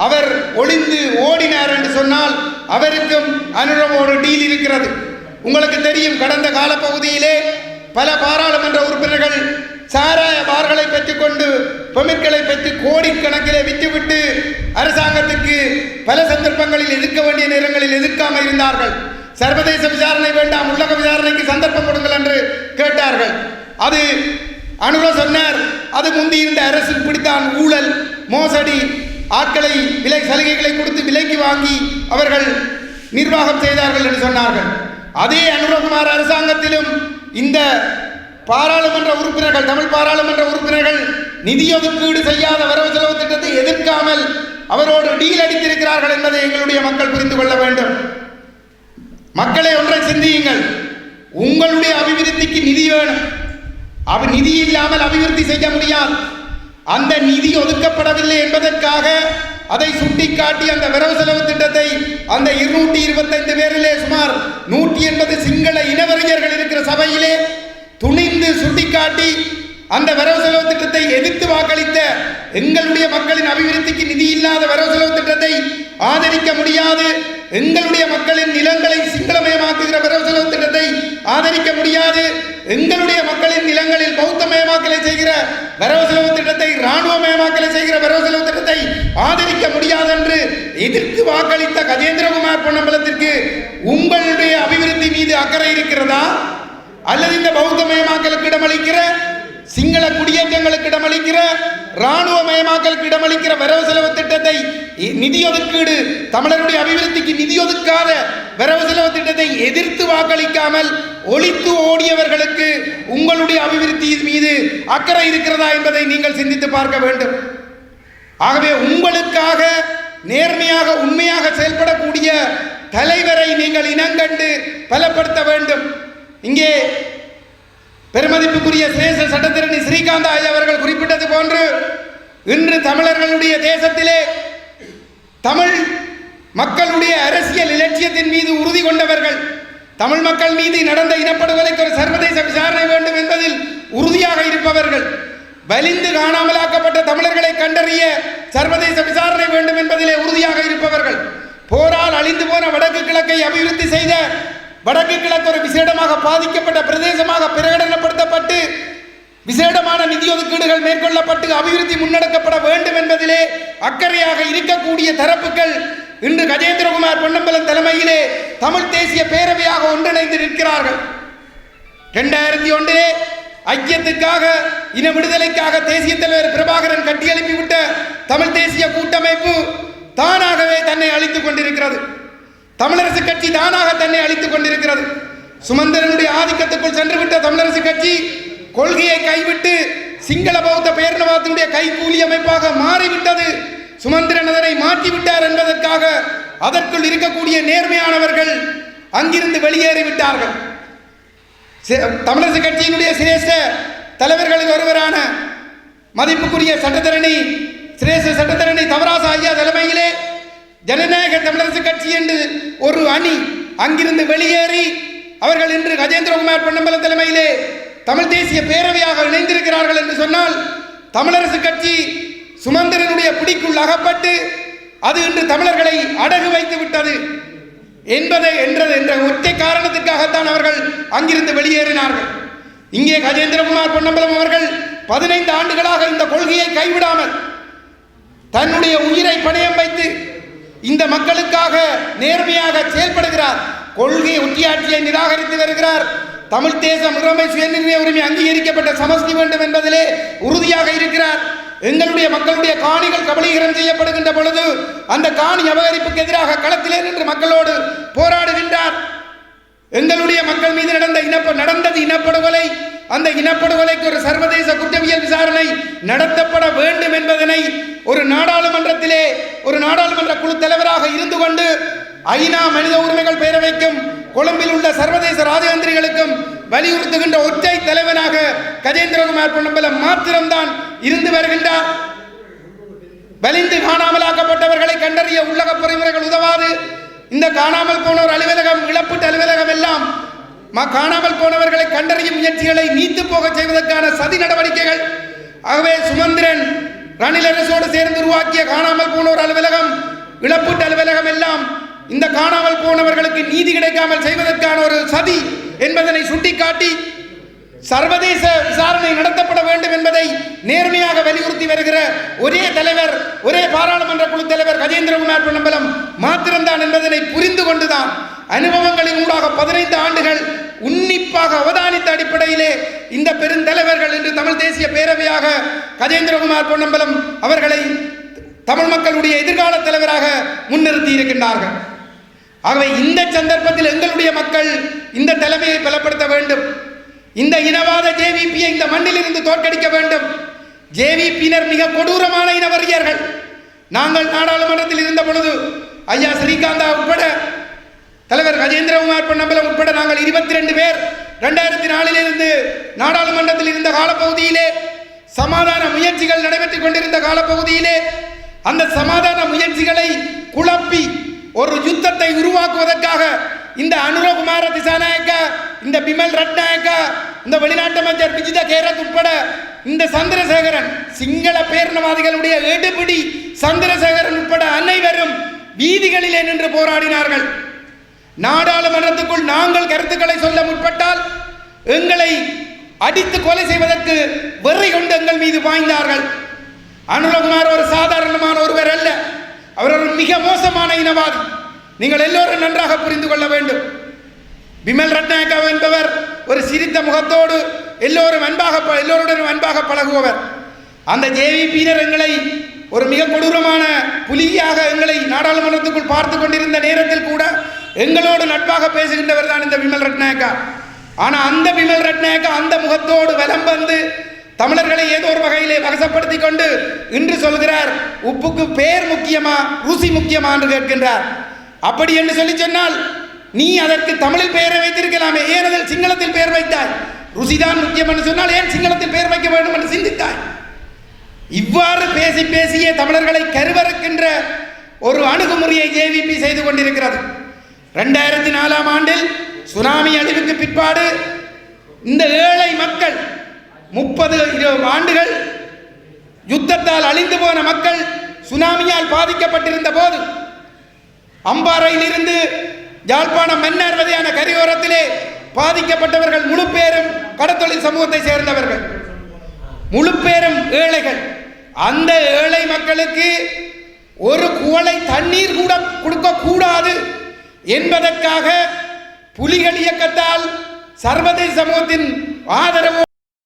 அவர் ஒளிந்து ஓடினார் என்று சொன்னால் அவருக்கும் அனுரவோடு டீல் இருக்கிறது. உங்களுக்கு தெரியும், கடந்த காலப்பகுதியிலே பல பாராளுமன்ற உறுப்பினர்கள் சாராய பார்களை பெற்றுக்கொண்டு பெமிட்களை பெற்று கோடிக்கணக்கிலே விற்றுவிட்டு அரசாங்கத்துக்கு பல சந்தர்ப்பங்களில் எதிர்க்க வேண்டிய நேரங்களில் எதிர்க்காமல் இருந்தார்கள். சர்வதேச விசாரணை வேண்டாம், உள்ளக விசாரணைக்கு சந்தர்ப்பம் கொடுங்கள் என்று கேட்டார்கள். அது அனுர சொன்னார், அது முந்தி இருந்த அரசு இப்படித்தான் ஊழல் மோசடி ஆட்களை விலை சலுகைகளை கொடுத்து விலைக்கு வாங்கி அவர்கள் நிர்வாகம் செய்தார்கள் என்று சொன்னார்கள். அதே அனுரகுமார் அரசாங்கத்திலும் இந்த பாராளுமன்ற உறுப்பினர்கள், தமிழ் பாராளுமன்ற உறுப்பினர்கள் நிதி ஒதுக்கீடு செய்யாத வரவு செலவு திட்டத்தை எதிர்க்காமல் அவரோடு டீல் அடித்திருக்கிறார்கள் என்பதை எங்களுடைய மக்கள் புரிந்து கொள்ள வேண்டும். மக்களை ஒன்றை சிந்தியுங்கள். உங்களுடைய அபிவிருத்திக்கு நிதி வேணும். நிதி இல்லாமல் அபிவிருத்தி செய்ய முடியாது. அந்த நிதி ஒதுக்கப்படவில்லை என்பதற்காக அதை சுட்டிக்காட்டி அந்த வரவு செலவு திட்டத்தை அந்த 225 பேரிலே சுமார் 180 சிங்கள இனவறிஞர்கள் இருக்கிற சபையிலே துணிந்து சுட்டிக்காட்டி அந்த வரவு செலவு திட்டத்தை எதிர்த்து வாக்களித்த எங்களுடைய மக்களின் அபிவிருத்திக்கு நிதி இல்லாத வரவு செலவு திட்டத்தை ஆதரிக்க முடியாது. எங்களுடைய மக்களின் நிலங்களை சிங்களமயமாக்குகிற வரவு செலவு திட்டத்தை ஆதரிக்க முடியாது. எங்களுடைய மக்களின் நிலங்களில் பௌத்தமயமாக்கலை செய்கிற வரவு செலவு திட்டத்தை, இராணுவமயமாக்கலை செய்கிற வரவு செலவு திட்டத்தை ஆதரிக்க முடியாது என்று எதிர்த்து வாக்களித்த கஜேந்திரகுமார் பொன்னம்பலத்திற்கு உங்களுடைய அபிவிருத்தி மீது அக்கறை இருக்கிறதா? அல்லது இந்த பௌத்தமயமாக்கலுக்கு இடமளிக்கிற, சிங்கள குடியேற்றங்களுக்கு இடமளிக்கிற, இராணுவமயமாக்கலுக்கு இடமளிக்கிற வரவு செலவு திட்டத்தை, நிதி ஒதுக்கீடு, தமிழருடைய அபிவிருத்திக்கு நிதி ஒதுக்காத வரவு செலவு திட்டத்தை எதிர்த்து வாக்களிக்காமல் ஒளித்து ஓடியவர்களுக்கு உங்களுடைய அபிவிருத்தி மீது அக்கறை இருக்கிறதா என்பதை நீங்கள் சிந்தித்து பார்க்க வேண்டும். ஆகவே உங்களுக்காக நேர்மையாக உண்மையாக செயல்படக்கூடிய தலைவரை நீங்கள் இனங்கண்டு பலப்படுத்த வேண்டும். இங்கே பெருமதிப்புக்குரிய சிரேஷ்ட சட்டத்திரணி ஸ்ரீகாந்த் ஐயா அவர்கள் குறிப்பிட்டது போன்று இன்று தமிழர்களுடைய தேசத்திலே தமிழ் மக்களுடைய அரசியல் இலட்சியத்தின் மீது உறுதி கொண்டவர்கள், தமிழ் மக்கள் மீது நடந்த இனப்படுகொலைக்கு ஒரு சர்வதேச விசாரணை வேண்டும் என்பதில் உறுதியாக இருப்பவர்கள், வலிந்து காணாமலாக்கப்பட்ட தமிழர்களை கண்டறிய சர்வதேச விசாரணை வேண்டும் என்பதிலே உறுதியாக இருப்பவர்கள், போரால் அழிந்து போன வடக்கு கிழக்கை அபிவிருத்தி செய்த, வடக்கு கிழக்கு ஒரு விசேடமாக பாதிக்கப்பட்ட பிரதேசமாக பிரகடனப்படுத்தப்பட்டு விசேடமான நிதி ஒதுக்கீடுகள் மேற்கொள்ளப்பட்டு அபிவிருத்தி முன்னெடுக்கப்பட வேண்டும் என்பதிலே அக்கறையாக இருக்கக்கூடிய தரப்புகள் இன்று கஜேந்திரகுமார் பொன்னம்பலம் தலைமையிலே தமிழ் தேசிய பேரவையாக ஒன்றிணைந்து நிற்கிறார்கள். 2001 ஐக்கியத்துக்காக, இன விடுதலைக்காக தேசிய தலைவர் பிரபாகரன் கட்டியெழுப்பிவிட்ட தமிழ் தேசிய கூட்டமைப்பு தானாகவே தன்னை அழித்துக் கொண்டிருக்கிறது. தமிழரசு கட்சி தானாக தன்னை அழித்துக் கொண்டிருக்கிறது. சுமந்திரனுடைய ஆதிக்கத்துக்குள் சென்றுவிட்ட தமிழரசு கட்சி கொள்கையை கைவிட்டு சிங்கள பௌத்த பேரினவாதத்தினுடைய கைகூலி அமைப்பாக மாறிவிட்டது. சுமந்திரன் அதனை மாற்றிவிட்டார் என்பதற்காக அதற்குள் இருக்கக்கூடிய நேர்மையானவர்கள் அங்கிருந்து வெளியேறிவிட்டார்கள். தமிழரசு கட்சியினுடைய சிரேஷ்ட தலைவர்களில் ஒருவரான மதிப்புக்குரிய சட்டத்தரணி சிரேஷ்ட சட்டத்தரணி தவராச ஐயா தலைமையிலே ஜனநாயக தமிழரசு கட்சி என்று ஒரு அணி அங்கிருந்து வெளியேறி அவர்கள் இன்று கஜேந்திரகுமார் பொன்னம்பலம் தலைமையிலே தமிழ் தேசிய பேரவையாக இணைந்திருக்கிறார்கள் என்று சொன்னால், தமிழரசு கட்சி சுமந்திரனுடைய பிடிக்குள் அகப்பட்டு அது இன்று தமிழர்களை அடகு வைத்து விட்டது என்ற ஒற்றை காரணத்திற்காகத்தான் அவர்கள் அங்கிருந்து வெளியேறினார்கள். இங்கே கஜேந்திரகுமார் பொன்னம்பலம் அவர்கள் 15 ஆண்டுகளாக இந்த கொள்கையை கைவிடாமல் தன்னுடைய உயிரை பணயம் வைத்து இந்த மக்களுக்காக நேர்மையாக செயல்படுகிறார். கொள்கை ஒற்றியாட்சியை நிராகரித்து வருகிறார். தமிழ் தேசம் உரிமை சுயநிர்ணய உரிமை அங்கீகரிக்கப்பட்ட சமஸ்தி வேண்டும் என்பதிலே உறுதியாக இருக்கிறார். எங்களுடைய மக்களுடைய காணிகள் கபலீகரம் செய்யப்படுகின்ற பொழுது அந்த காணி அபகரிப்புக்கு எதிராக களத்திலே நின்று மக்களோடு போராடுகின்றார். எங்களுடைய மக்கள் மீது நடந்தது இனப்படுகொலை. அந்த இனப்படுகொலைக்கு ஒரு சர்வதேச குற்றவியல் விசாரணை நடத்தப்பட வேண்டும் என்பதனை ஒரு நாடாளுமன்றத்திலே ஒரு நாடாளுமன்ற குழு தலைவராக இருந்து கொண்டு ஐநா மனித உரிமைகள் பேரவைக்கும் கொழும்பில் உள்ள சர்வதேச ராஜதந்திரிகளுக்கும் வலியுறுத்துகின்ற ஒற்றை தலைவனாக கஜேந்திரகுமார் பொன்னம்பலம் மாத்திரம்தான் இருந்து வருகின்றார். வலிந்து காணாமலாக்கப்பட்டவர்களை கண்டறிய உள்ளக பொறிமுறைகள் உதவாது. இந்த காணாமல் போனோர் அலுவலகம், இழப்பீட்டு அலுவலகம் எல்லாம் காணாமல் போனவர்களை கண்டறியும் முயற்சிகளை நீத்து போக செய்வதற்கான சதி நடவடிக்கைகள். ஆகவே சுமந்திரன் ரணில் அரசோடு சேர்ந்து உருவாக்கிய காணாமல் போனோர் அலுவலகம், இழப்பீட்டு அலுவலகம் எல்லாம் இந்த காணாமல் போனவர்களுக்கு நீதி கிடைக்காமல் செய்வதற்கான ஒரு சதி என்பதனை சுட்டிக்காட்டி சர்வதேச விசாரணை நடத்தப்பட வேண்டும் என்பதை நேர்மையாக வலியுறுத்தி வருகிற ஒரே தலைவர், ஒரே பாராளுமன்ற குழு தலைவர் கஜேந்திரகுமார் பொன்னம்பலம் மாத்திரம்தான் என்பதனை புரிந்து கொண்டுதான் அனுபவங்களின் ஊடாக 15 ஆண்டுகள் உன்னிப்பாக அவதானித்த அடிப்படையிலே இந்த பெருந்தலைவர்கள் இன்று தமிழ் தேசிய பேரவையாக கஜேந்திரகுமார் பொன்னம்பலம் அவர்களை தமிழ் மக்களுடைய எதிர்கால தலைவராக முன்னிறுத்தி இருக்கின்றார்கள். ஆகவே இந்த சந்தர்ப்பத்தில் எங்களுடைய மக்கள் இந்த தலைமையை பலப்படுத்த வேண்டும். இந்த இனவாத ஜேவிபியை இந்த மண்ணில் இருந்து தோற்கடிக்க வேண்டும். ஜேவிபியினர் மிக கொடூரமான இனவரியர்கள். நாங்கள் நாடாளுமன்றத்தில் இருந்த பொழுது ஐயா ஸ்ரீகாந்தா உட்பட தலைவர் கஜேந்திரகுமார் பொன்னம்பலம் உட்பட நாங்கள் 22 பேர் 2004 இருந்து நாடாளுமன்றத்தில் இருந்த காலப்பகுதியிலே சமாதான முயற்சிகள் நடைபெற்றுக் கொண்டிருந்த காலப்பகுதியிலே அந்த சமாதான முயற்சிகளை குழப்பி ஒரு யுத்தத்தை உருவாக்குவதற்காக இந்த அனுரகுமார திசாநாயக்கா, இந்த பிமல் ரட்நாயக்கா, இந்த வெளிநாட்டு அமைச்சர் விஜித கேரத் உட்பட இந்த சந்திரசேகரன், சிங்கள பேரினவாதிகளுடைய எடுபிடி சந்திரசேகரன் உட்பட அனைவரும் வீதிகளிலே நின்று போராடினார்கள். நாடாளுமன்றத்துக்குள் நாங்கள் கருத்துக்களை சொல்ல முற்பட்டால் எங்களை அடித்து கொலை செய்வதற்கு வெறி கொண்டு எங்கள் மீது பாய்ந்தார்கள். அனுரகுமார் ஒரு சாதாரணமான ஒருவர் அல்ல, அவர் ஒரு மிக மோசமான இனவாதி. நீங்கள் எல்லோரும் நன்றாக புரிந்து கொள்ள வேண்டும். பிமல் ரட்நாயக்கா என்பவர் ஒரு சிரித்த முகத்தோடு எல்லோருடன் அன்பாக பழகுபவர். அந்த ஜேவிபியினர் எங்களை ஒரு மிக கொடூரமான புலியாக எங்களை நாடாளுமன்றத்துக்குள் பார்த்து கொண்டிருந்த நேரத்தில் கூட எங்களோடு நட்பாக பேசுகின்றவர் தான் இந்த பிமல் ரட்நாயக்கா. ஆனால் அந்த பிமல் ரட்நாயக்கா அந்த முகத்தோடு வலம் வந்து தமிழர்களை ஏதோ ஒரு வகையிலே வசப்படுத்தி கொண்டு இன்று சொல்கிறார், உப்புக்கு பேர் முக்கியமா ருசி முக்கியமா என்று கேட்கின்றார். அப்படி என்று சொல்லி சொன்னால் நீ அதற்கு தமிழில் பெயரை வைத்திருக்கலாமே, ஏன் அதில் சிங்களத்தில் பெயர் வைத்தாய்? ருசிதான் முக்கியம் என்று சொன்னால் ஏன் சிங்களத்தில் பெயர் வைக்க வேண்டும் என்று சிந்தித்தாய்? இவ்வாறு பேசி பேசியே தமிழர்களை கருவறுக்கின்ற ஒரு அணுகுமுறையை ஜேவிபி செய்து கொண்டிருக்கிறது. 2004 ஆண்டில் சுனாமி அழிவுக்கு பிற்பாடு இந்த ஏழை மக்கள் 30-20 ஆண்டுகள் யுத்தத்தால் அழிந்து போன மக்கள் சுனாமியால் பாதிக்கப்பட்டிருந்த போது அம்பாறையில் இருந்து யாழ்ப்பாணம் மன்னார் வரையான கரையோரத்திலே பாதிக்கப்பட்டவர்கள் முழு பேரும் கடத்தொழில் சமூகத்தை சேர்ந்தவர்கள், முழு பேரும் ஏழைகள். அந்த ஏழை மக்களுக்கு ஒரு குவளை தண்ணீர் கூட கொடுக்க கூடாது என்பதற்காக புலிகள் இயக்கத்தால் சர்வதேச சமூகத்தின் ஆதரவு